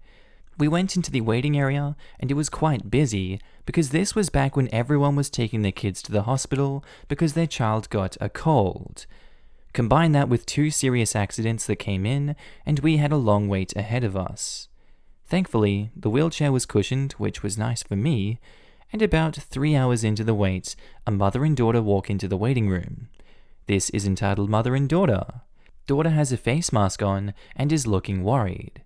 We went into the waiting area and it was quite busy because this was back when everyone was taking their kids to the hospital because their child got a cold. Combine that with 2 serious accidents that came in and we had a long wait ahead of us. Thankfully, the wheelchair was cushioned, which was nice for me, and about 3 hours into the wait, a mother and daughter walk into the waiting room. This is entitled mother and daughter. Daughter has a face mask on and is looking worried.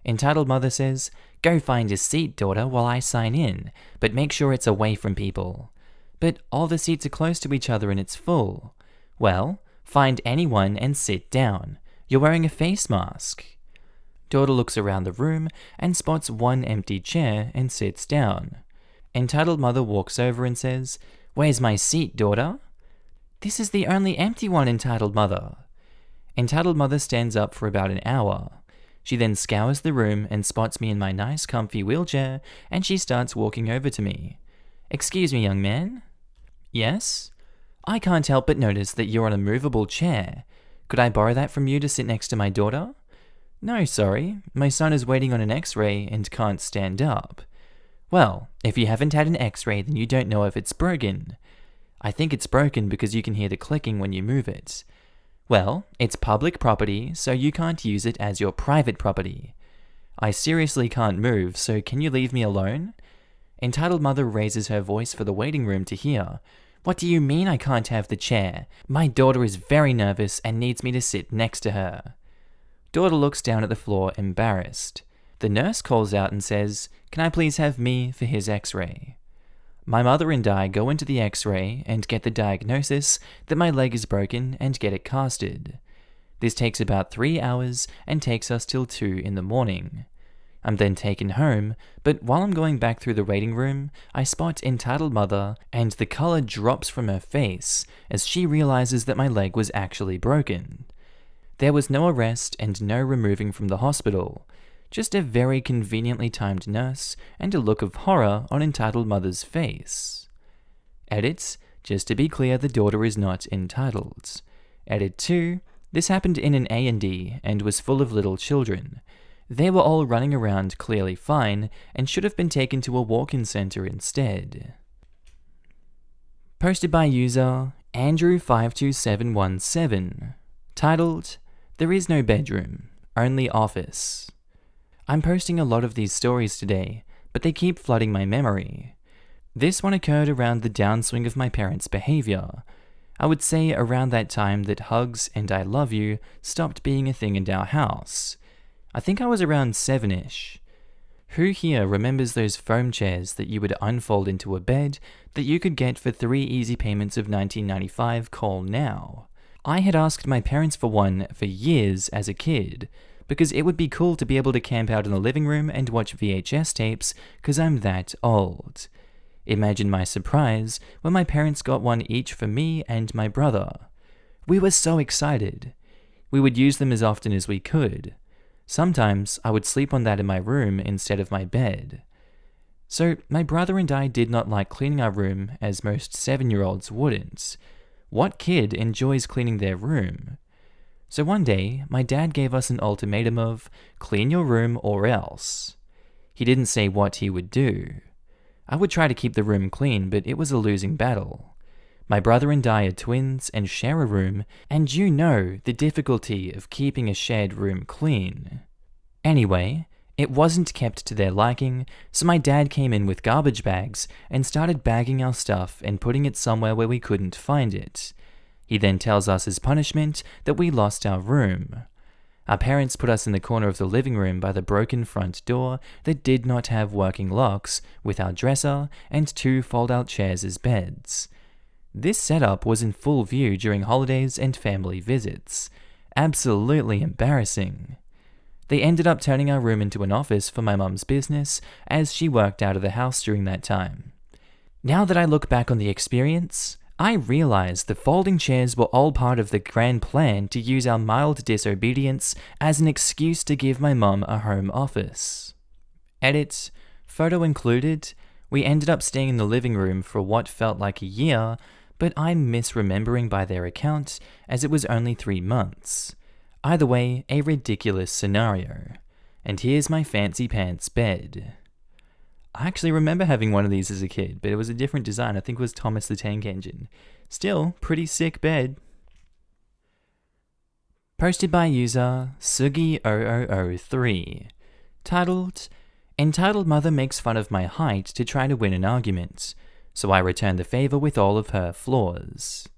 Entitled mother says, "Go find a seat, daughter, while I sign in, but make sure it's away from people." But all the seats are close to each other and it's full. Well, find anyone and sit down. You're wearing a face mask. Daughter looks around the room and spots one empty chair and sits down. Entitled mother walks over and says, "Where's my seat, daughter?" "This is the only empty one, entitled mother." Entitled mother stands up for about an hour. She then scours the room and spots me in my nice comfy wheelchair, and she starts walking over to me. "Excuse me, young man." "Yes?" "I can't help but notice that you're on a movable chair. Could I borrow that from you to sit next to my daughter?" "No, sorry. My son is waiting on an x-ray and can't stand up." "Well, if you haven't had an x-ray, then you don't know if it's broken." "I think it's broken because you can hear the clicking when you move it." "Well, it's public property, so you can't use it as your private property." "I seriously can't move, so can you leave me alone?" Entitled mother raises her voice for the waiting room to hear. "What do you mean I can't have the chair? My daughter is very nervous and needs me to sit next to her." Daughter looks down at the floor, embarrassed. The nurse calls out and says, "Can I please have me for his x-ray?" My mother and I go into the x-ray and get the diagnosis that my leg is broken and get it casted. This takes about 3 hours and takes us till 2 in the morning. I'm then taken home, but while I'm going back through the waiting room, I spot entitled mother and the color drops from her face as she realizes that my leg was actually broken. There was no arrest and no removing from the hospital, just a very conveniently timed nurse and a look of horror on entitled mother's face. Edit, just to be clear, the daughter is not entitled. Edit 2, this happened in an A&D and was full of little children. They were all running around clearly fine and should have been taken to a walk-in center instead. Posted by user Andrew52717. Titled, "There is no bedroom, only office." I'm posting a lot of these stories today, but they keep flooding my memory. This one occurred around the downswing of my parents' behavior. I would say around that time that hugs and I love you stopped being a thing in our house. I think I was around 7-ish. Who here remembers those foam chairs that you would unfold into a bed that you could get for 3 easy payments of $19.95 call now? I had asked my parents for one for years as a kid, because it would be cool to be able to camp out in the living room and watch VHS tapes, because I'm that old. Imagine my surprise when my parents got one each for me and my brother. We were so excited. We would use them as often as we could. Sometimes I would sleep on that in my room instead of my bed. So my brother and I did not like cleaning our room as most 7-year-olds wouldn't. What kid enjoys cleaning their room? So one day, my dad gave us an ultimatum of, clean your room or else. He didn't say what he would do. I would try to keep the room clean, but it was a losing battle. My brother and I are twins and share a room, and you know the difficulty of keeping a shared room clean. Anyway, it wasn't kept to their liking, so my dad came in with garbage bags and started bagging our stuff and putting it somewhere where we couldn't find it. He then tells us as punishment that we lost our room. Our parents put us in the corner of the living room by the broken front door that did not have working locks, with our dresser and 2 fold-out chairs as beds. This setup was in full view during holidays and family visits. Absolutely embarrassing. They ended up turning our room into an office for my mum's business, as she worked out of the house during that time. Now that I look back on the experience, I realize the folding chairs were all part of the grand plan to use our mild disobedience as an excuse to give my mum a home office. Edit, photo included, we ended up staying in the living room for what felt like a year, but I'm misremembering by their account as it was only 3 months. Either way, a ridiculous scenario. And here's my fancy pants bed. I actually remember having one of these as a kid, but it was a different design. I think it was Thomas the Tank Engine. Still, pretty sick bed. Posted by user Sugi003. Titled, Entitled Mother Makes Fun of My Height to Try to Win an Argument, so I return the favor with all of her flaws.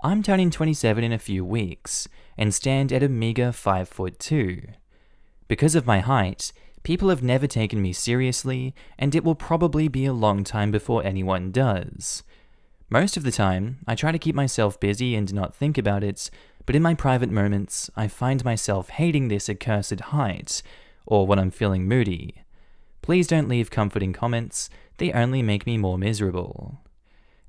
I'm turning 27 in a few weeks, and stand at a meager 5'2". Because of my height, people have never taken me seriously, and it will probably be a long time before anyone does. Most of the time, I try to keep myself busy and not think about it, but in my private moments, I find myself hating this accursed height, or when I'm feeling moody. Please don't leave comforting comments, they only make me more miserable.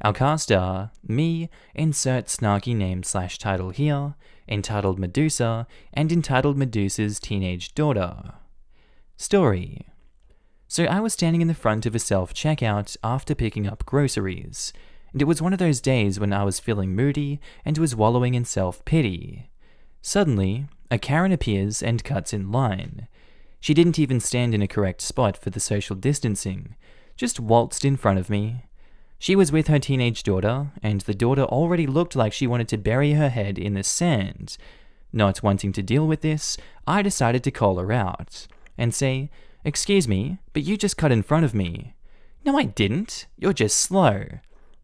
Our cast are me, insert snarky name/title here, Entitled Medusa, and Entitled Medusa's teenage daughter. Story. So I was standing in the front of a self-checkout after picking up groceries, and it was one of those days when I was feeling moody and was wallowing in self-pity. Suddenly, a Karen appears and cuts in line. She didn't even stand in a correct spot for the social distancing, just waltzed in front of me. She was with her teenage daughter, and the daughter already looked like she wanted to bury her head in the sand. Not wanting to deal with this, I decided to call her out and say, "Excuse me, but you just cut in front of me." "No, I didn't. You're just slow.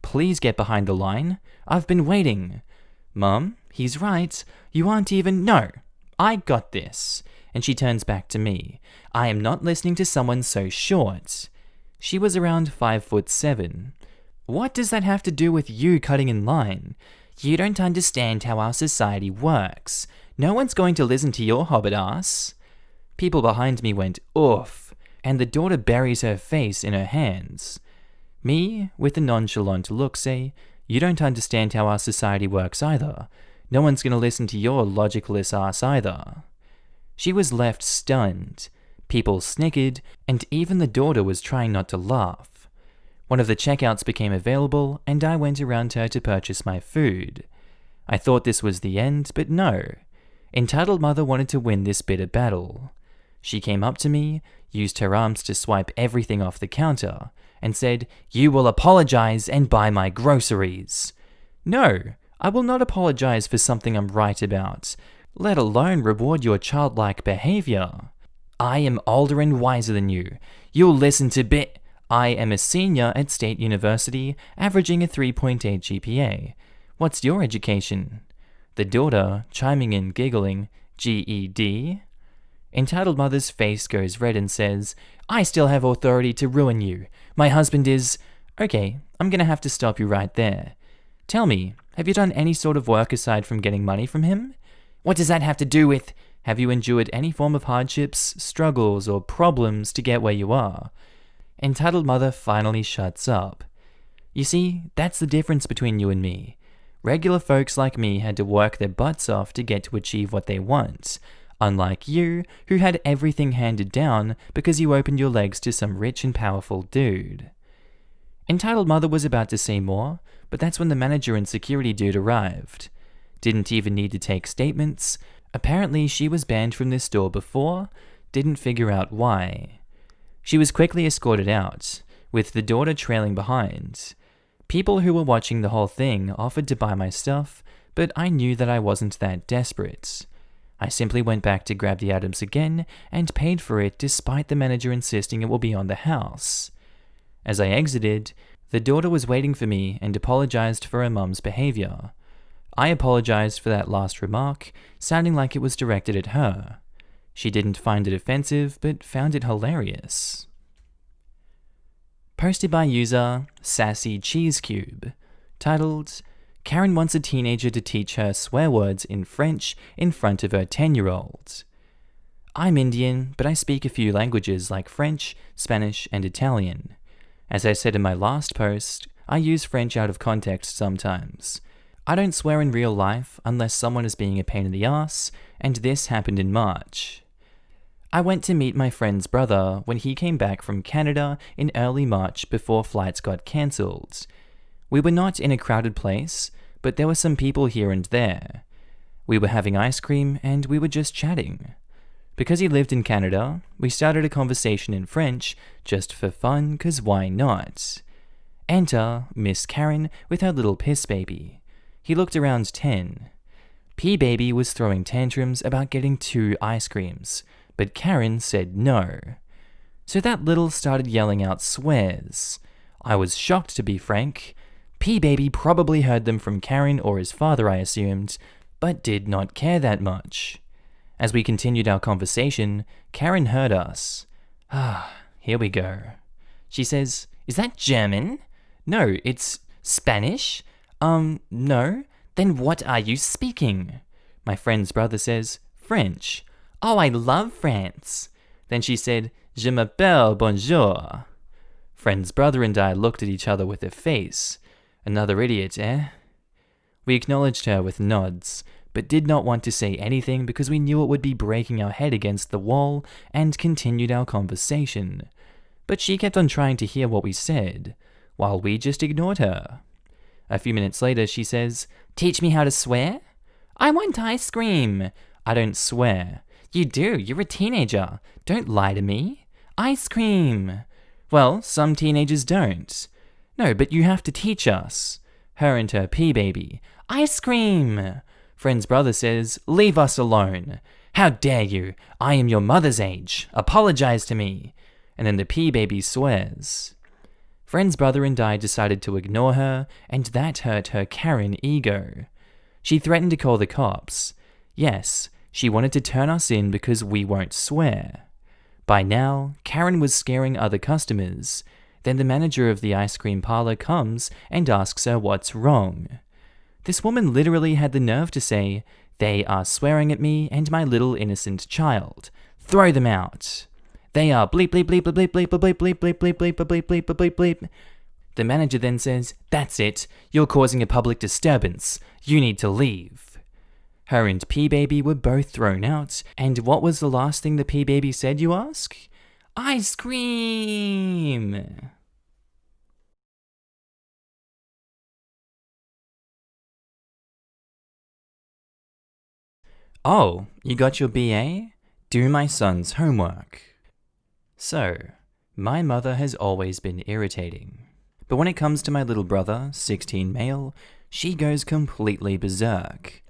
Please get behind the line. I've been waiting." "Mum, he's right. You aren't even—" "No, I got this." And she turns back to me. "I am not listening to someone so short." She was around 5'7". "What does that have to do with you cutting in line? You don't understand how our society works. No one's going to listen to your hobbit ass." People behind me went, "Oof," and the daughter buries her face in her hands. Me, with a nonchalant look, say, "You don't understand how our society works either. No one's going to listen to your logicless ass either." She was left stunned. People snickered, and even the daughter was trying not to laugh. One of the checkouts became available, and I went around her to purchase my food. I thought this was the end, but no. Entitled Mother wanted to win this bitter battle. She came up to me, used her arms to swipe everything off the counter, and said, "You will apologize and buy my groceries." No, I will not apologize for something I'm right about, let alone reward your childlike behavior. I am older and wiser than you. You'll listen to I am a senior at State University, averaging a 3.8 GPA. What's your education? The daughter, chiming in giggling, GED? Entitled Mother's face goes red and says, "I still have authority to ruin you. My husband is—" "Okay, I'm gonna have to stop you right there. Tell me, have you done any sort of work aside from getting money from him? What does that have to do with— Have you endured any form of hardships, struggles, or problems to get where you are?" Entitled Mother finally shuts up. You see, that's the difference between you and me. Regular folks like me had to work their butts off to get to achieve what they want, unlike you, who had everything handed down because you opened your legs to some rich and powerful dude. Entitled Mother was about to say more, but that's when the manager and security dude arrived. Didn't even need to take statements. Apparently she was banned from this store before, didn't figure out why. She was quickly escorted out, with the daughter trailing behind. People who were watching the whole thing offered to buy my stuff, but I knew that I wasn't that desperate. I simply went back to grab the items again and paid for it despite the manager insisting it will be on the house. As I exited, the daughter was waiting for me and apologized for her mum's behavior. I apologized for that last remark, sounding like it was directed at her. She didn't find it offensive, but found it hilarious. Posted by user Sassy Cheese Cube, titled, "Karen wants a teenager to teach her swear words in French in front of her 10-year-old. I'm Indian, but I speak a few languages like French, Spanish, and Italian. As I said in my last post, I use French out of context sometimes. I don't swear in real life unless someone is being a pain in the ass, and this happened in March. I went to meet my friend's brother when he came back from Canada in early March before flights got cancelled. We were not in a crowded place, but there were some people here and there. We were having ice cream and we were just chatting. Because he lived in Canada, we started a conversation in French just for fun, 'cause why not? Enter Miss Karen with her little piss baby. He looked around 10. P-Baby was throwing tantrums about getting 2 ice creams, but Karen said no. So that little started yelling out swears. I was shocked, to be frank. P-Baby probably heard them from Karen or his father, I assumed, but did not care that much. As we continued our conversation, Karen heard us. Here we go. She says, "Is that German?" "No, it's Spanish? No. Then what are you speaking? My friend's brother says, French. Oh, I love France. Then she said, Je m'appelle bonjour. Friend's brother and I looked at each other with a face. Another idiot, eh? We acknowledged her with nods, but did not want to say anything because we knew it would be breaking our head against the wall, and continued our conversation. But she kept on trying to hear what we said, while we just ignored her. A few minutes later, she says, Teach me how to swear? I want ice cream. I don't swear. You do, you're a teenager. Don't lie to me. Ice cream. Well, some teenagers don't. No, but you have to teach us. Her and her pea baby. Ice cream. Friend's brother says, Leave us alone. How dare you? I am your mother's age. Apologize to me. And then the pea baby swears. Friend's brother and I decided to ignore her, and that hurt her Karen ego. She threatened to call the cops. Yes, she wanted to turn us in because we won't swear. By now, Karen was scaring other customers. Then the manager of the ice cream parlor comes and asks her what's wrong. This woman literally had the nerve to say, They are swearing at me and my little innocent child. Throw them out. They are bleep bleep bleep bleep bleep bleep bleep bleep bleep bleep bleep bleep bleep bleep. The manager then says, That's it. You're causing a public disturbance. You need to leave. Her and P-Baby were both thrown out, and what was the last thing the P-Baby said, you ask? Ice cream! Oh, you got your BA? Do my son's homework. So, my mother has always been irritating. But when it comes to my little brother, 16 male, she goes completely berserk.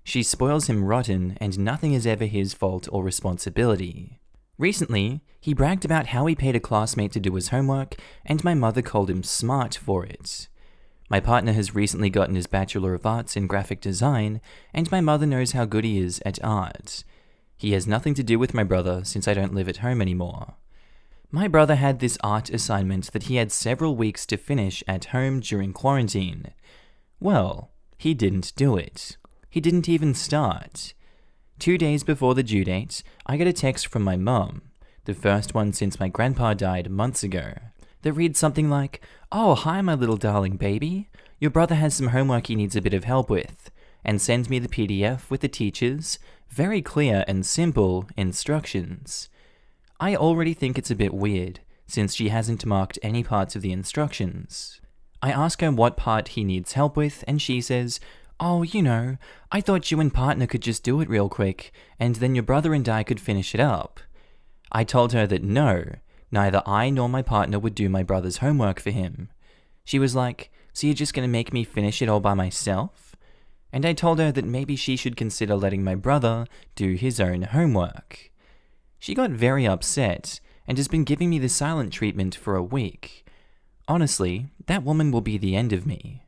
She spoils him rotten, and nothing is ever his fault or responsibility. Recently, he bragged about how he paid a classmate to do his homework, and my mother called him smart for it. My partner has recently gotten his Bachelor of Arts in graphic design, and my mother knows how good he is at art. He has nothing to do with my brother since I don't live at home anymore. My brother had this art assignment that he had several weeks to finish at home during quarantine. Well, he didn't do it. He didn't even start. 2 days before the due date, I get a text from my mum, the first one since my grandpa died months ago, that reads something like, Oh, hi my little darling baby. Your brother has some homework he needs a bit of help with, and sends me the PDF with the teacher's very clear and simple instructions. I already think it's a bit weird, since she hasn't marked any parts of the instructions. I ask her what part he needs help with, and she says, Oh, you know, I thought you and partner could just do it real quick, and then your brother and I could finish it up. I told her that no, neither I nor my partner would do my brother's homework for him. She was like, So you're just gonna make me finish it all by myself? And I told her that maybe she should consider letting my brother do his own homework. She got very upset, and has been giving me the silent treatment for a week. Honestly, that woman will be the end of me.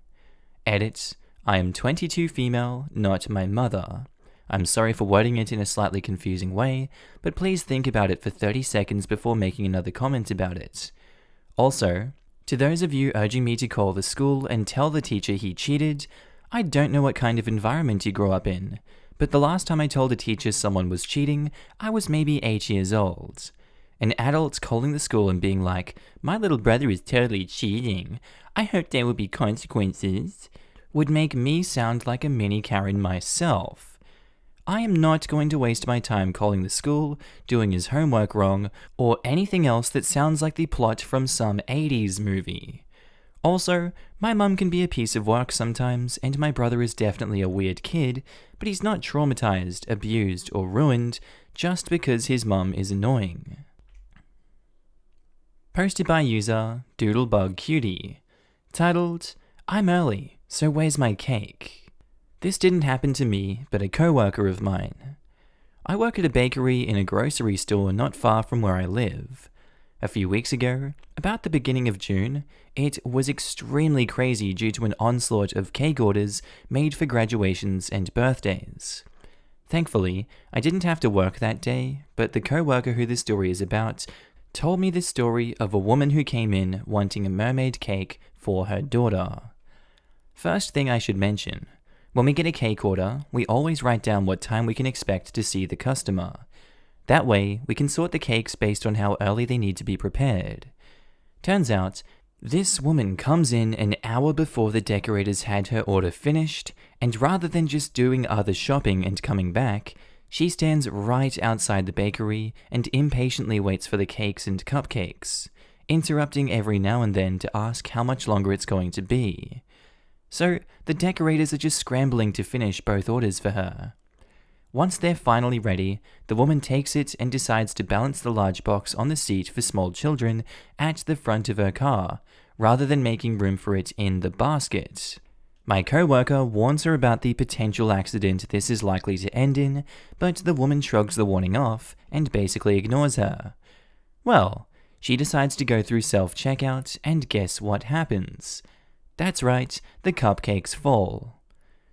Edit. I am 22 female, not my mother. I'm sorry for wording it in a slightly confusing way, but please think about it for 30 seconds before making another comment about it. Also, to those of you urging me to call the school and tell the teacher he cheated, I don't know what kind of environment you grew up in, but the last time I told a teacher someone was cheating, I was maybe 8 years old. An adult calling the school and being like, My little brother is totally cheating. I hope there will be consequences, would make me sound like a mini Karen myself. I am not going to waste my time calling the school, doing his homework wrong, or anything else that sounds like the plot from some 80s movie. Also, my mum can be a piece of work sometimes, and my brother is definitely a weird kid, but he's not traumatized, abused, or ruined just because his mum is annoying. Posted by user DoodlebugCutie. Titled, I'm early, so where's my cake? This didn't happen to me, but a co-worker of mine. I work at a bakery in a grocery store not far from where I live. A few weeks ago, about the beginning of June, it was extremely crazy due to an onslaught of cake orders made for graduations and birthdays. Thankfully, I didn't have to work that day, but the co-worker who this story is about told me the story of a woman who came in wanting a mermaid cake for her daughter. First thing I should mention, when we get a cake order, we always write down what time we can expect to see the customer. That way, we can sort the cakes based on how early they need to be prepared. Turns out, this woman comes in an hour before the decorators had her order finished, and rather than just doing other shopping and coming back, she stands right outside the bakery and impatiently waits for the cakes and cupcakes, interrupting every now and then to ask how much longer it's going to be. So, the decorators are just scrambling to finish both orders for her. Once they're finally ready, the woman takes it and decides to balance the large box on the seat for small children at the front of her car, rather than making room for it in the basket. My co-worker warns her about the potential accident this is likely to end in, but the woman shrugs the warning off and basically ignores her. Well, she decides to go through self-checkout, and guess what happens? That's right, the cupcakes fall.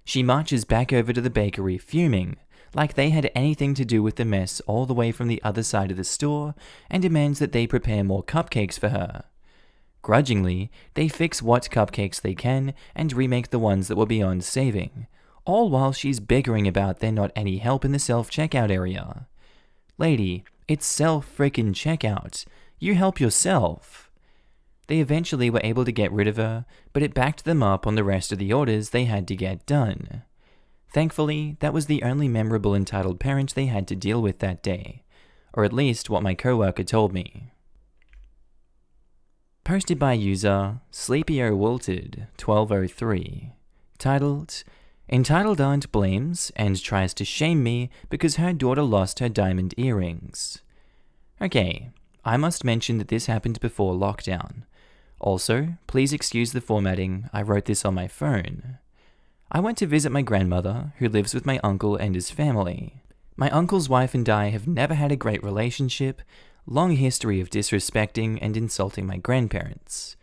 She marches back over to the bakery fuming, like they had anything to do with the mess all the way from the other side of the store, and demands that they prepare more cupcakes for her. Grudgingly, they fix what cupcakes they can and remake the ones that were beyond saving, all while she's bickering about there not any help in the self-checkout area. Lady, it's self-frickin' checkout. You help yourself. They eventually were able to get rid of her, but it backed them up on the rest of the orders they had to get done. Thankfully, that was the only memorable entitled parent they had to deal with that day, or at least what my coworker told me. Posted by user SleepyOWilted1203, titled, Entitled Aunt blames and tries to shame me because her daughter lost her diamond earrings. Okay, I must mention that this happened before lockdown. Also, please excuse the formatting, I wrote this on my phone. I went to visit my grandmother, who lives with my uncle and his family. My uncle's wife and I have never had a great relationship, long history of disrespecting and insulting my grandparents.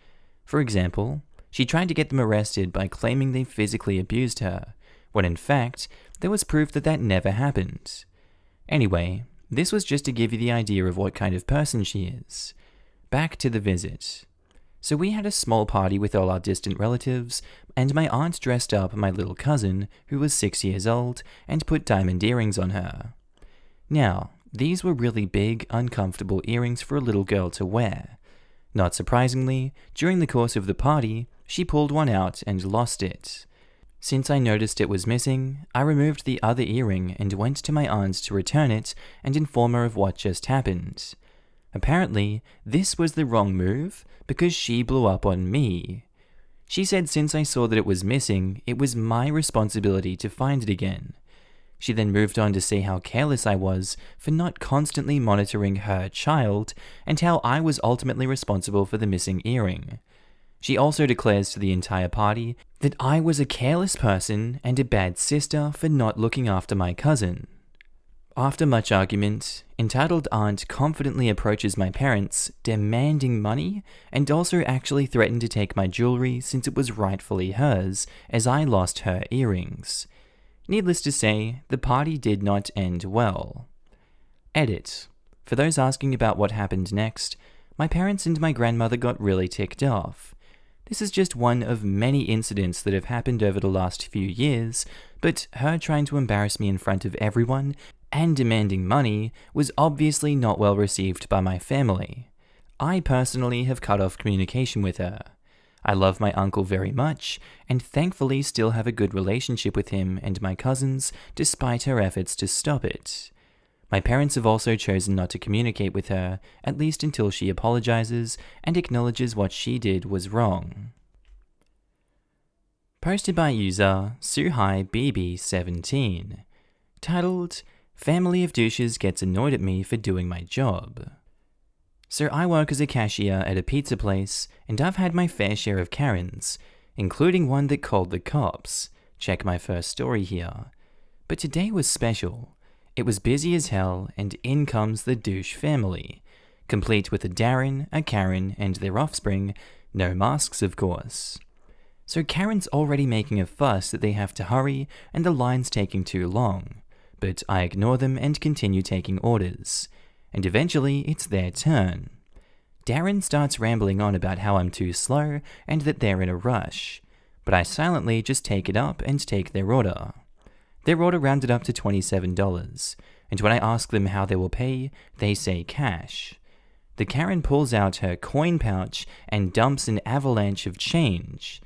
For example, she tried to get them arrested by claiming they physically abused her, when in fact, there was proof that that never happened. Anyway, this was just to give you the idea of what kind of person she is. Back to the visit. So we had a small party with all our distant relatives, and my aunt dressed up my little cousin, who was 6 years old, and put diamond earrings on her. Now, these were really big, uncomfortable earrings for a little girl to wear. Not surprisingly, during the course of the party, she pulled one out and lost it. Since I noticed it was missing, I removed the other earring and went to my aunt to return it and inform her of what just happened. Apparently, this was the wrong move because she blew up on me. She said since I saw that it was missing, it was my responsibility to find it again. She then moved on to say how careless I was for not constantly monitoring her child and how I was ultimately responsible for the missing earring. She also declares to the entire party that I was a careless person and a bad sister for not looking after my cousin. After much argument, entitled aunt confidently approaches my parents, demanding money, and also actually threatened to take my jewelry since it was rightfully hers, as I lost her earrings. Needless to say, the party did not end well. Edit. For those asking about what happened next, my parents and my grandmother got really ticked off. This is just one of many incidents that have happened over the last few years, but her trying to embarrass me in front of everyone and demanding money was obviously not well received by my family. I personally have cut off communication with her. I love my uncle very much, and thankfully still have a good relationship with him and my cousins, despite her efforts to stop it. My parents have also chosen not to communicate with her, at least until she apologizes and acknowledges what she did was wrong. Posted by user SuhaiBB17, titled, Family of douches gets annoyed at me for doing my job. So I work as a cashier at a pizza place, and I've had my fair share of Karens, including one that called the cops. Check my first story here. But today was special. It was busy as hell, and in comes the douche family, complete with a Darren, a Karen, and their offspring, no masks of course. So Karen's already making a fuss that they have to hurry, and the line's taking too long. But I ignore them and continue taking orders. And eventually, it's their turn. Darren starts rambling on about how I'm too slow and that they're in a rush. but I silently just take it up and take their order. Their order rounded up to $27, and when I ask them how they will pay, they say cash. The Karen pulls out her coin pouch and dumps an avalanche of change.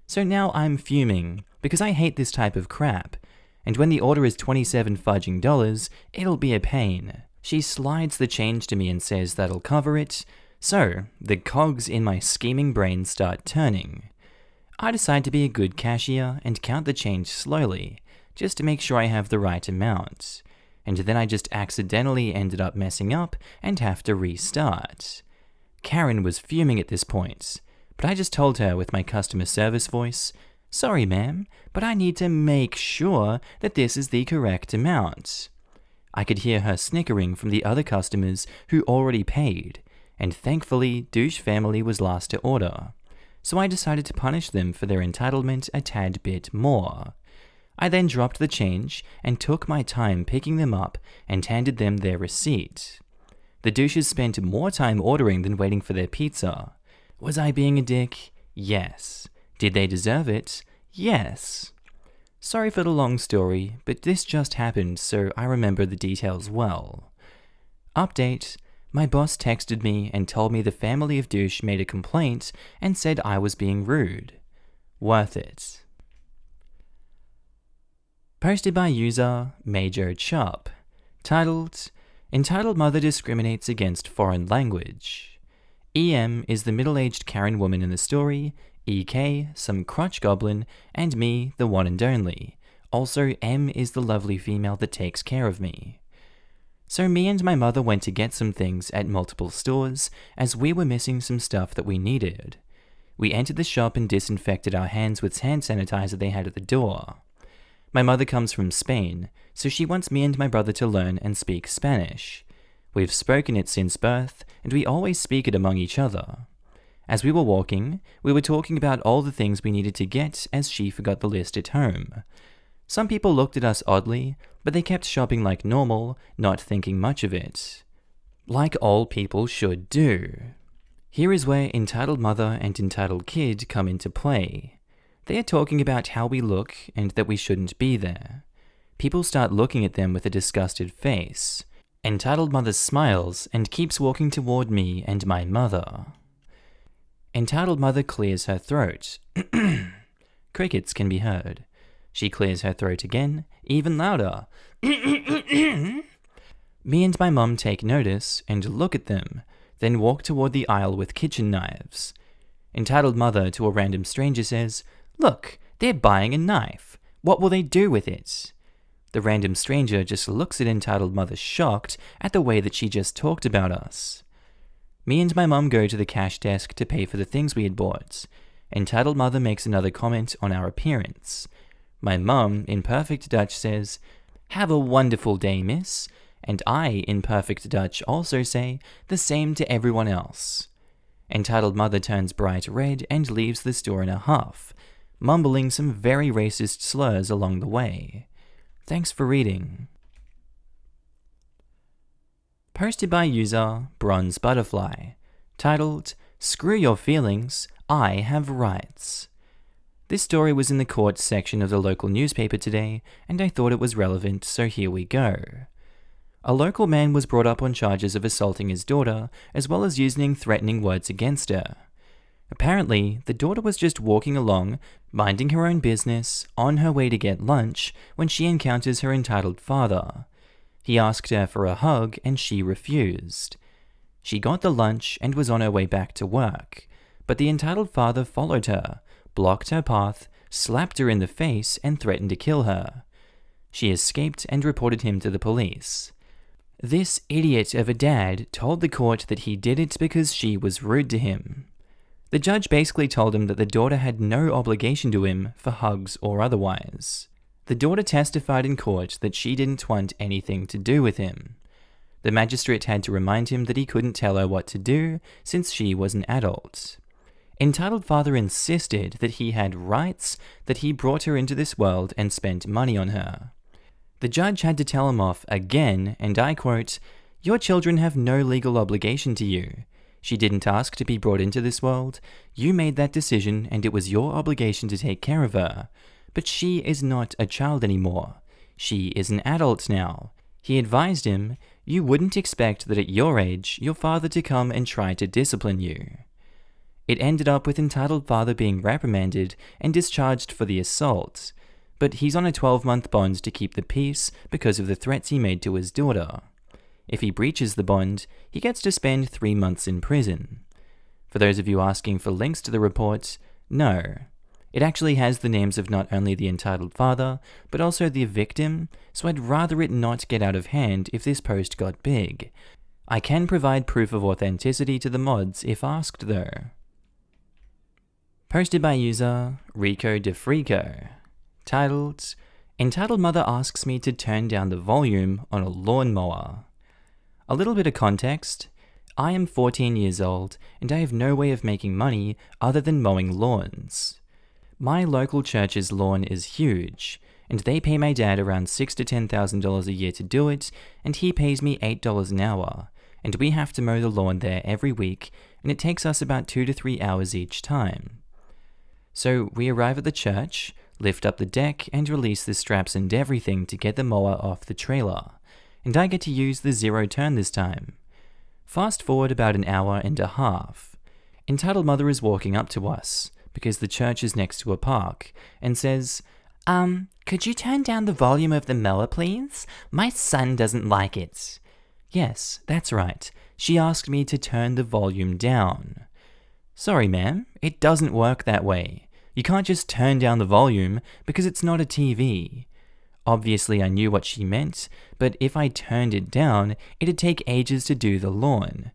So now I'm fuming, because I hate this type of crap, and when the order is $27 fudging dollars, it'll be a pain. She slides the change to me and says that'll cover it, so the cogs in my scheming brain start turning. I decide to be a good cashier and count the change slowly, just to make sure I have the right amount. And then I just accidentally ended up messing up and have to restart. Karen was fuming at this point, but I just told her with my customer service voice, "Sorry ma'am, but I need to make sure that this is the correct amount." I could hear her snickering from the other customers who already paid, and thankfully Douche family was last to order, so I decided to punish them for their entitlement a tad bit more. I then dropped the change and took my time picking them up and handed them their receipt. The douches spent more time ordering than waiting for their pizza. Was I being a dick? Yes. Did they deserve it? Yes. Sorry for the long story, but this just happened, so I remember the details well. Update: my boss texted me and told me the family of douche made a complaint and said I was being rude. Worth it. Posted by user Major Chup. Titled, Entitled Mother Discriminates Against Foreign Language. EM is the middle-aged Karen woman in the story, EK, some crotch goblin, and me, the one and only. Also, M is the lovely female that takes care of me. So me and my mother went to get some things at multiple stores, as we were missing some stuff that we needed. We entered the shop and disinfected our hands with hand sanitizer they had at the door. My mother comes from Spain, so she wants me and my brother to learn and speak Spanish. We've spoken it since birth, and we always speak it among each other. As we were walking, we were talking about all the things we needed to get as she forgot the list at home. Some people looked at us oddly, but they kept shopping like normal, not thinking much of it. Like all people should do. Here is where entitled mother and entitled kid come into play. They are talking about how we look and that we shouldn't be there. People start looking at them with a disgusted face. Entitled mother smiles and keeps walking toward me and my mother. Entitled mother clears her throat. Crickets can be heard. She clears her throat again, even louder. Me and my mum take notice and look at them, then walk toward the aisle with kitchen knives. Entitled mother to a random stranger says, "Look, they're buying a knife. What will they do with it?" The random stranger just looks at entitled mother shocked at the way that she just talked about us. Me and my mum go to the cash desk to pay for the things we had bought. Entitled mother makes another comment on our appearance. My mum, in perfect Dutch, says, "Have a wonderful day, miss." And I, in perfect Dutch, also say the same to everyone else. Entitled mother turns bright red and leaves the store in a huff, mumbling some very racist slurs along the way. Thanks for reading. Posted by user Bronze Butterfly. Titled, Screw Your Feelings, I Have Rights. This story was in the court section of the local newspaper today, and I thought it was relevant, so here we go. A local man was brought up on charges of assaulting his daughter, as well as using threatening words against her. Apparently, the daughter was just walking along, minding her own business, on her way to get lunch, when she encounters her entitled father. He asked her for a hug, and she refused. She got the lunch and was on her way back to work, but the entitled father followed her, blocked her path, slapped her in the face, and threatened to kill her. She escaped and reported him to the police. This idiot of a dad told the court that he did it because she was rude to him. The judge basically told him that the daughter had no obligation to him for hugs or otherwise. The daughter testified in court that she didn't want anything to do with him. The magistrate had to remind him that he couldn't tell her what to do since she was an adult. Entitled father insisted that he had rights, that he brought her into this world and spent money on her. The judge had to tell him off again, and I quote, "Your children have no legal obligation to you. She didn't ask to be brought into this world. You made that decision and it was your obligation to take care of her. But she is not a child anymore. She is an adult now. He advised him, you wouldn't expect that at your age, your father to come and try to discipline you. It ended up with entitled father being reprimanded and discharged for the assault, but he's on a 12-month bond to keep the peace because of the threats he made to his daughter. If he breaches the bond, he gets to spend 3 months in prison. For those of you asking for links to the report, no. It actually has the names of not only the entitled father, but also the victim, so I'd rather it not get out of hand if this post got big. I can provide proof of authenticity to the mods if asked though. Posted by user Rico DeFrico. Titled, Entitled Mother Asks Me to Turn Down the Volume on a Lawnmower. A little bit of context. I am 14 years old and I have no way of making money other than mowing lawns. My local church's lawn is huge, and they pay my dad around $6,000 to $10,000 a year to do it, and he pays me $8 an hour, and we have to mow the lawn there every week, and it takes us about 2 to 3 hours each time. So we arrive at the church, lift up the deck, and release the straps and everything to get the mower off the trailer, and I get to use the zero turn this time. Fast forward about an hour and a half. Entitled Mother is walking up to us, because the church is next to a park, and says, could you turn down the volume of the mower, please? My son doesn't like it. Yes, that's right. She asked me to turn the volume down. Sorry, ma'am, it doesn't work that way. You can't just turn down the volume because it's not a TV. Obviously, I knew what she meant, but if I turned it down, it'd take ages to do the lawn.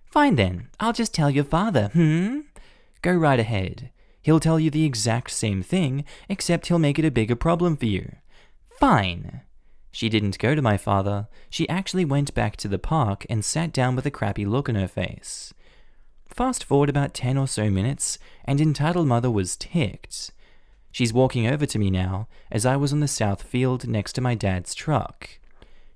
Fine then, I'll just tell your father, Go right ahead. He'll tell you the exact same thing, except he'll make it a bigger problem for you. Fine. She didn't go to my father. She actually went back to the park and sat down with a crappy look on her face. Fast forward about 10 or so minutes, and Entitled Mother was ticked. She's walking over to me now, as I was on the south field next to my dad's truck.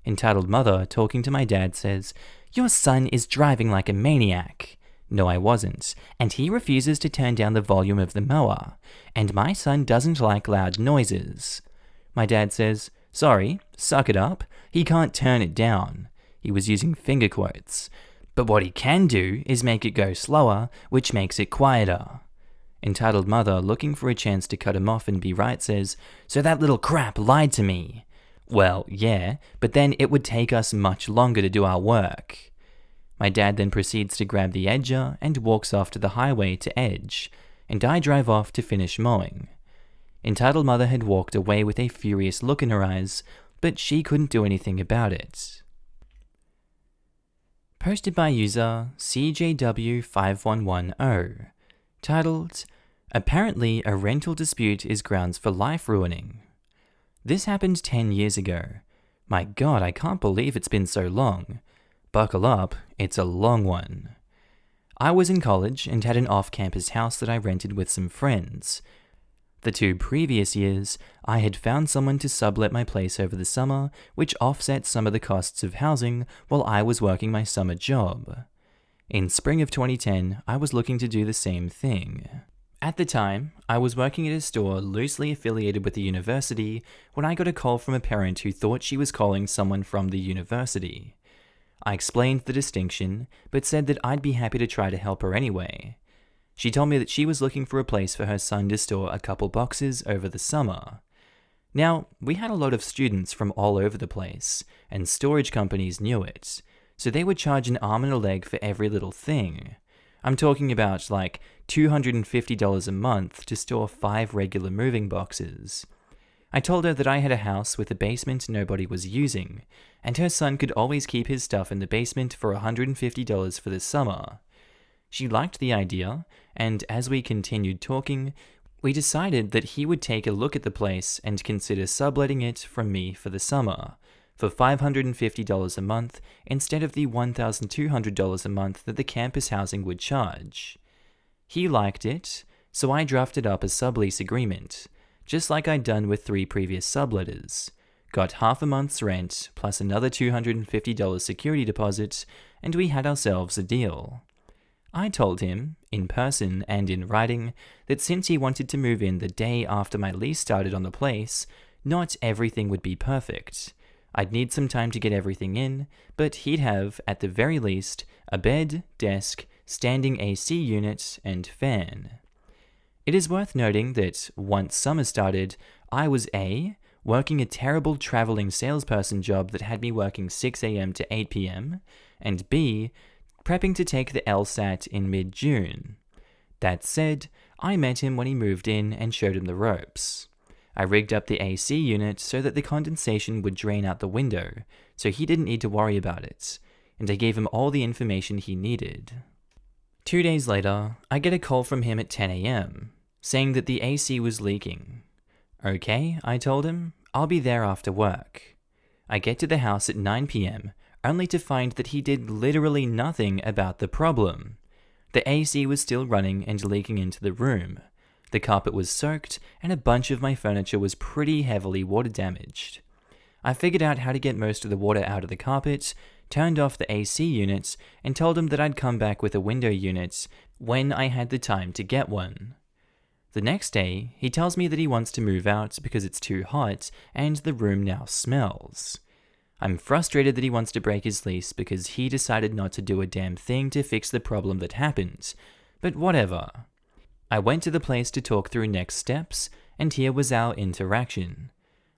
Entitled Mother, talking to my dad, says, "Your son is driving like a maniac." No, I wasn't, and he refuses to turn down the volume of the mower, and my son doesn't like loud noises. My dad says, "Sorry, suck it up, he can't turn it down." He was using finger quotes. But what he can do is make it go slower, which makes it quieter. Entitled Mother, looking for a chance to cut him off and be right, says, "So that little crap lied to me." Well, yeah, but then it would take us much longer to do our work. My dad then proceeds to grab the edger and walks off to the highway to edge, and I drive off to finish mowing. Entitled Mother had walked away with a furious look in her eyes, but she couldn't do anything about it. Posted by user CJW5110, titled, "Apparently a rental dispute is grounds for life ruining." This happened 10 years ago. My god, I can't believe it's been so long. Buckle up, it's a long one. I was in college and had an off-campus house that I rented with some friends. The 2 previous years, I had found someone to sublet my place over the summer, which offset some of the costs of housing while I was working my summer job. In spring of 2010, I was looking to do the same thing. At the time, I was working at a store loosely affiliated with the university when I got a call from a parent who thought she was calling someone from the university. I explained the distinction, but said that I'd be happy to try to help her anyway. She told me that she was looking for a place for her son to store a couple boxes over the summer. Now, we had a lot of students from all over the place, and storage companies knew it, so they would charge an arm and a leg for every little thing. I'm talking about like $250 a month to store 5 regular moving boxes. I told her that I had a house with a basement nobody was using, and her son could always keep his stuff in the basement for $150 for the summer. She liked the idea, and as we continued talking, we decided that he would take a look at the place and consider subletting it from me for the summer, for $550 a month instead of the $1,200 a month that the campus housing would charge. He liked it, so I drafted up a sublease agreement, just like I'd done with 3 previous subletters. Got half a month's rent, plus another $250 security deposit, and we had ourselves a deal. I told him, in person and in writing, that since he wanted to move in the day after my lease started on the place, not everything would be perfect. I'd need some time to get everything in, but he'd have, at the very least, a bed, desk, standing AC unit, and fan. It is worth noting that once summer started, I was A, working a terrible traveling salesperson job that had me working 6 a.m. to 8 p.m, and B, prepping to take the LSAT in mid-June. That said, I met him when he moved in and showed him the ropes. I rigged up the AC unit so that the condensation would drain out the window, so he didn't need to worry about it, and I gave him all the information he needed. 2 days later, I get a call from him at 10 a.m, saying that the AC was leaking. Okay, I told him, I'll be there after work. I get to the house at 9 p.m, only to find that he did literally nothing about the problem. The AC was still running and leaking into the room. The carpet was soaked, and a bunch of my furniture was pretty heavily water damaged. I figured out how to get most of the water out of the carpet, turned off the AC units, and told him that I'd come back with a window unit when I had the time to get one. The next day, he tells me that he wants to move out because it's too hot and the room now smells. I'm frustrated that he wants to break his lease because he decided not to do a damn thing to fix the problem that happened, but whatever. I went to the place to talk through next steps, and here was our interaction.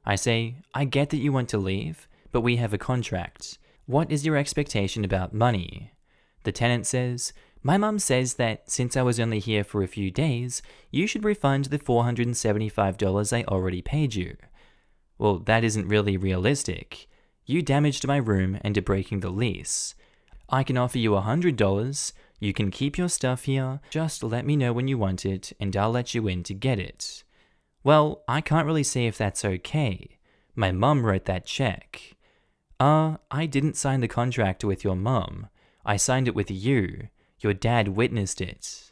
I say, I get that you want to leave, but we have a contract. What is your expectation about money? The tenant says, my mum says that since I was only here for a few days, you should refund the $475 I already paid you. Well, that isn't really realistic. You damaged my room and are breaking the lease. I can offer you $100, you can keep your stuff here, just let me know when you want it and I'll let you in to get it. Well, I can't really say if that's okay. My mum wrote that check. I didn't sign the contract with your mum. I signed it with you. Your dad witnessed it.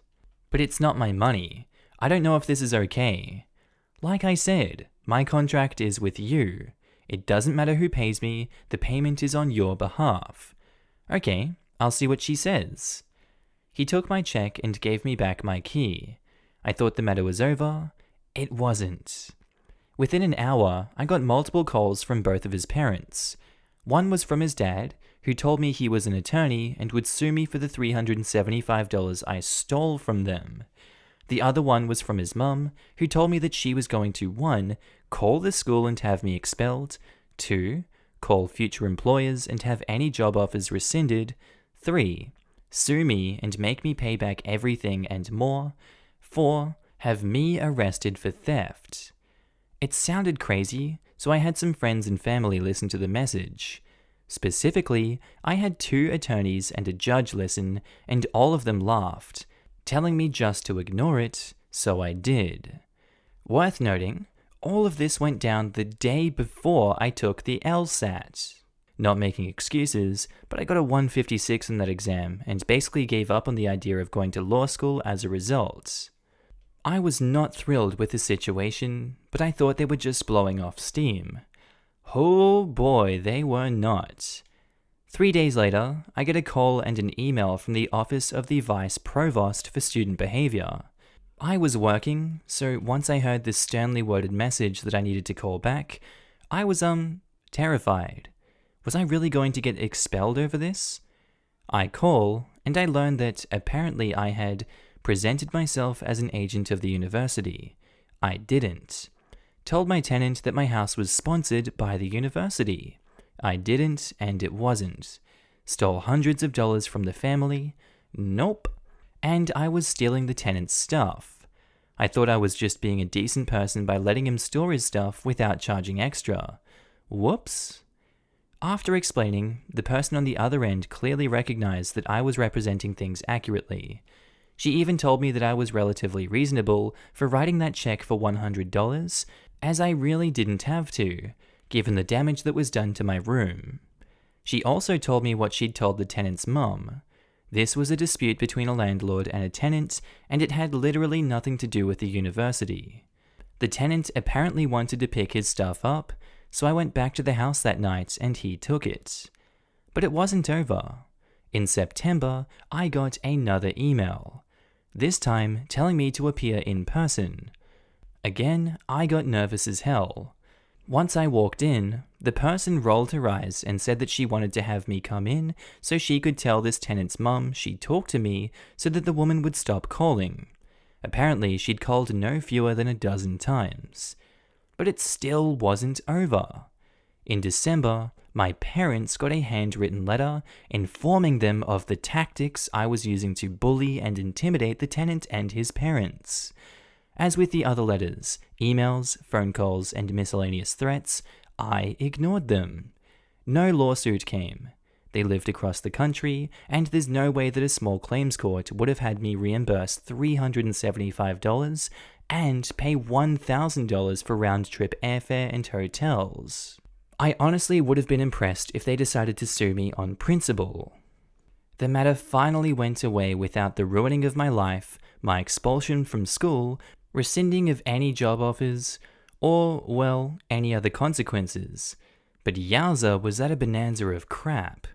But it's not my money. I don't know if this is okay. Like I said, my contract is with you. It doesn't matter who pays me, the payment is on your behalf. Okay, I'll see what she says. He took my check and gave me back my key. I thought the matter was over. It wasn't. Within an hour, I got multiple calls from both of his parents. One was from his dad, who told me he was an attorney and would sue me for the $375 I stole from them. The other one was from his mum, who told me that she was going to 1. Call the school and have me expelled, 2. Call future employers and have any job offers rescinded, 3. Sue me and make me pay back everything and more, 4. Have me arrested for theft. It sounded crazy, so I had some friends and family listen to the message. Specifically, I had 2 attorneys and a judge listen, and all of them laughed, telling me just to ignore it, so I did. Worth noting, all of this went down the day before I took the LSAT. Not making excuses, but I got a 156 in that exam and basically gave up on the idea of going to law school as a result. I was not thrilled with the situation, but I thought they were just blowing off steam. Oh boy, they were not. 3 days later, I get a call and an email from the Office of the Vice Provost for Student Behavior. I was working, so once I heard this sternly worded message that I needed to call back, I was, terrified. Was I really going to get expelled over this? I call, and I learned that apparently I had presented myself as an agent of the university. I didn't. Told my tenant that my house was sponsored by the university. I didn't, and it wasn't. Stole hundreds of dollars from the family. Nope. And I was stealing the tenant's stuff. I thought I was just being a decent person by letting him store his stuff without charging extra. Whoops. After explaining, the person on the other end clearly recognized that I was representing things accurately. She even told me that I was relatively reasonable for writing that check for $100, as I really didn't have to, given the damage that was done to my room. She also told me what she'd told the tenant's mum. This was a dispute between a landlord and a tenant, and it had literally nothing to do with the university. The tenant apparently wanted to pick his stuff up, so I went back to the house that night and he took it. But it wasn't over. In September, I got another email, this time telling me to appear in person. Again, I got nervous as hell. Once I walked in, the person rolled her eyes and said that she wanted to have me come in so she could tell this tenant's mum she'd talk to me so that the woman would stop calling. Apparently, she'd called no fewer than 12 times. But it still wasn't over. In December, my parents got a handwritten letter informing them of the tactics I was using to bully and intimidate the tenant and his parents. As with the other letters, emails, phone calls, and miscellaneous threats, I ignored them. No lawsuit came. They lived across the country, and there's no way that a small claims court would have had me reimburse $375 and pay $1,000 for round-trip airfare and hotels. I honestly would have been impressed if they decided to sue me on principle. The matter finally went away without the ruining of my life, my expulsion from school, rescinding of any job offers, or, well, any other consequences. But yowza, was that a bonanza of crap.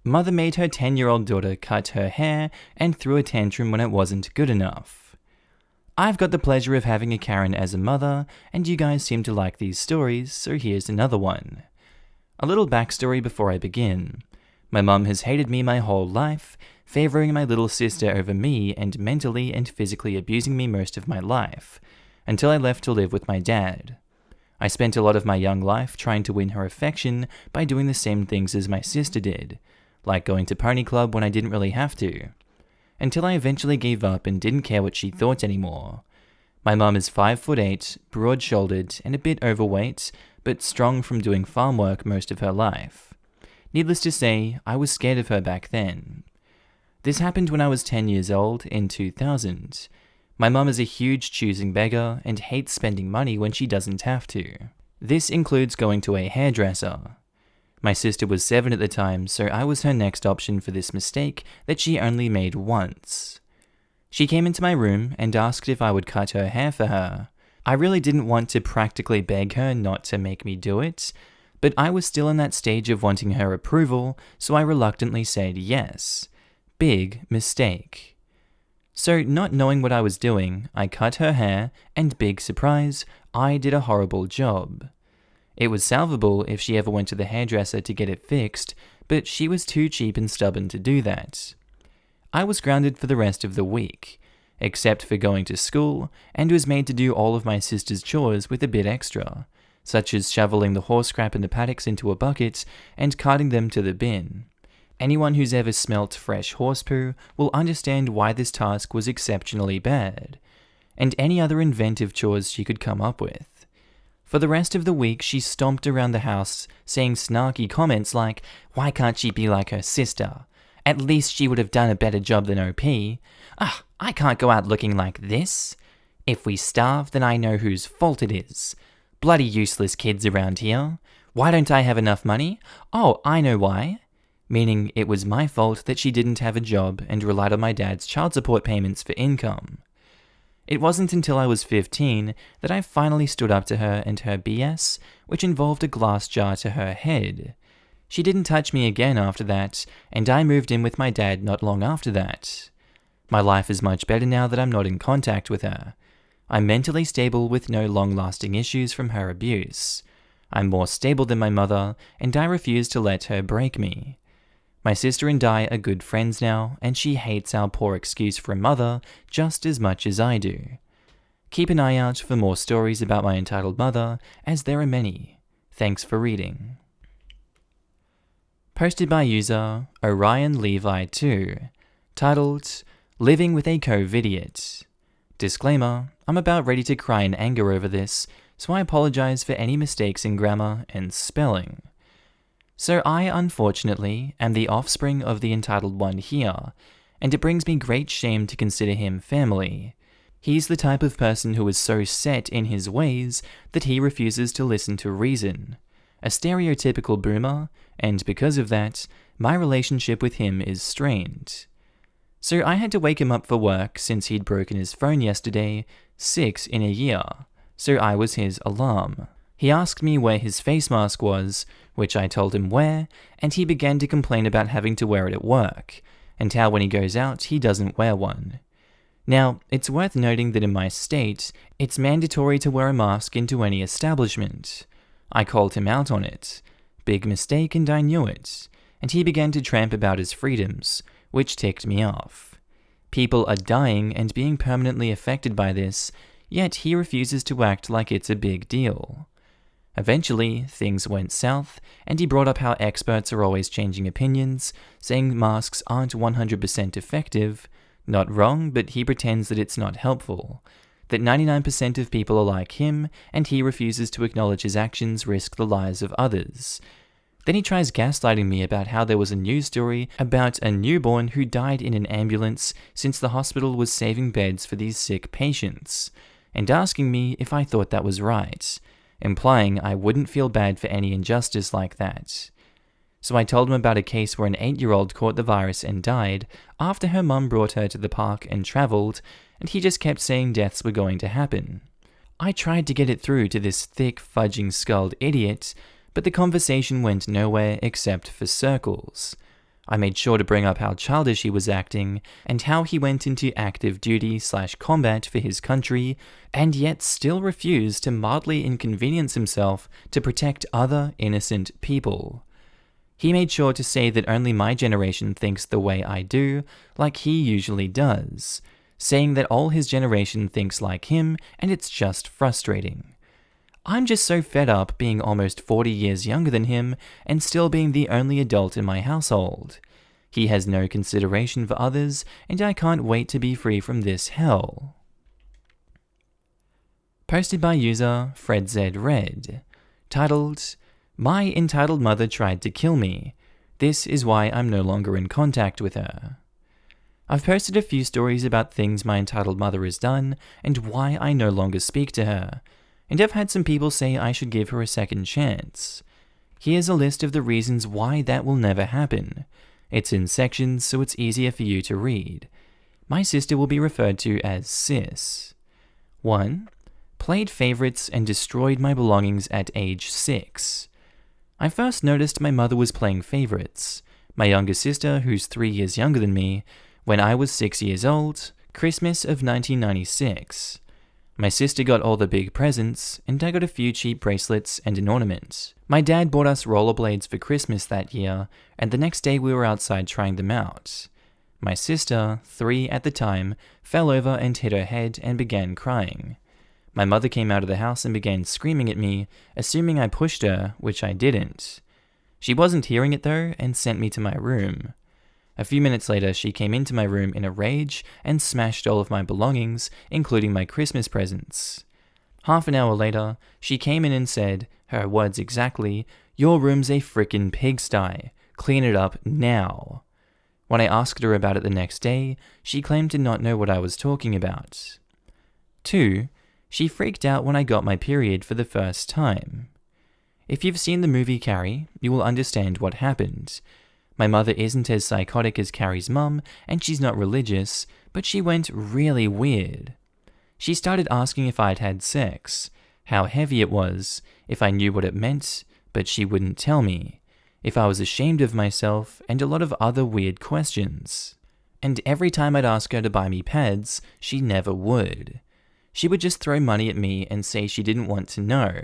Mother made her 10-year-old daughter cut her hair and threw a tantrum when it wasn't good enough. I've got the pleasure of having a Karen as a mother, and you guys seem to like these stories, so here's another one. A little backstory before I begin. My mum has hated me my whole life, favoring my little sister over me and mentally and physically abusing me most of my life, until I left to live with my dad. I spent a lot of my young life trying to win her affection by doing the same things as my sister did, like going to pony club when I didn't really have to, until I eventually gave up and didn't care what she thought anymore. My mum is 5'8", broad-shouldered and a bit overweight, but strong from doing farm work most of her life. Needless to say, I was scared of her back then. This happened when I was 10 years old in 2000. My mum is a huge choosing beggar and hates spending money when she doesn't have to. This includes going to a hairdresser. My sister was 7 at the time, so I was her next option for this mistake that she only made once. She came into my room and asked if I would cut her hair for her. I really didn't want to practically beg her not to make me do it, but I was still in that stage of wanting her approval, so I reluctantly said yes. Big mistake. So, not knowing what I was doing, I cut her hair, and big surprise, I did a horrible job. It was salvable if she ever went to the hairdresser to get it fixed, but she was too cheap and stubborn to do that. I was grounded for the rest of the week, except for going to school, and was made to do all of my sister's chores with a bit extra, such as shoveling the horse crap in the paddocks into a bucket and carting them to the bin. Anyone who's ever smelt fresh horse poo will understand why this task was exceptionally bad, and any other inventive chores she could come up with. For the rest of the week, she stomped around the house, saying snarky comments like, "Why can't she be like her sister? At least she would have done a better job than OP. I can't go out looking like this. If we starve, then I know whose fault it is. Bloody useless kids around here. Why don't I have enough money? Oh, I know why." Meaning it was my fault that she didn't have a job and relied on my dad's child support payments for income. It wasn't until I was 15 that I finally stood up to her and her BS, which involved a glass jar to her head. She didn't touch me again after that, and I moved in with my dad not long after that. My life is much better now that I'm not in contact with her. I'm mentally stable with no long-lasting issues from her abuse. I'm more stable than my mother, and I refuse to let her break me. My sister and I are good friends now, and she hates our poor excuse for a mother just as much as I do. Keep an eye out for more stories about my entitled mother, as there are many. Thanks for reading. Posted by user Orion Levi 2, titled Living with a COVID-idiot. Disclaimer, I'm about ready to cry in anger over this, so I apologize for any mistakes in grammar and spelling. So I, unfortunately, am the offspring of the entitled one here, and it brings me great shame to consider him family. He's the type of person who is so set in his ways that he refuses to listen to reason. A stereotypical boomer, and because of that, my relationship with him is strained. So I had to wake him up for work since he'd broken his phone yesterday, 6 in a year. so I was his alarm. He asked me where his face mask was, which I told him where, and he began to complain about having to wear it at work, and how when he goes out, he doesn't wear one. Now, it's worth noting that in my state, it's mandatory to wear a mask into any establishment. I called him out on it. Big mistake, and I knew it. And he began to tramp about his freedoms, which ticked me off. People are dying and being permanently affected by this, yet he refuses to act like it's a big deal. Eventually, things went south, and he brought up how experts are always changing opinions, saying masks aren't 100% effective. Not wrong, but he pretends that it's not helpful. That 99% of people are like him, and he refuses to acknowledge his actions risk the lives of others. Then he tries gaslighting me about how there was a news story about a newborn who died in an ambulance since the hospital was saving beds for these sick patients, and asking me if I thought that was right, implying I wouldn't feel bad for any injustice like that. So I told him about a case where an 8-year-old caught the virus and died after her mum brought her to the park and travelled, and he just kept saying deaths were going to happen. I tried to get it through to this thick, fudging-skulled idiot, but the conversation went nowhere except for circles. I made sure to bring up how childish he was acting, and how he went into active duty/combat for his country, and yet still refused to mildly inconvenience himself to protect other innocent people. He made sure to say that only my generation thinks the way I do, like he usually does, saying that all his generation thinks like him, and it's just frustrating. I'm just so fed up being almost 40 years younger than him, and still being the only adult in my household. He has no consideration for others, and I can't wait to be free from this hell. Posted by user FredZRed, titled, "My entitled mother tried to kill me. This is why I'm no longer in contact with her." I've posted a few stories about things my entitled mother has done, and why I no longer speak to her, and I've had some people say I should give her a second chance. Here's a list of the reasons why that will never happen. It's in sections, so it's easier for you to read. My sister will be referred to as Sis. 1. Played favorites and destroyed my belongings at age 6. I first noticed my mother was playing favorites. My younger sister, who's 3 years younger than me, when I was 6 years old, Christmas of 1996. My sister got all the big presents, and I got a few cheap bracelets and an ornament. My dad bought us rollerblades for Christmas that year, and the next day we were outside trying them out. My sister, 3 at the time, fell over and hit her head and began crying. My mother came out of the house and began screaming at me, assuming I pushed her, which I didn't. She wasn't hearing it though, and sent me to my room. A few minutes later, she came into my room in a rage and smashed all of my belongings, including my Christmas presents. Half an hour later, she came in and said, her words exactly, "Your room's a frickin' pigsty. Clean it up now." When I asked her about it the next day, she claimed to not know what I was talking about. 2. She freaked out when I got my period for the first time. If you've seen the movie Carrie, you will understand what happened. My mother isn't as psychotic as Carrie's mum, and she's not religious, but she went really weird. She started asking if I'd had sex, how heavy it was, if I knew what it meant, but she wouldn't tell me, if I was ashamed of myself, and a lot of other weird questions. And every time I'd ask her to buy me pads, she never would. She would just throw money at me and say she didn't want to know.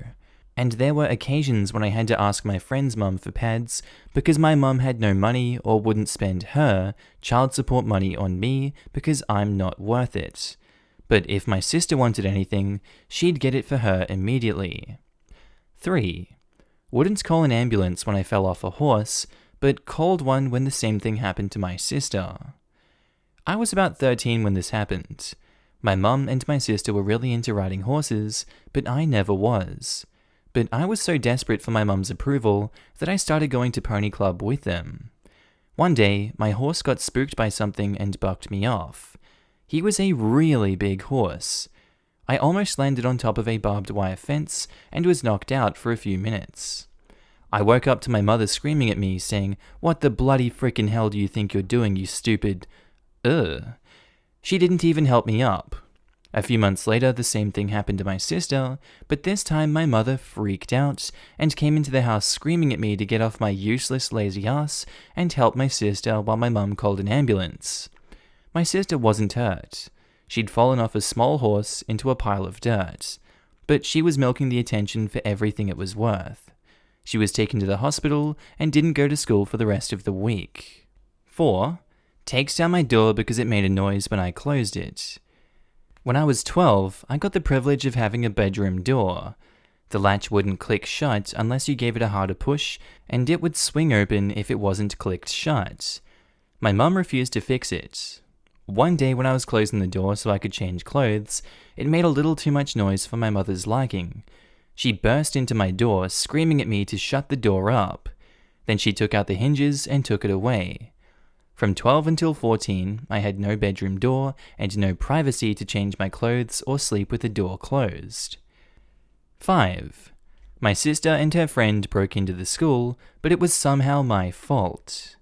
And there were occasions when I had to ask my friend's mum for pads because my mum had no money or wouldn't spend her child support money on me because I'm not worth it. But if my sister wanted anything, she'd get it for her immediately. 3. Wouldn't call an ambulance when I fell off a horse, but called one when the same thing happened to my sister. I was about 13 when this happened. My mum and my sister were really into riding horses, but I never was. But I was so desperate for my mum's approval that I started going to pony club with them. One day, my horse got spooked by something and bucked me off. He was a really big horse. I almost landed on top of a barbed wire fence and was knocked out for a few minutes. I woke up to my mother screaming at me, saying, "What the bloody frickin' hell do you think you're doing, you stupid..." Ugh. She didn't even help me up. A few months later, the same thing happened to my sister, but this time my mother freaked out and came into the house screaming at me to get off my useless, lazy ass and help my sister while my mum called an ambulance. My sister wasn't hurt. She'd fallen off a small horse into a pile of dirt, but she was milking the attention for everything it was worth. She was taken to the hospital and didn't go to school for the rest of the week. 4. Takes down my door because it made a noise when I closed it. When I was 12, I got the privilege of having a bedroom door. The latch wouldn't click shut unless you gave it a harder push, and it would swing open if it wasn't clicked shut. My mum refused to fix it. One day when I was closing the door so I could change clothes, it made a little too much noise for my mother's liking. She burst into my door, screaming at me to shut the door up. Then she took out the hinges and took it away. From 12 until 14, I had no bedroom door and no privacy to change my clothes or sleep with the door closed. 5. My sister and her friend broke into the school, but it was somehow my fault.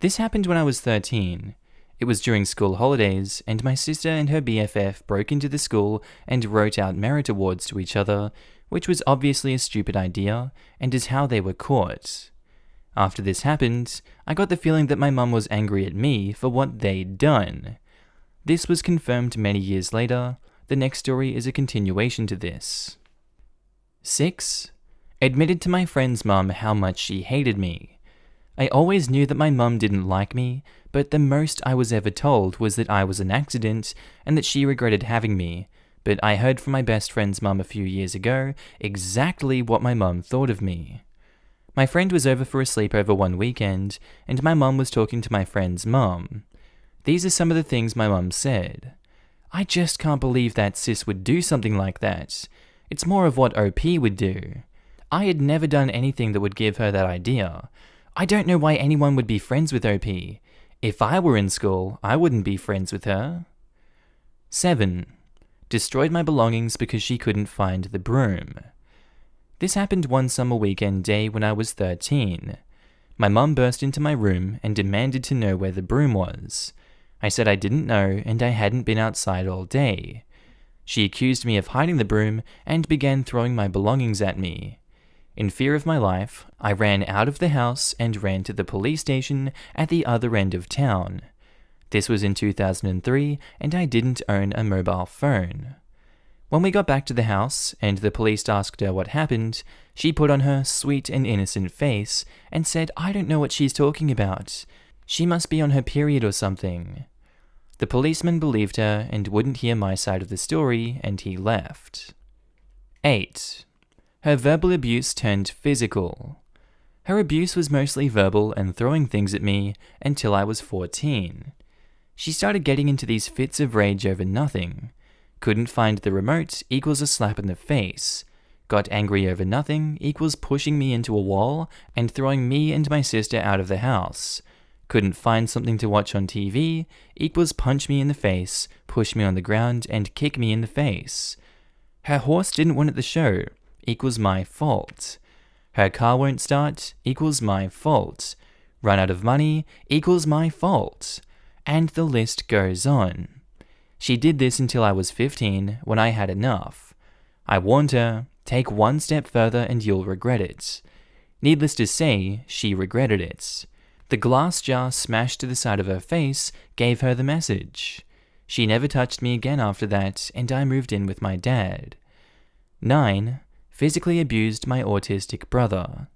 This happened when I was 13. It was during school holidays, and my sister and her BFF broke into the school and wrote out merit awards to each other, which was obviously a stupid idea, and is how they were caught. After this happened, I got the feeling that my mum was angry at me for what they'd done. This was confirmed many years later. The next story is a continuation to this. 6. Admitted to my friend's mum how much she hated me. I always knew that my mum didn't like me, but the most I was ever told was that I was an accident and that she regretted having me. But I heard from my best friend's mum a few years ago exactly what my mum thought of me. My friend was over for a sleepover one weekend, and my mum was talking to my friend's mum. These are some of the things my mum said. "I just can't believe that sis would do something like that. It's more of what OP would do. I had never done anything that would give her that idea. I don't know why anyone would be friends with OP. If I were in school, I wouldn't be friends with her." 7. Destroyed my belongings because she couldn't find the broom. This happened one summer weekend day when I was 13. My mum burst into my room and demanded to know where the broom was. I said I didn't know and I hadn't been outside all day. She accused me of hiding the broom and began throwing my belongings at me. In fear of my life, I ran out of the house and ran to the police station at the other end of town. This was in 2003 and I didn't own a mobile phone. When we got back to the house and the police asked her what happened, she put on her sweet and innocent face and said, "I don't know what she's talking about. She must be on her period or something." The policeman believed her and wouldn't hear my side of the story, and he left. 8. Her verbal abuse turned physical. Her abuse was mostly verbal and throwing things at me until I was 14. She started getting into these fits of rage over nothing. Couldn't find the remote equals a slap in the face. Got angry over nothing equals pushing me into a wall and throwing me and my sister out of the house. Couldn't find something to watch on TV equals punch me in the face, push me on the ground, and kick me in the face. Her horse didn't win at the show equals my fault. Her car won't start equals my fault. Run out of money equals my fault. And the list goes on. She did this until I was 15, when I had enough. I warned her, take one step further and you'll regret it. Needless to say, she regretted it. The glass jar smashed to the side of her face gave her the message. She never touched me again after that, and I moved in with my dad. 9. Physically abused my autistic brother.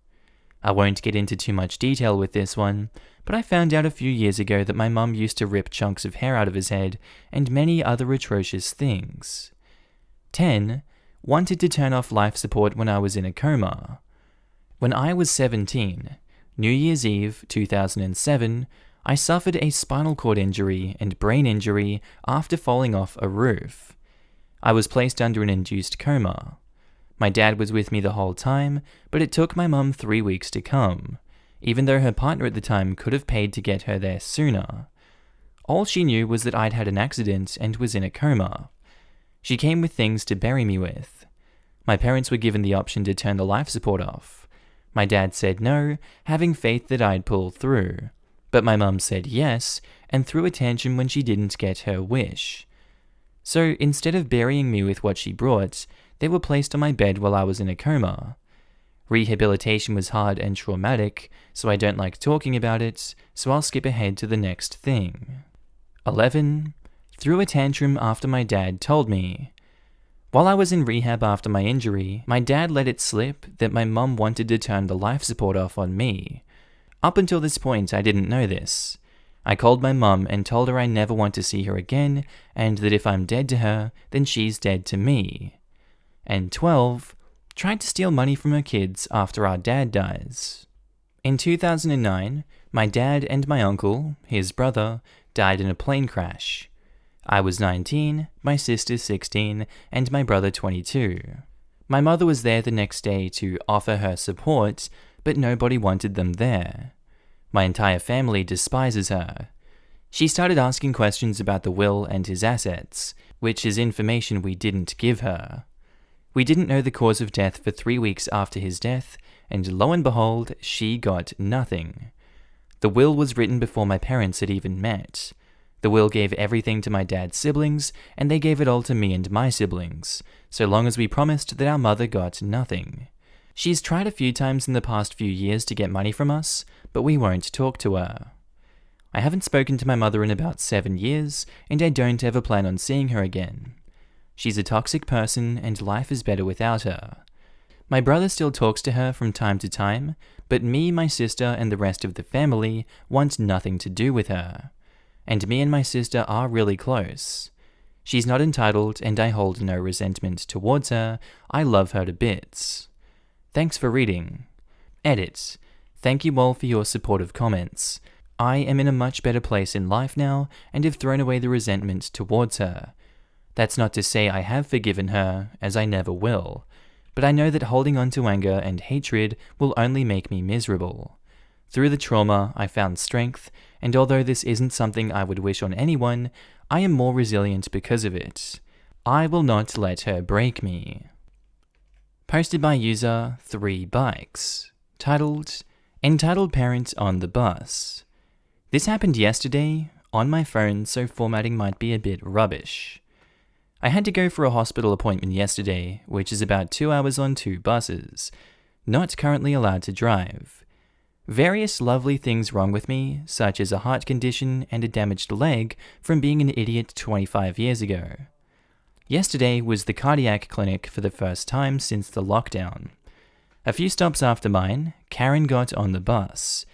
I won't get into too much detail with this one, but I found out a few years ago that my mum used to rip chunks of hair out of his head and many other atrocious things. 10. Wanted to turn off life support when I was in a coma. When I was 17, New Year's Eve 2007, I suffered a spinal cord injury and brain injury after falling off a roof. I was placed under an induced coma. My dad was with me the whole time, but it took my mum 3 weeks to come, even though her partner at the time could have paid to get her there sooner. All she knew was that I'd had an accident and was in a coma. She came with things to bury me with. My parents were given the option to turn the life support off. My dad said no, having faith that I'd pull through. But my mum said yes, and threw a tantrum when she didn't get her wish. So instead of burying me with what she brought, they were placed on my bed while I was in a coma. Rehabilitation was hard and traumatic, so I don't like talking about it, so I'll skip ahead to the next thing. 11. Threw a tantrum after my dad told me. While I was in rehab after my injury, my dad let it slip that my mum wanted to turn the life support off on me. Up until this point, I didn't know this. I called my mum and told her I never want to see her again, and that if I'm dead to her, then she's dead to me. And 12. Tried to steal money from her kids after our dad dies. In 2009, my dad and my uncle, his brother, died in a plane crash. I was 19, my sister 16, and my brother 22. My mother was there the next day to offer her support, but nobody wanted them there. My entire family despises her. She started asking questions about the will and his assets, which is information we didn't give her. We didn't know the cause of death for 3 weeks after his death, and lo and behold, she got nothing. The will was written before my parents had even met. The will gave everything to my dad's siblings, and they gave it all to me and my siblings, so long as we promised that our mother got nothing. She's tried a few times in the past few years to get money from us, but we won't talk to her. I haven't spoken to my mother in about 7 years, and I don't ever plan on seeing her again. She's a toxic person, and life is better without her. My brother still talks to her from time to time, but me, my sister, and the rest of the family want nothing to do with her. And me and my sister are really close. She's not entitled, and I hold no resentment towards her. I love her to bits. Thanks for reading. Edit. Thank you all for your supportive comments. I am in a much better place in life now, and have thrown away the resentment towards her. That's not to say I have forgiven her, as I never will, but I know that holding on to anger and hatred will only make me miserable. Through the trauma, I found strength, and although this isn't something I would wish on anyone, I am more resilient because of it. I will not let her break me. Posted by user 3bikes, titled Entitled Parent on the Bus. This happened yesterday, on my phone, so formatting might be a bit rubbish. I had to go for a hospital appointment yesterday, which is about 2 hours on 2 buses. Not currently allowed to drive. Various lovely things wrong with me, such as a heart condition and a damaged leg from being an idiot 25 years ago. Yesterday was the cardiac clinic for the first time since the lockdown. A few stops after mine, Karen got on the bus.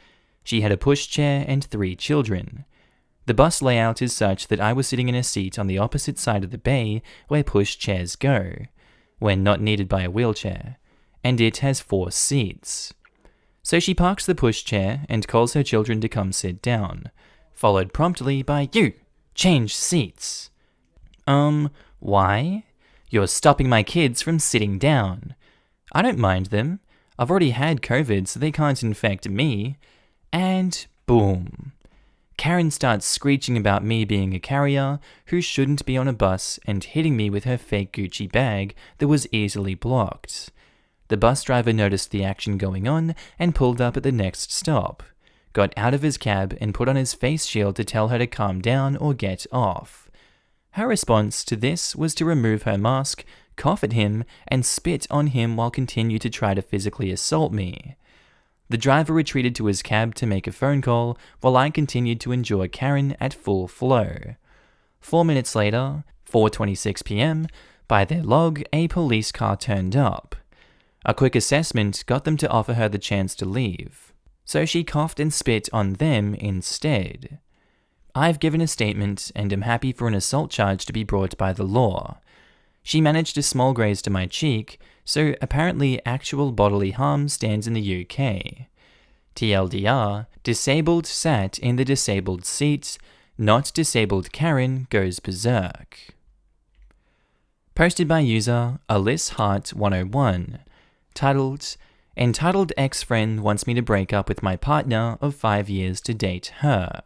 She had a pushchair and 3 children. The bus layout is such that I was sitting in a seat on the opposite side of the bay where pushchairs go, when not needed by a wheelchair, and it has 4 seats. So she parks the pushchair and calls her children to come sit down, followed promptly by, "You! Change seats!" Why? You're stopping my kids from sitting down. I don't mind them. I've already had COVID, so they can't infect me. And boom. Karen starts screeching about me being a carrier who shouldn't be on a bus and hitting me with her fake Gucci bag that was easily blocked. The bus driver noticed the action going on and pulled up at the next stop, got out of his cab and put on his face shield to tell her to calm down or get off. Her response to this was to remove her mask, cough at him, and spit on him while continue to try to physically assault me. The driver retreated to his cab to make a phone call while I continued to enjoy Karen at full flow. 4 minutes later, 4:26 p.m., by their log, a police car turned up. A quick assessment got them to offer her the chance to leave, so she coughed and spit on them instead. I've given a statement and am happy for an assault charge to be brought by the law. She managed a small graze to my cheek, so apparently actual bodily harm stands in the UK. TLDR, disabled sat in the disabled seat, not disabled Karen goes berserk. Posted by user AlyssHart101, titled, Entitled Ex-Friend Wants Me to Break Up with My Partner of 5 years to Date Her.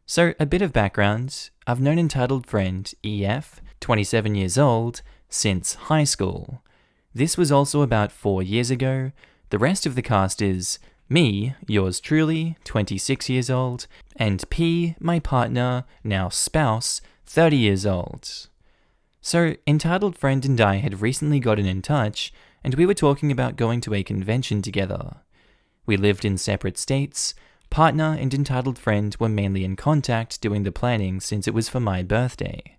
So, a bit of background. I've known entitled friend EF, 27 years old, since high school. This was also about 4 years ago. The rest of the cast is me, yours truly, 26 years old, and P, my partner, now spouse, 30 years old. So, entitled friend and I had recently gotten in touch, and we were talking about going to a convention together. We lived in separate states. Partner and entitled friend were mainly in contact doing the planning since it was for my birthday.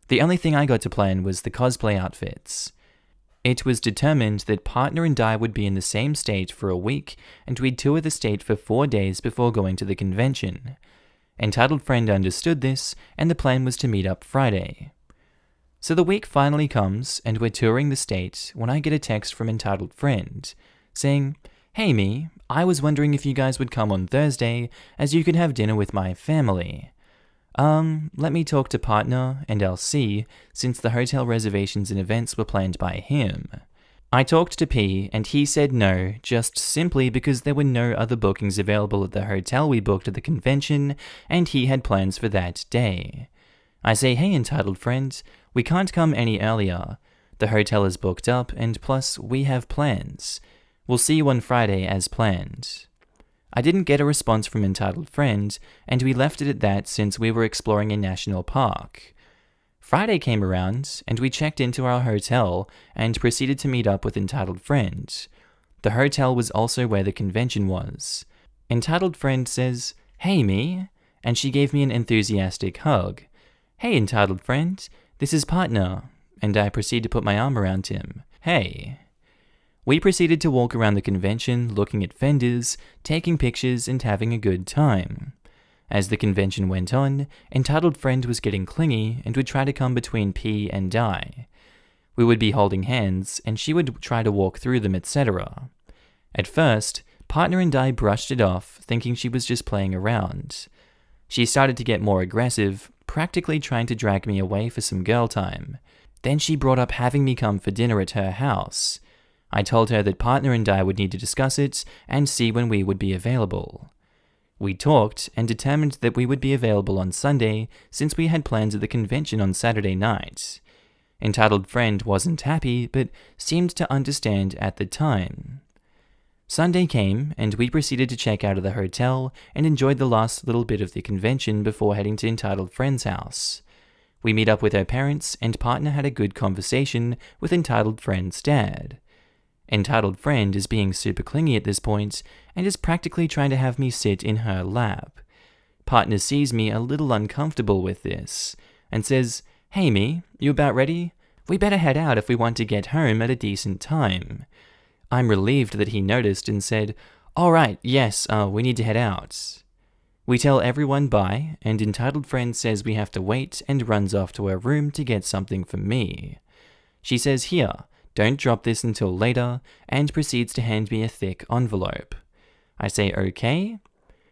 The only thing I got to plan was the cosplay outfits. It was determined that partner and I would be in the same state for a week, and we'd tour the state for 4 days before going to the convention. Entitled friend understood this, and the plan was to meet up Friday. So the week finally comes, and we're touring the state when I get a text from entitled friend, saying, "Hey me, I was wondering if you guys would come on Thursday, as you could have dinner with my family. Let me talk to partner, and I'll see, since the hotel reservations and events were planned by him." I talked to P, and he said no, just simply because there were no other bookings available at the hotel we booked at the convention, and he had plans for that day. I say, "Hey entitled friend, we can't come any earlier. The hotel is booked up, and plus we have plans. We'll see you on Friday as planned." I didn't get a response from entitled friend, and we left it at that since we were exploring a national park. Friday came around, and we checked into our hotel and proceeded to meet up with entitled friend. The hotel was also where the convention was. Entitled friend says, "Hey me," and she gave me an enthusiastic hug. "Hey entitled friend, this is partner," and I proceed to put my arm around him. "Hey." We proceeded to walk around the convention, looking at vendors, taking pictures, and having a good time. As the convention went on, entitled friend was getting clingy and would try to come between P and I. We would be holding hands, and she would try to walk through them, etc. At first, partner and I brushed it off, thinking she was just playing around. She started to get more aggressive, practically trying to drag me away for some girl time. Then she brought up having me come for dinner at her house. I told her that partner and I would need to discuss it and see when we would be available. We talked and determined that we would be available on Sunday since we had plans at the convention on Saturday night. Entitled friend wasn't happy, but seemed to understand at the time. Sunday came, and we proceeded to check out of the hotel and enjoyed the last little bit of the convention before heading to entitled friend's house. We meet up with her parents, and partner had a good conversation with entitled friend's dad. Entitled friend is being super clingy at this point and is practically trying to have me sit in her lap. Partner sees me a little uncomfortable with this and says, "Hey me, you about ready? We better head out if we want to get home at a decent time." I'm relieved that he noticed and said, "Alright, yes, we need to head out." We tell everyone bye, and entitled friend says we have to wait and runs off to her room to get something for me. She says, "Here, don't drop this until later," and proceeds to hand me a thick envelope. I say, "Okay."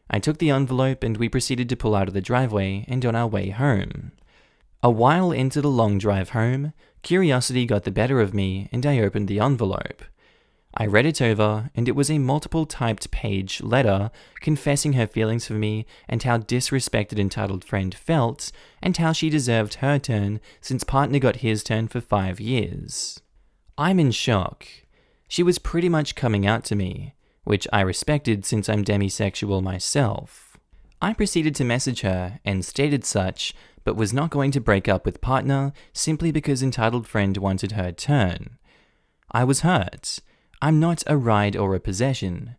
I took the envelope and we proceeded to pull out of the driveway and on our way home. A while into the long drive home, curiosity got the better of me and I opened the envelope. I read it over, and it was a multiple typed page letter confessing her feelings for me and how disrespected entitled friend felt and how she deserved her turn since partner got his turn for 5 years. I'm in shock. She was pretty much coming out to me, which I respected since I'm demisexual myself. I proceeded to message her and stated such, but was not going to break up with partner simply because entitled friend wanted her turn. I was hurt. I'm not a ride or a possession.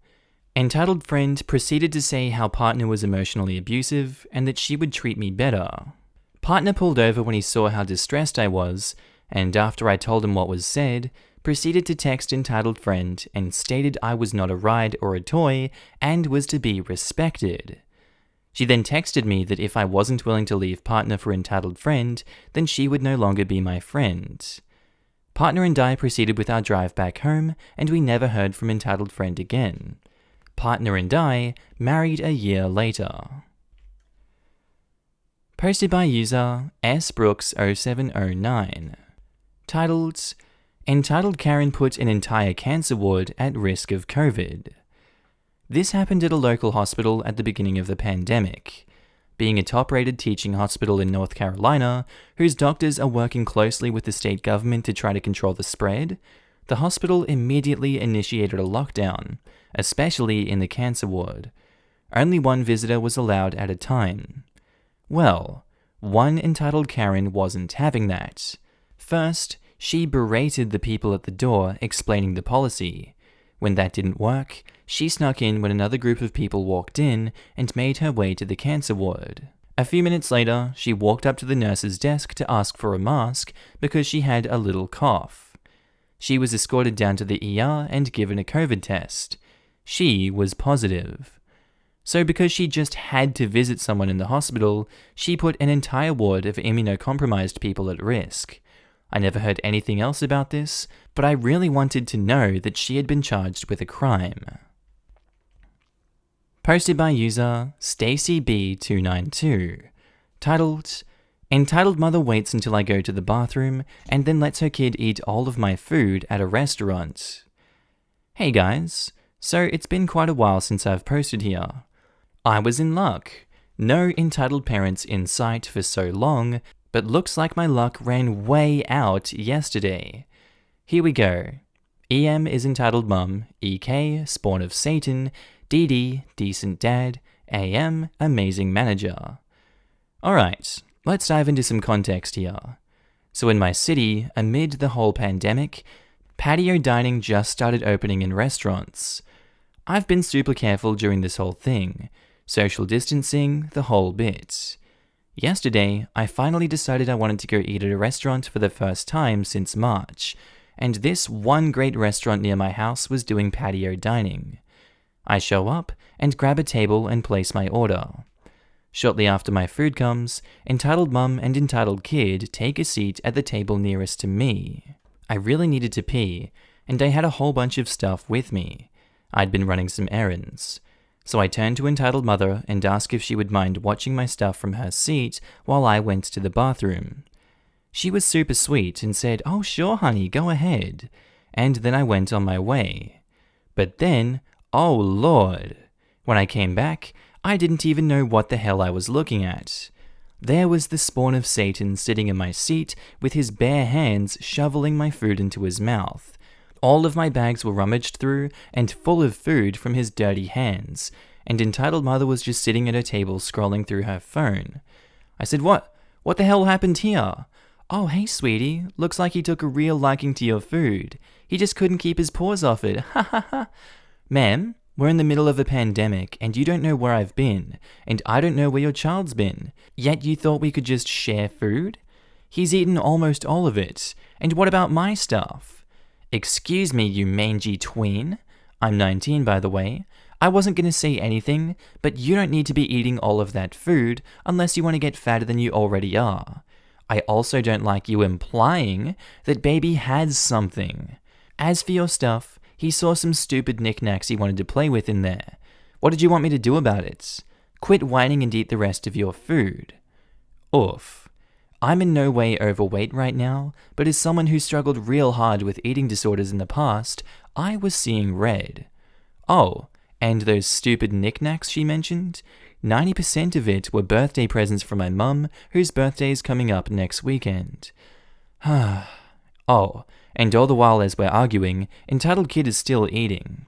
Entitled friend proceeded to say how partner was emotionally abusive and that she would treat me better. Partner pulled over when he saw how distressed I was, and after I told him what was said, proceeded to text entitled friend and stated I was not a ride or a toy and was to be respected. She then texted me that if I wasn't willing to leave partner for entitled friend, then she would no longer be my friend. Partner and I proceeded with our drive back home, and we never heard from entitled friend again. Partner and I married a year later. Posted by user sbrooks0709. Titled, Entitled Karen put an entire cancer ward at risk of COVID. This happened at a local hospital at the beginning of the pandemic. Being a top-rated teaching hospital in North Carolina, whose doctors are working closely with the state government to try to control the spread, the hospital immediately initiated a lockdown, especially in the cancer ward. Only one visitor was allowed at a time. Well, one entitled Karen wasn't having that. First, she berated the people at the door, explaining the policy. When that didn't work, she snuck in when another group of people walked in and made her way to the cancer ward. A few minutes later, she walked up to the nurse's desk to ask for a mask because she had a little cough. She was escorted down to the ER and given a COVID test. She was positive. So because she just had to visit someone in the hospital, she put an entire ward of immunocompromised people at risk. I never heard anything else about this, but I really wanted to know that she had been charged with a crime. Posted by user StacyB292, titled, "Entitled Mother Waits Until I Go to the Bathroom and then lets her kid eat all of my food at a restaurant." Hey guys, so it's been quite a while since I've posted here. I was in luck. No entitled parents in sight for so long, but looks like my luck ran way out yesterday. Here we go. EM is entitled mum, EK, spawn of Satan, DD, decent dad, AM, amazing manager. Alright, let's dive into some context here. So in my city, amid the whole pandemic, patio dining just started opening in restaurants. I've been super careful during this whole thing. Social distancing, the whole bit. Yesterday, I finally decided I wanted to go eat at a restaurant for the first time since March, and this one great restaurant near my house was doing patio dining. I show up and grab a table and place my order. Shortly after my food comes, entitled mum and entitled kid take a seat at the table nearest to me. I really needed to pee, and I had a whole bunch of stuff with me. I'd been running some errands. So I turned to entitled mother and asked if she would mind watching my stuff from her seat while I went to the bathroom. She was super sweet and said, "Oh sure honey, go ahead." And then I went on my way. But then, oh lord, when I came back, I didn't even know what the hell I was looking at. There was the spawn of Satan sitting in my seat with his bare hands shoveling my food into his mouth. All of my bags were rummaged through and full of food from his dirty hands, and entitled mother was just sitting at her table scrolling through her phone. I said, What the hell happened here?" "Oh, hey sweetie, looks like he took a real liking to your food. He just couldn't keep his paws off it, ha ha ha." "Ma'am, we're in the middle of a pandemic and you don't know where I've been, and I don't know where your child's been, yet you thought we could just share food? He's eaten almost all of it, and what about my stuff?" "Excuse me, you mangy tween. I'm 19, by the way. I wasn't going to say anything, but you don't need to be eating all of that food unless you want to get fatter than you already are. I also don't like you implying that baby has something. As for your stuff, he saw some stupid knickknacks he wanted to play with in there. What did you want me to do about it? Quit whining and eat the rest of your food." Oof. I'm in no way overweight right now, but as someone who struggled real hard with eating disorders in the past, I was seeing red. Oh, and those stupid knickknacks she mentioned? 90% of it were birthday presents from my mum, whose birthday is coming up next weekend. Oh, and all the while as we're arguing, entitled kid is still eating.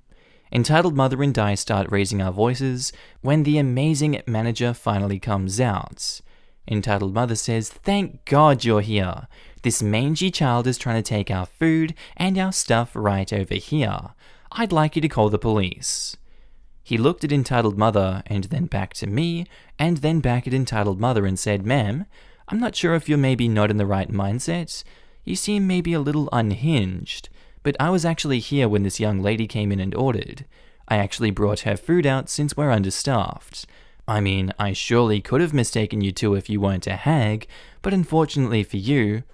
Entitled mother and I start raising our voices when the amazing manager finally comes out. Entitled mother says, "Thank God you're here. This mangy child is trying to take our food and our stuff right over here. I'd like you to call the police." He looked at entitled mother and then back to me and then back at entitled mother and said, "Ma'am, I'm not sure if you're maybe not in the right mindset. You seem maybe a little unhinged, but I was actually here when this young lady came in and ordered. I actually brought her food out since we're understaffed. I mean, I surely could have mistaken you two if you weren't a hag, but unfortunately for you,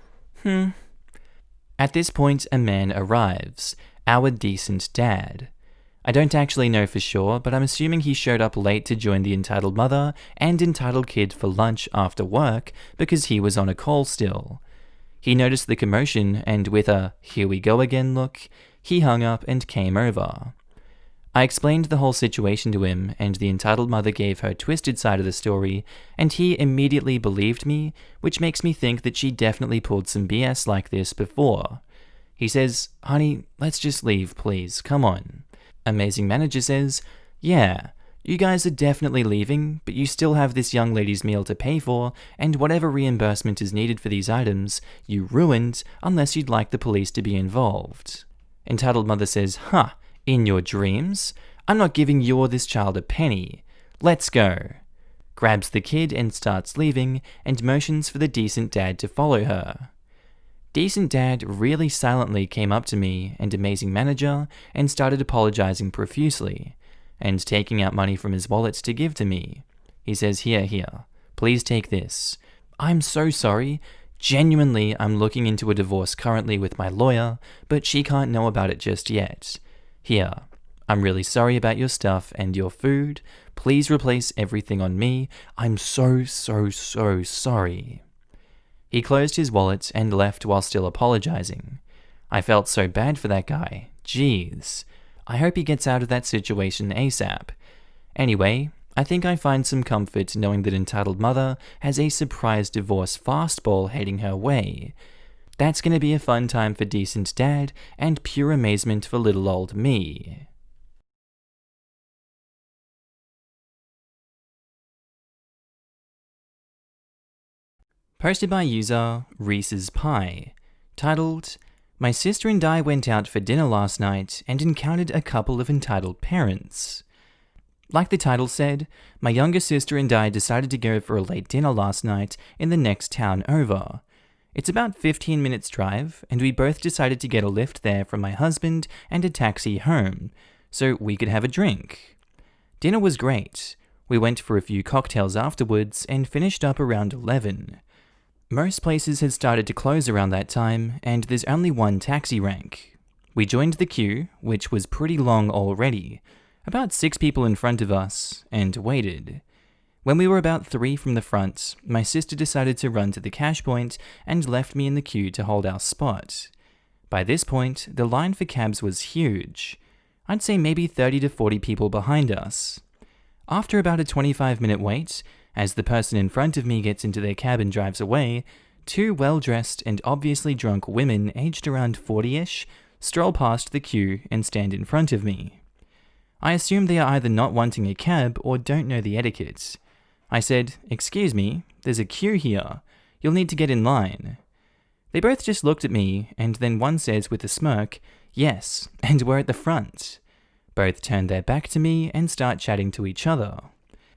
At this point, a man arrives, our decent dad. I don't actually know for sure, but I'm assuming he showed up late to join the entitled mother and entitled kid for lunch after work because he was on a call still. He noticed the commotion and with a "here we go again" look, he hung up and came over. I explained the whole situation to him, and the entitled mother gave her twisted side of the story, and he immediately believed me, which makes me think that she definitely pulled some BS like this before. He says, "Honey, let's just leave, please, come on." Amazing manager says, "Yeah, You guys are definitely leaving, but you still have this young lady's meal to pay for, and whatever reimbursement is needed for these items, you ruined unless you'd like the police to be involved. Entitled mother says, in your dreams? I'm not giving you or this child a penny. Let's go. Grabs the kid and starts leaving, and motions for the decent dad to follow her. Decent dad really silently came up to me and amazing manager and started apologizing profusely, and taking out money from his wallet to give to me. He says, here, please take this. I'm so sorry. Genuinely, I'm looking into a divorce currently with my lawyer, but she can't know about it just yet. Here, I'm really sorry about your stuff and your food. Please replace everything on me. I'm so sorry. He closed his wallet and left while still apologizing. I felt so bad for that guy. Jeez. I hope he gets out of that situation ASAP. Anyway, I think I find some comfort knowing that entitled mother has a surprise divorce fastball heading her way. That's gonna be a fun time for decent dad and pure amazement for little old me. Posted by user Reese's Pie, titled, My sister and I went out for dinner last night and encountered a couple of entitled parents. Like the title said, my younger sister and I decided to go for a late dinner last night in the next town over. It's about 15 minutes drive, and we both decided to get a lift there from my husband and a taxi home, so we could have a drink. Dinner was great. We went for a few cocktails afterwards and finished up around 11. Most places had started to close around that time, and there's only one taxi rank. We joined the queue, which was pretty long already, about 6 people in front of us, and waited. When we were about 3 from the front, my sister decided to run to the cash point and left me in the queue to hold our spot. By this point, the line for cabs was huge. I'd say maybe 30 to 40 people behind us. After about a 25-minute wait, as the person in front of me gets into their cab and drives away, 2 well-dressed and obviously drunk women aged around 40-ish stroll past the queue and stand in front of me. I assume they are either not wanting a cab or don't know the etiquette. I said, "Excuse me, there's a queue here. You'll need to get in line." They both just looked at me, and then one says with a smirk, "Yes, and we're at the front." Both turn their back to me and start chatting to each other.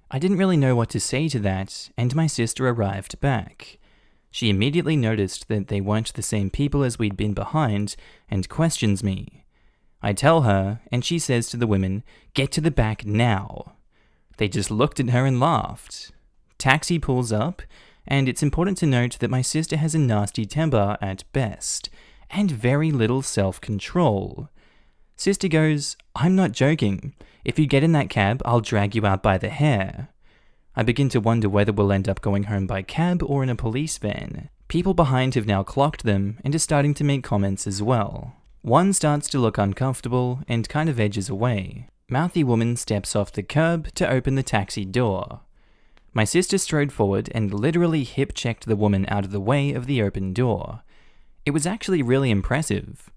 I didn't really know what to say to that, and my sister arrived back. She immediately noticed that they weren't the same people as we'd been behind, and questions me. I tell her, and she says to the women, "Get to the back now." They just looked at her and laughed. Taxi pulls up, and it's important to note that my sister has a nasty temper at best, and very little self-control. Sister goes, "I'm not joking. If you get in that cab, I'll drag you out by the hair." I begin to wonder whether we'll end up going home by cab or in a police van. People behind have now clocked them and are starting to make comments as well. One starts to look uncomfortable and kind of edges away. Mouthy woman steps off the curb to open the taxi door. My sister strode forward and literally hip-checked the woman out of the way of the open door. It was actually really impressive.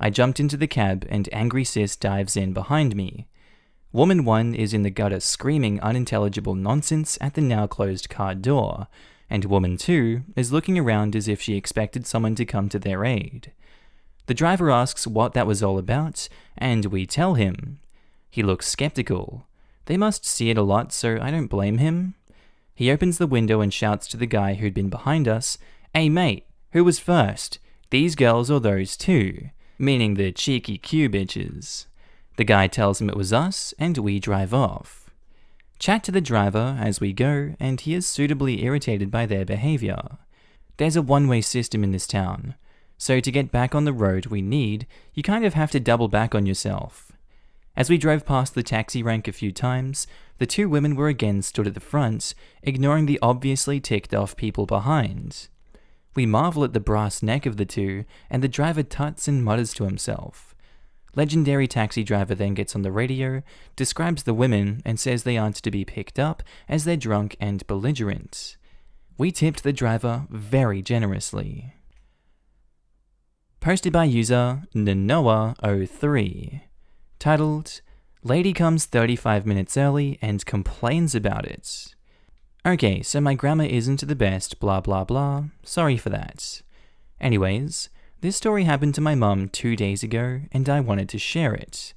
I jumped into the cab and angry sis dives in behind me. Woman 1 is in the gutter screaming unintelligible nonsense at the now closed car door, and woman 2 is looking around as if she expected someone to come to their aid. The driver asks what that was all about, and we tell him. He looks skeptical. They must see it a lot, so I don't blame him. He opens the window and shouts to the guy who'd been behind us, "Hey mate, who was first? These girls or those two?" Meaning the cheeky Q bitches. The guy tells him it was us, and we drive off. Chat to the driver as we go, and he is suitably irritated by their behavior. There's a one-way system in this town, so to get back on the road you kind of have to double back on yourself. As we drove past the taxi rank a few times, the 2 women were again stood at the front, ignoring the obviously ticked-off people behind. We marvel at the brass neck of the 2, and the driver tuts and mutters to himself. Legendary taxi driver then gets on the radio, describes the women, and says they aren't to be picked up as they're drunk and belligerent. We tipped the driver very generously. Posted by user Nanoa03, titled, Lady comes 35 minutes early and complains about it. Okay, so my grammar isn't the best, blah blah blah, sorry for that. Anyways, this story happened to my mum 2 days ago and I wanted to share it.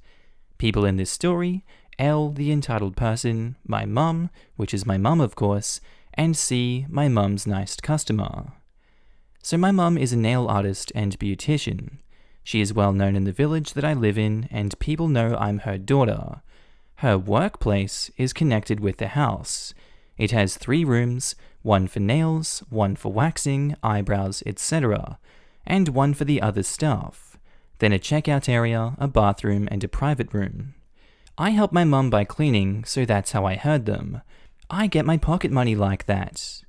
People in this story: L, the entitled person, my mum, which is my mum of course, and C, my mum's nice customer. So my mum is a nail artist and beautician. She is well known in the village that I live in and people know I'm her daughter. Her workplace is connected with the house. It has 3 rooms, one for nails, one for waxing, eyebrows, etc., and one for the other stuff. Then a checkout area, a bathroom, and a private room. I help my mum by cleaning, so that's how I heard them. I get my pocket money like that.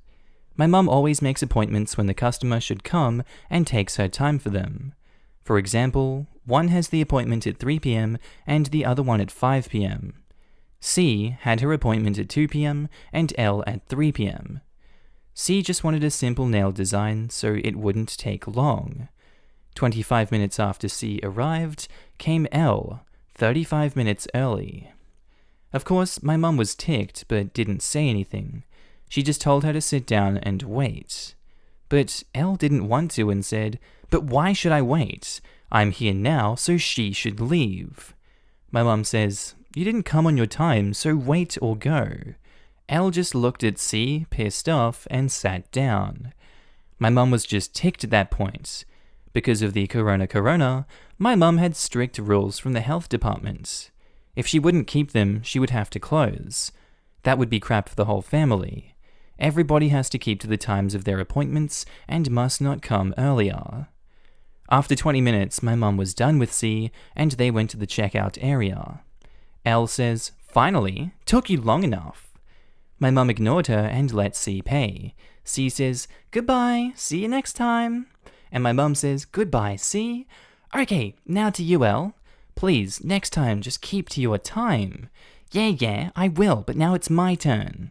My mum always makes appointments when the customer should come and takes her time for them. For example, one has the appointment at 3 p.m. and the other one at 5 p.m. C had her appointment at 2 p.m. and L at 3 p.m. C just wanted a simple nail design so it wouldn't take long. 25 minutes after C arrived, came L, 35 minutes early. Of course, my mum was ticked but didn't say anything. She just told her to sit down and wait. But L didn't want to and said, "But why should I wait? I'm here now, so she should leave." My mum says, "You didn't come on your time, so wait or go." L just looked at C, pissed off, and sat down. My mum was just ticked at that point. Because of the corona, my mum had strict rules from the health department. If she wouldn't keep them, she would have to close. That would be crap for the whole family. Everybody has to keep to the times of their appointments and must not come earlier. After 20 minutes, my mum was done with C and they went to the checkout area. L says, "Finally, took you long enough." My mum ignored her and let C pay. C says, "Goodbye, see you next time." And my mum says, "Goodbye, C. Okay, now to you, L. Please, next time, just keep to your time." Yeah, I will, but now it's my turn."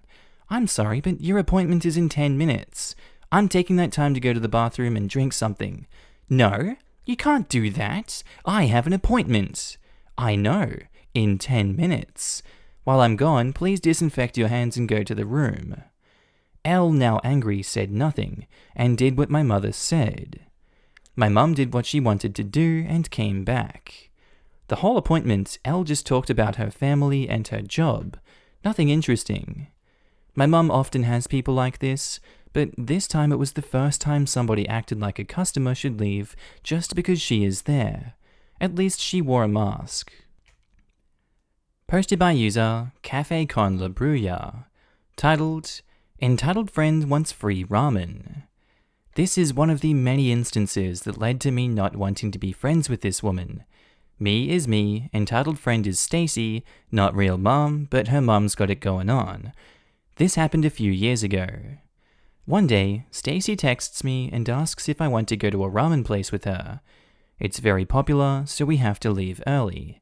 "I'm sorry, but your appointment is in 10 minutes. I'm taking that time to go to the bathroom and drink something." "No, you can't do that. I have an appointment." "I know, in 10 minutes. While I'm gone, please disinfect your hands and go to the room." L, now angry, said nothing, and did what my mother said. My mum did what she wanted to do and came back. The whole appointment, L just talked about her family and her job. Nothing interesting. My mum often has people like this, but this time it was the first time somebody acted like a customer should leave just because she is there. At least she wore a mask. Posted by user Cafe Con La Bruya. Titled, "Entitled Friend Wants Free Ramen." This is one of the many instances that led to me not wanting to be friends with this woman. Me is me, entitled friend is Stacy, not real mom, but her mom's got it going on. This happened a few years ago. One day, Stacy texts me and asks if I want to go to a ramen place with her. It's very popular, so we have to leave early.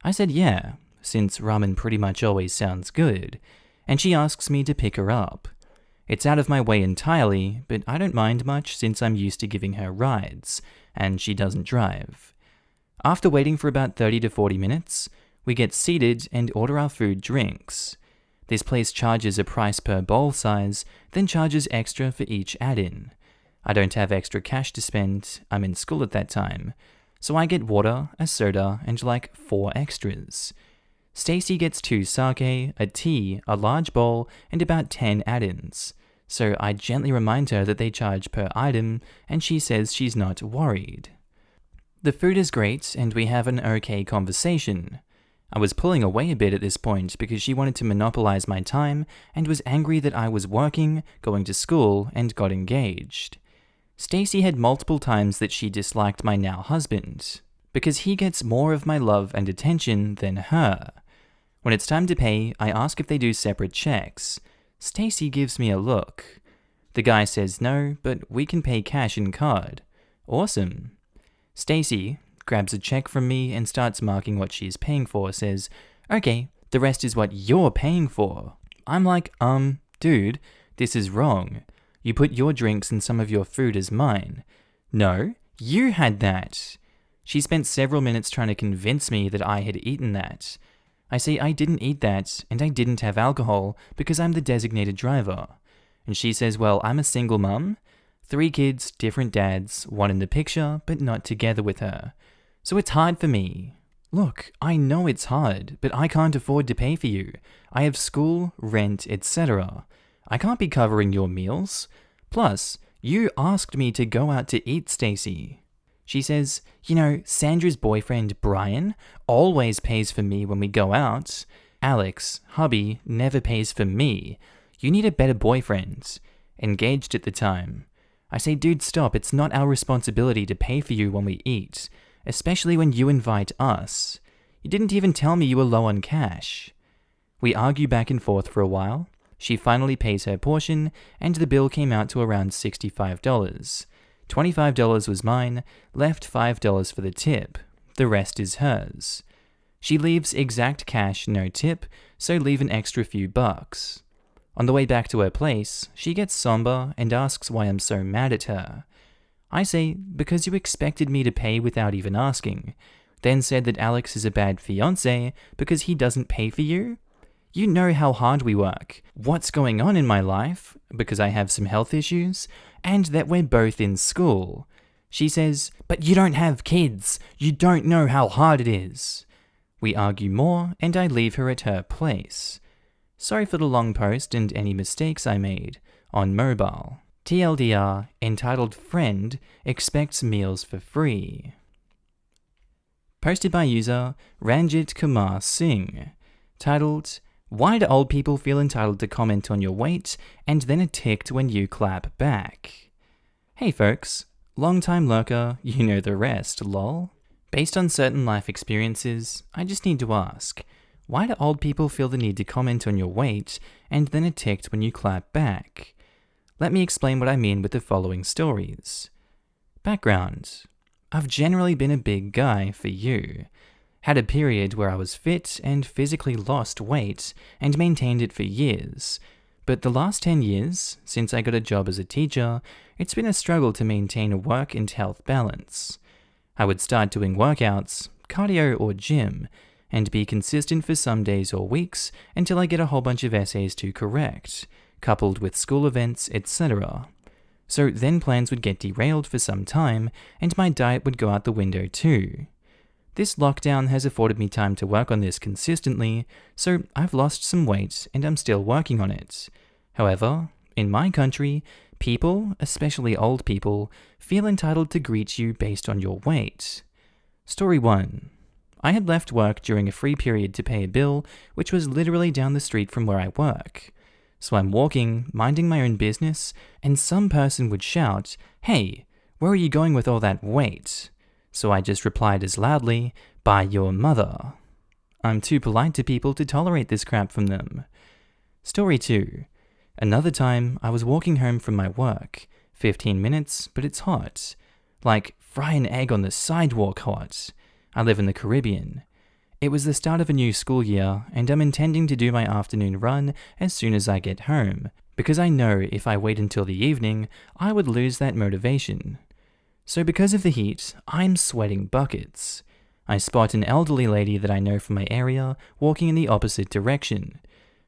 I said yeah, since ramen pretty much always sounds good, and she asks me to pick her up. It's out of my way entirely, but I don't mind much since I'm used to giving her rides, and she doesn't drive. After waiting for about 30 to 40 minutes, we get seated and order our food drinks. This place charges a price per bowl size, then charges extra for each add-in. I don't have extra cash to spend, I'm in school at that time, so I get water, a soda, and like 4 extras. Stacy gets 2 sake, a tea, a large bowl, and about 10 add-ins. So I gently remind her that they charge per item, and she says she's not worried. The food is great, and we have an okay conversation. I was pulling away a bit at this point because she wanted to monopolize my time and was angry that I was working, going to school, and got engaged. Stacy had multiple times that she disliked my now husband, because he gets more of my love and attention than her. When it's time to pay, I ask if they do separate checks. Stacy gives me a look. The guy says no, but we can pay cash and card. Awesome. Stacy grabs a check from me and starts marking what she's paying for, says, "Okay, the rest is what you're paying for." I'm like, dude, this is wrong. You put your drinks and some of your food as mine. No, you had that. She spent several minutes trying to convince me that I had eaten that. I say I didn't eat that and I didn't have alcohol because I'm the designated driver. And she says, well, I'm a single mum. 3 kids, different dads, one in the picture, but not together with her. So it's hard for me. Look, I know it's hard, but I can't afford to pay for you. I have school, rent, etc. I can't be covering your meals. Plus, you asked me to go out to eat, Stacey. She says, you know, Sandra's boyfriend, Brian, always pays for me when we go out. Alex, hubby, never pays for me. You need a better boyfriend. Engaged at the time. I say, dude, stop. It's not our responsibility to pay for you when we eat. Especially when you invite us. You didn't even tell me you were low on cash. We argue back and forth for a while. She finally pays her portion, and the bill came out to around $65. $25 was mine, left $5 for the tip. The rest is hers. She leaves exact cash, no tip, so leave an extra few bucks. On the way back to her place, she gets somber and asks why I'm so mad at her. I say, because you expected me to pay without even asking, then said that Alex is a bad fiancé because he doesn't pay for you? You know how hard we work, what's going on in my life, because I have some health issues, and that we're both in school. She says, but you don't have kids, you don't know how hard it is. We argue more, and I leave her at her place. Sorry for the long post and any mistakes I made, on mobile. TLDR, entitled Friend expects meals for free. Posted by user Ranjit Kumar Singh. Titled, why do old people feel entitled to comment on your weight and then are ticked when you clap back? Hey folks, long-time lurker, you know the rest, lol. Based on certain life experiences, I just need to ask, why do old people feel the need to comment on your weight and then are ticked when you clap back? Let me explain what I mean with the following stories. Background. I've generally been a big guy for you. Had a period where I was fit and physically lost weight and maintained it for years. But the last 10 years, since I got a job as a teacher, it's been a struggle to maintain a work and health balance. I would start doing workouts, cardio or gym, and be consistent for some days or weeks until I get a whole bunch of essays to correct, coupled with school events, etc. So then plans would get derailed for some time, and my diet would go out the window too. This lockdown has afforded me time to work on this consistently, so I've lost some weight and I'm still working on it. However, in my country, people, especially old people, feel entitled to greet you based on your weight. Story 1. I had left work during a free period to pay a bill, which was literally down the street from where I work. So I'm walking, minding my own business, and some person would shout, "Hey, where are you going with all that weight?" So I just replied as loudly, "By your mother." I'm too polite to people to tolerate this crap from them. Story 2. Another time, I was walking home from my work. 15 minutes, but it's hot. Like, fry an egg on the sidewalk hot. I live in the Caribbean. It was the start of a new school year, and I'm intending to do my afternoon run as soon as I get home, because I know if I wait until the evening, I would lose that motivation. So because of the heat, I'm sweating buckets. I spot an elderly lady that I know from my area walking in the opposite direction.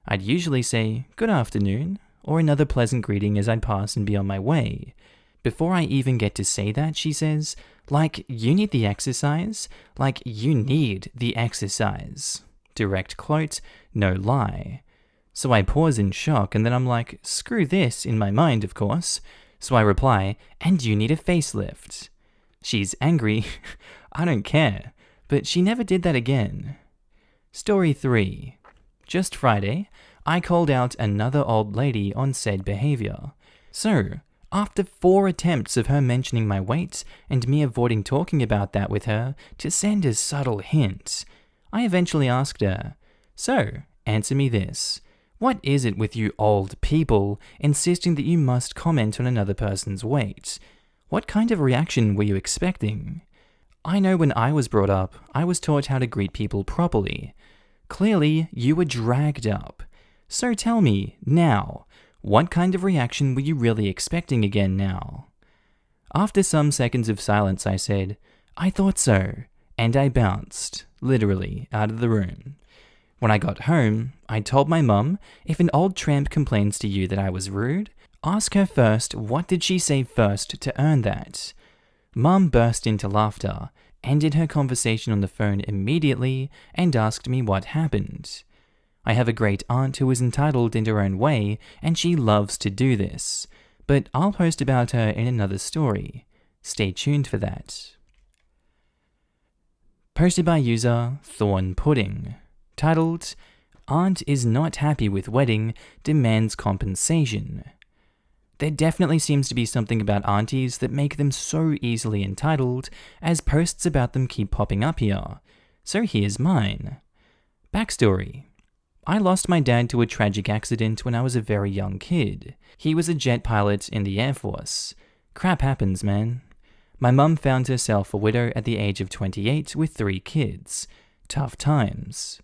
I'd usually say, "Good afternoon," or another pleasant greeting as I'd pass and be on my way. Before I even get to say that, she says, "Like, you need the exercise? Like, you need the exercise." Direct quote, no lie. So I pause in shock, and then I'm like, screw this, in my mind, of course. So I reply, "And you need a facelift." She's angry. I don't care. But she never did that again. Story 3. Just Friday, I called out another old lady on said behavior. So, after 4 attempts of her mentioning my weight and me avoiding talking about that with her to send a subtle hint, I eventually asked her, "So, answer me this. What is it with you old people insisting that you must comment on another person's weight? What kind of reaction were you expecting? I know when I was brought up, I was taught how to greet people properly. Clearly, you were dragged up. So tell me, now, what kind of reaction were you really expecting again now?" After some seconds of silence, I said, "I thought so," and I bounced, literally, out of the room. When I got home, I told my mum, if an old tramp complains to you that I was rude, ask her first what did she say first to earn that. Mum burst into laughter, ended her conversation on the phone immediately, and asked me what happened. I have a great aunt who is entitled in her own way, and she loves to do this, but I'll post about her in another story. Stay tuned for that. Posted by user Thorn Pudding, titled, Aunt is not happy with wedding, demands compensation. There definitely seems to be something about aunties that make them so easily entitled, as posts about them keep popping up here. So here's mine. Backstory. I lost my dad to a tragic accident when I was a very young kid. He was a jet pilot in the Air Force. Crap happens, man. My mum found herself a widow at the age of 28 with 3 kids. Tough times.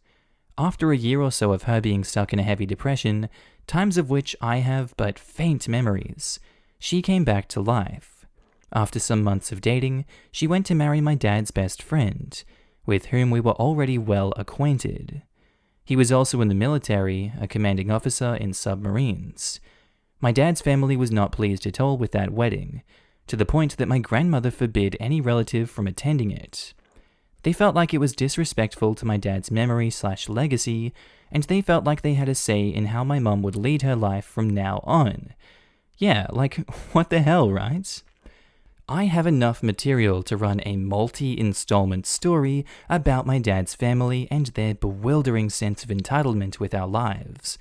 After a year or so of her being stuck in a heavy depression, times of which I have but faint memories, she came back to life. After some months of dating, she went to marry my dad's best friend, with whom we were already well acquainted. He was also in the military, a commanding officer in submarines. My dad's family was not pleased at all with that wedding, to the point that my grandmother forbid any relative from attending it. They felt like it was disrespectful to my dad's memory/legacy, and they felt like they had a say in how my mum would lead her life from now on. Yeah, like, what the hell, right? I have enough material to run a multi-installment story about my dad's family and their bewildering sense of entitlement with our lives.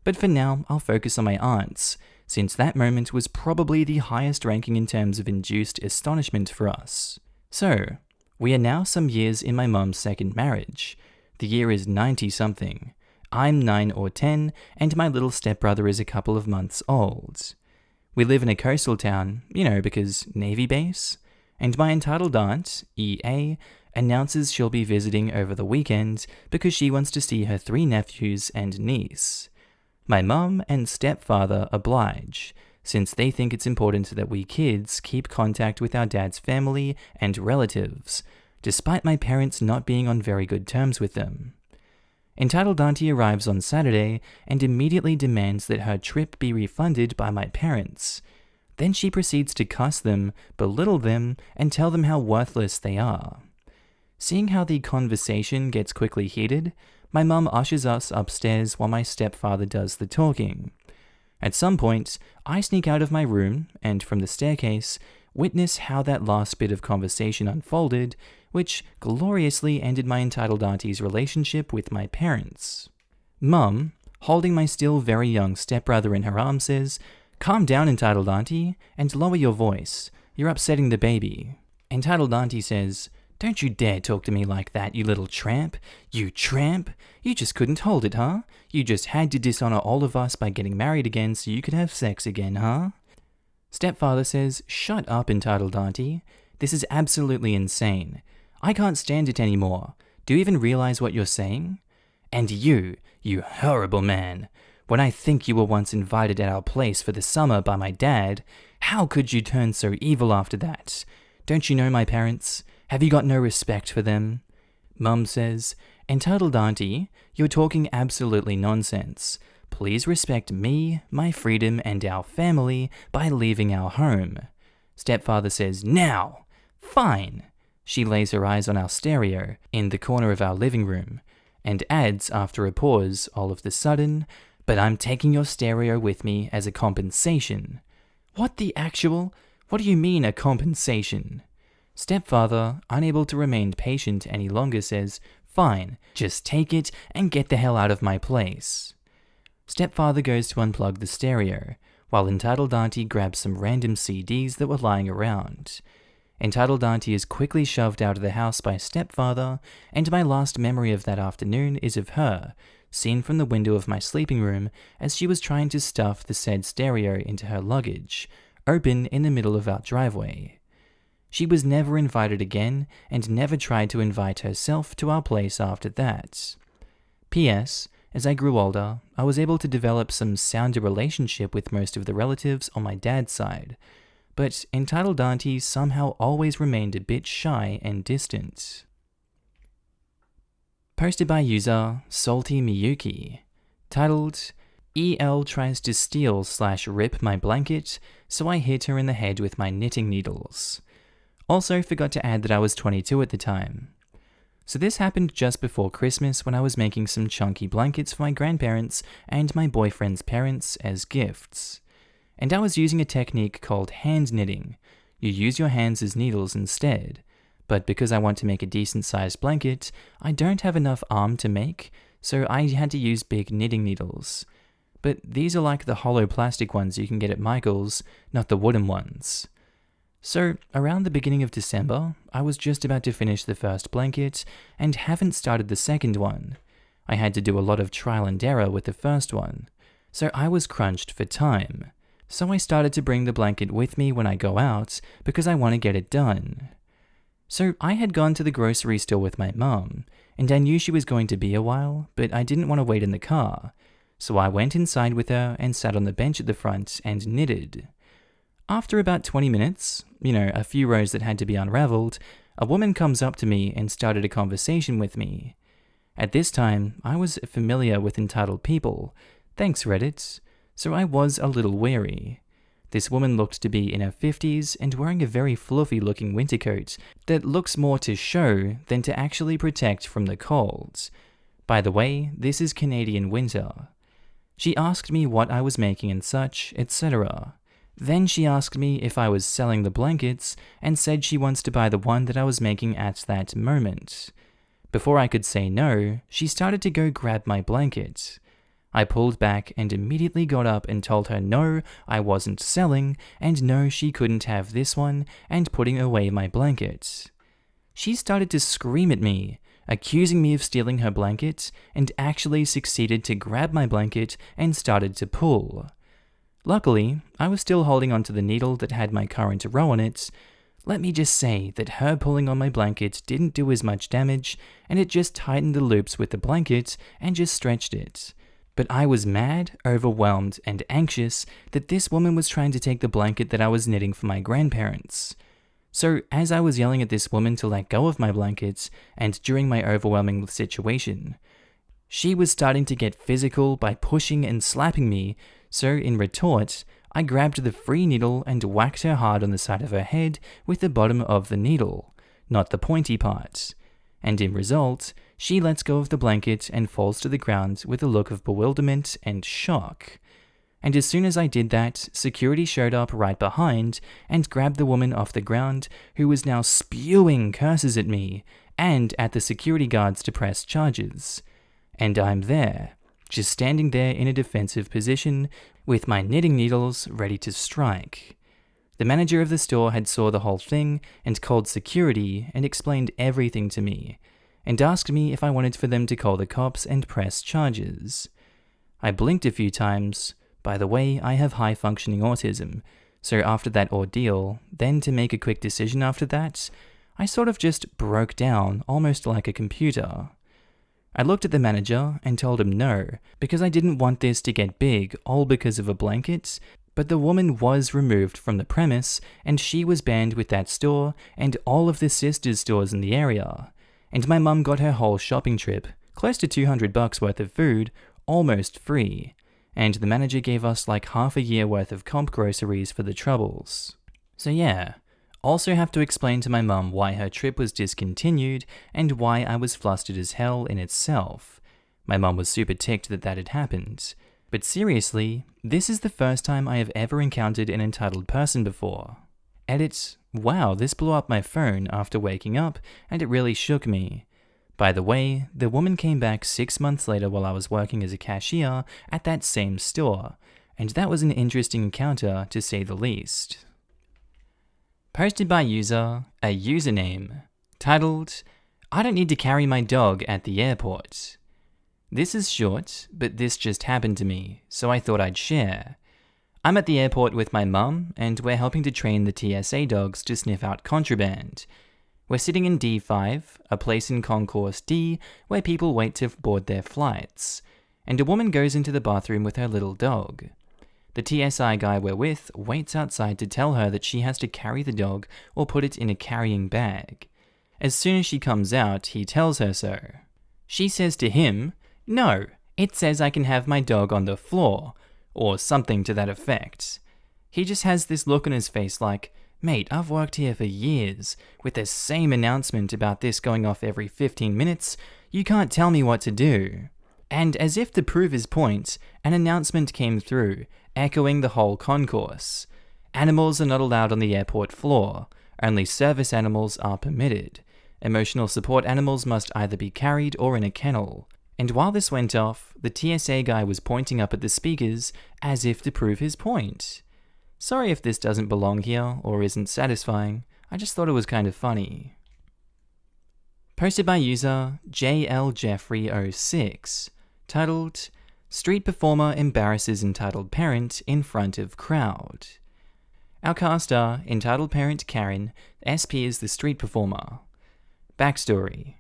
But for now, I'll focus on my aunts, since that moment was probably the highest ranking in terms of induced astonishment for us. So, we are now some years in my mum's second marriage. The year is 90-something. I'm 9 or 10, and my little stepbrother is a couple of months old. We live in a coastal town, because Navy base, and my entitled aunt, EA, announces she'll be visiting over the weekend because she wants to see her 3 nephews and niece. My mum and stepfather oblige, since they think it's important that we kids keep contact with our dad's family and relatives, despite my parents not being on very good terms with them. Entitled Auntie arrives on Saturday and immediately demands that her trip be refunded by my parents. Then she proceeds to cuss them, belittle them, and tell them how worthless they are. Seeing how the conversation gets quickly heated, my mum ushers us upstairs while my stepfather does the talking. At some point, I sneak out of my room and, from the staircase, witness how that last bit of conversation unfolded, which gloriously ended my entitled auntie's relationship with my parents. Mum, holding my still very young stepbrother in her arms, says, "Calm down, entitled auntie, and lower your voice. You're upsetting the baby." Entitled auntie says, "Don't you dare talk to me like that, you little tramp. You tramp! You just couldn't hold it, huh? You just had to dishonor all of us by getting married again so you could have sex again, huh?" Stepfather says, "Shut up, entitled auntie. This is absolutely insane. I can't stand it anymore. Do you even realize what you're saying? And you horrible man. When I think you were once invited at our place for the summer by my dad, how could you turn so evil after that? Don't you know my parents? Have you got no respect for them?" Mum says, "Entitled auntie, you're talking absolutely nonsense. Please respect me, my freedom, and our family by leaving our home." Stepfather says, "Now!" "Fine." She lays her eyes on our stereo in the corner of our living room, and adds after a pause all of the sudden, "But I'm taking your stereo with me as a compensation." What the actual? What do you mean a compensation? Stepfather, unable to remain patient any longer, says, "Fine, just take it and get the hell out of my place." Stepfather goes to unplug the stereo, while entitled auntie grabs some random CDs that were lying around. Entitled auntie is quickly shoved out of the house by stepfather, and my last memory of that afternoon is of her, seen from the window of my sleeping room as she was trying to stuff the said stereo into her luggage, open in the middle of our driveway. She was never invited again, and never tried to invite herself to our place after that. P.S. As I grew older, I was able to develop some sounder relationship with most of the relatives on my dad's side, but entitled auntie somehow always remained a bit shy and distant. Posted by user Salty Miyuki. Titled, EL tries to steal/rip my blanket, so I hit her in the head with my knitting needles. Also forgot to add that I was 22 at the time. So this happened just before Christmas when I was making some chunky blankets for my grandparents and my boyfriend's parents as gifts. And I was using a technique called hand knitting. You use your hands as needles instead. But because I want to make a decent sized blanket, I don't have enough arm to make, so I had to use big knitting needles. But these are like the hollow plastic ones you can get at Michael's, not the wooden ones. So, around the beginning of December, I was just about to finish the first blanket and haven't started the second one. I had to do a lot of trial and error with the first one, so I was crunched for time. So I started to bring the blanket with me when I go out because I want to get it done. So I had gone to the grocery store with my mum, and I knew she was going to be a while, but I didn't want to wait in the car. So I went inside with her and sat on the bench at the front and knitted. After about 20 minutes, a few rows that had to be unraveled, a woman comes up to me and started a conversation with me. At this time, I was familiar with entitled people, thanks Reddit, so I was a little wary. This woman looked to be in her 50s and wearing a very fluffy looking winter coat that looks more to show than to actually protect from the cold. By the way, this is Canadian winter. She asked me what I was making and such, etc. Then she asked me if I was selling the blankets and said she wants to buy the one that I was making at that moment. Before I could say no, she started to go grab my blanket. I pulled back and immediately got up and told her no, I wasn't selling, and no, she couldn't have this one, and putting away my blanket. She started to scream at me, accusing me of stealing her blanket, and actually succeeded to grab my blanket and started to pull. Luckily, I was still holding onto the needle that had my current row on it. Let me just say that her pulling on my blanket didn't do as much damage, and it just tightened the loops with the blanket and just stretched it. But I was mad, overwhelmed, and anxious that this woman was trying to take the blanket that I was knitting for my grandparents. So as I was yelling at this woman to let go of my blankets, and during my overwhelming situation, she was starting to get physical by pushing and slapping me, so in retort, I grabbed the free needle and whacked her hard on the side of her head with the bottom of the needle, not the pointy part. And in result, she lets go of the blanket and falls to the ground with a look of bewilderment and shock. And as soon as I did that, security showed up right behind and grabbed the woman off the ground, who was now spewing curses at me and at the security guards to press charges. And I'm there, just standing there in a defensive position with my knitting needles ready to strike. The manager of the store had saw the whole thing and called security and explained everything to me, and asked me if I wanted for them to call the cops and press charges. I blinked a few times. By the way, I have high-functioning autism, so after that ordeal, then to make a quick decision after that, I sort of just broke down, almost like a computer. I looked at the manager and told him no, because I didn't want this to get big, all because of a blanket, but the woman was removed from the premise, and she was banned with that store and all of the sisters' stores in the area. And my mum got her whole shopping trip, close to $200 worth of food, almost free. And the manager gave us like half a year worth of comp groceries for the troubles. So yeah, also have to explain to my mum why her trip was discontinued and why I was flustered as hell in itself. My mum was super ticked that had happened. But seriously, this is the first time I have ever encountered an entitled person before. Edit, wow, this blew up my phone after waking up and it really shook me. By the way, the woman came back 6 months later while I was working as a cashier at that same store, and that was an interesting encounter to say the least. Posted by user, a username, titled, I don't need to carry my dog at the airport. This is short, but this just happened to me, so I thought I'd share. I'm at the airport with my mum, and we're helping to train the TSA dogs to sniff out contraband. We're sitting in D5, a place in Concourse D where people wait to board their flights, and a woman goes into the bathroom with her little dog. The TSI guy we're with waits outside to tell her that she has to carry the dog or put it in a carrying bag. As soon as she comes out, he tells her so. She says to him, "No, it says I can have my dog on the floor," or something to that effect. He just has this look on his face like, "Mate, I've worked here for years. With the same announcement about this going off every 15 minutes, you can't tell me what to do." And as if to prove his point, an announcement came through, echoing the whole concourse. Animals are not allowed on the airport floor. Only service animals are permitted. Emotional support animals must either be carried or in a kennel. And while this went off, the TSA guy was pointing up at the speakers as if to prove his point. Sorry if this doesn't belong here or isn't satisfying, I just thought it was kind of funny. Posted by user JLJeffrey06, titled, "Street Performer Embarrasses Entitled Parent in Front of Crowd." Our cast are entitled parent Karen, SP is the street performer. Backstory.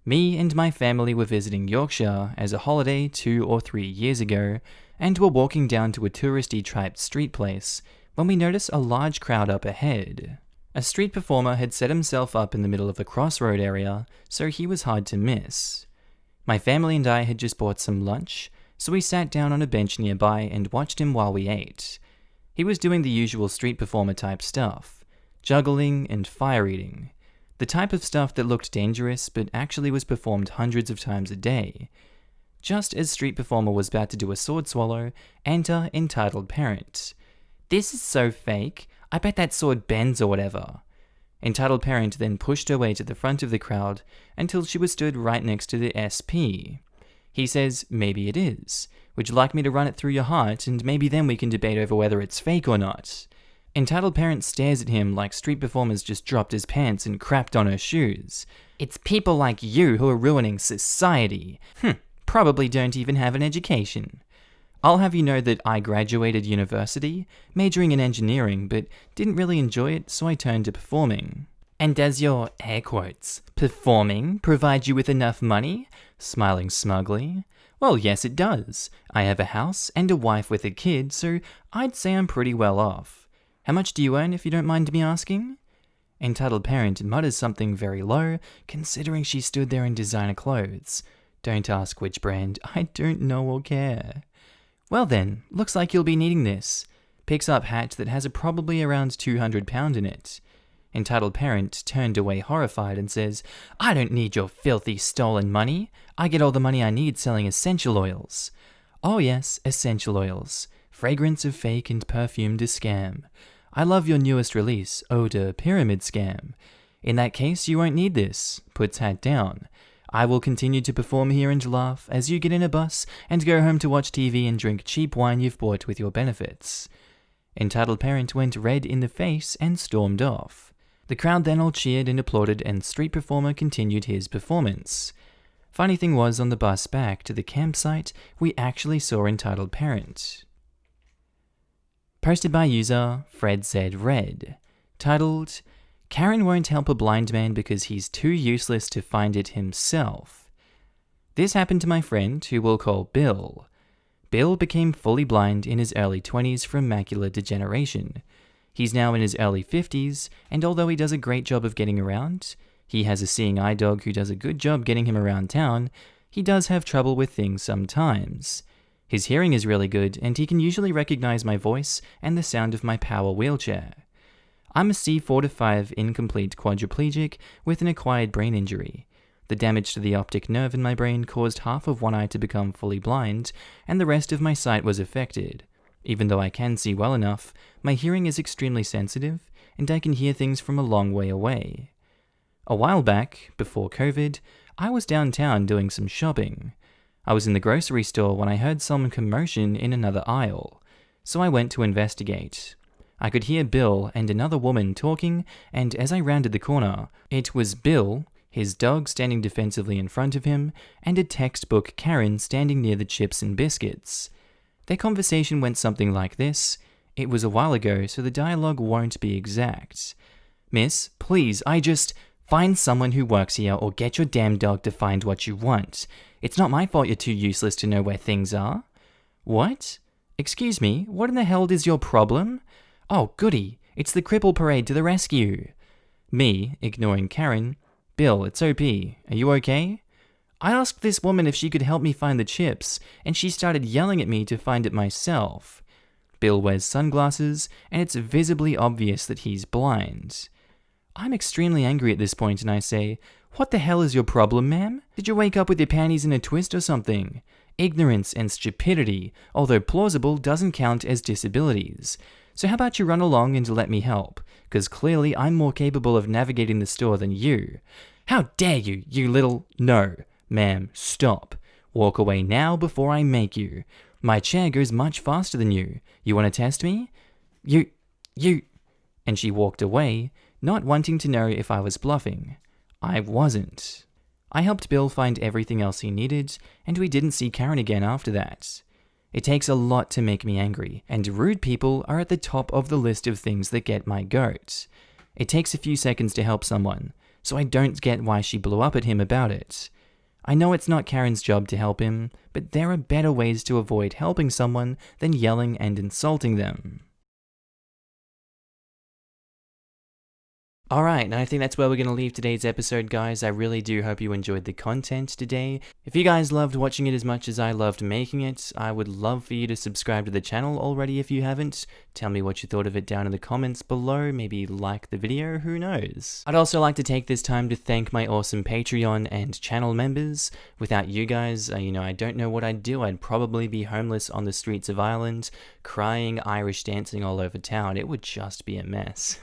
Me and my family were visiting Yorkshire as a holiday 2 or 3 years ago, and were walking down to a touristy type street place when we noticed a large crowd up ahead. A street performer had set himself up in the middle of the crossroad area, so he was hard to miss. My family and I had just bought some lunch, so we sat down on a bench nearby and watched him while we ate. He was doing the usual street performer type stuff, juggling and fire eating, the type of stuff that looked dangerous but actually was performed hundreds of times a day. Just as street performer was about to do a sword swallow, enter entitled parent. "This is so fake, I bet that sword bends or whatever." Entitled parent then pushed her way to the front of the crowd until she was stood right next to the SP. He says, "Maybe it is. Would you like me to run it through your heart, and maybe then we can debate over whether it's fake or not?" Entitled parent stares at him like street performers just dropped his pants and crapped on her shoes. "It's people like you who are ruining society. Probably don't even have an education. I'll have you know that I graduated university, majoring in engineering, but didn't really enjoy it, so I turned to performing." "And does your, air quotes, performing provide you with enough money?" Smiling smugly. "Well, yes it does. I have a house and a wife with a kid, so I'd say I'm pretty well off. How much do you earn, if you don't mind me asking?" Entitled parent mutters something very low, considering she stood there in designer clothes. Don't ask which brand, I don't know or care. "Well then, looks like you'll be needing this." Picks up hat that has probably around 200 pound in it. Entitled parent turned away horrified and says, "I don't need your filthy stolen money. I get all the money I need selling essential oils." "Oh yes, essential oils. Fragrance of fake and perfume to scam. I love your newest release, Odor Pyramid Scam. In that case, you won't need this." Puts hat down. "I will continue to perform here and laugh as you get in a bus and go home to watch TV and drink cheap wine you've bought with your benefits." Entitled parent went red in the face and stormed off. The crowd then all cheered and applauded, and street performer continued his performance. Funny thing was, on the bus back to the campsite, we actually saw entitled parent. Posted by user FredZRed, titled, "Karen won't help a blind man because he's too useless to find it himself." This happened to my friend, who we'll call Bill. Bill became fully blind in his early 20s from macular degeneration. He's now in his early 50s, and although he does a great job of getting around, he has a seeing eye dog who does a good job getting him around town, he does have trouble with things sometimes. His hearing is really good, and he can usually recognize my voice and the sound of my power wheelchair. I'm a C4 to 5 incomplete quadriplegic with an acquired brain injury. The damage to the optic nerve in my brain caused half of one eye to become fully blind, and the rest of my sight was affected. Even though I can see well enough, my hearing is extremely sensitive, and I can hear things from a long way away. A while back, before COVID, I was downtown doing some shopping. I was in the grocery store when I heard some commotion in another aisle, so I went to investigate. I could hear Bill and another woman talking, and as I rounded the corner, it was Bill, his dog standing defensively in front of him, and a textbook Karen standing near the chips and biscuits. Their conversation went something like this. It was a while ago, so the dialogue won't be exact. "Miss, please, find someone who works here or get your damn dog to find what you want. It's not my fault you're too useless to know where things are." "What? Excuse me, what in the hell is your problem?" "Oh, goody, it's the cripple parade to the rescue." Me, ignoring Karen, "Bill, it's OP. Are you okay?" I asked this woman if she could help me find the chips, and she started yelling at me to find it myself. Bill wears sunglasses, and it's visibly obvious that he's blind. I'm extremely angry at this point, and I say, "What the hell is your problem, ma'am? Did you wake up with your panties in a twist or something? Ignorance and stupidity, although plausible, doesn't count as disabilities. So how about you run along and let me help? Because clearly I'm more capable of navigating the store than you. How dare you, you little—" "No, ma'am, stop. Walk away now before I make you. My chair goes much faster than you. You want to test me? You... And she walked away, not wanting to know if I was bluffing. I wasn't. I helped Bill find everything else he needed, and we didn't see Karen again after that. It takes a lot to make me angry, and rude people are at the top of the list of things that get my goat. It takes a few seconds to help someone, so I don't get why she blew up at him about it. I know it's not Karen's job to help him, but there are better ways to avoid helping someone than yelling and insulting them. Alright, and I think that's where we're going to leave today's episode, guys. I really do hope you enjoyed the content today. If you guys loved watching it as much as I loved making it, I would love for you to subscribe to the channel already if you haven't. Tell me what you thought of it down in the comments below, maybe like the video, who knows. I'd also like to take this time to thank my awesome Patreon and channel members. Without you guys, I don't know what I'd do. I'd probably be homeless on the streets of Ireland, crying, Irish dancing all over town. It would just be a mess.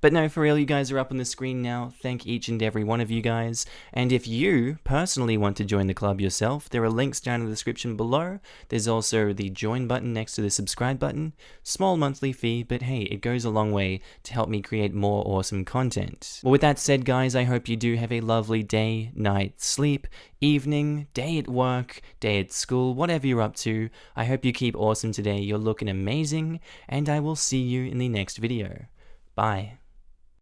But no, for real, you guys are up on the screen now. Thank each and every one of you guys. And if you personally want to join the club yourself, there are links down in the description below. There's also the join button next to the subscribe button. Small monthly fee, but hey, it goes a long way to help me create more awesome content. Well, with that said, guys, I hope you do have a lovely day, night, sleep, evening, day at work, day at school, whatever you're up to. I hope you keep awesome today. You're looking amazing, and I will see you in the next video. Bye.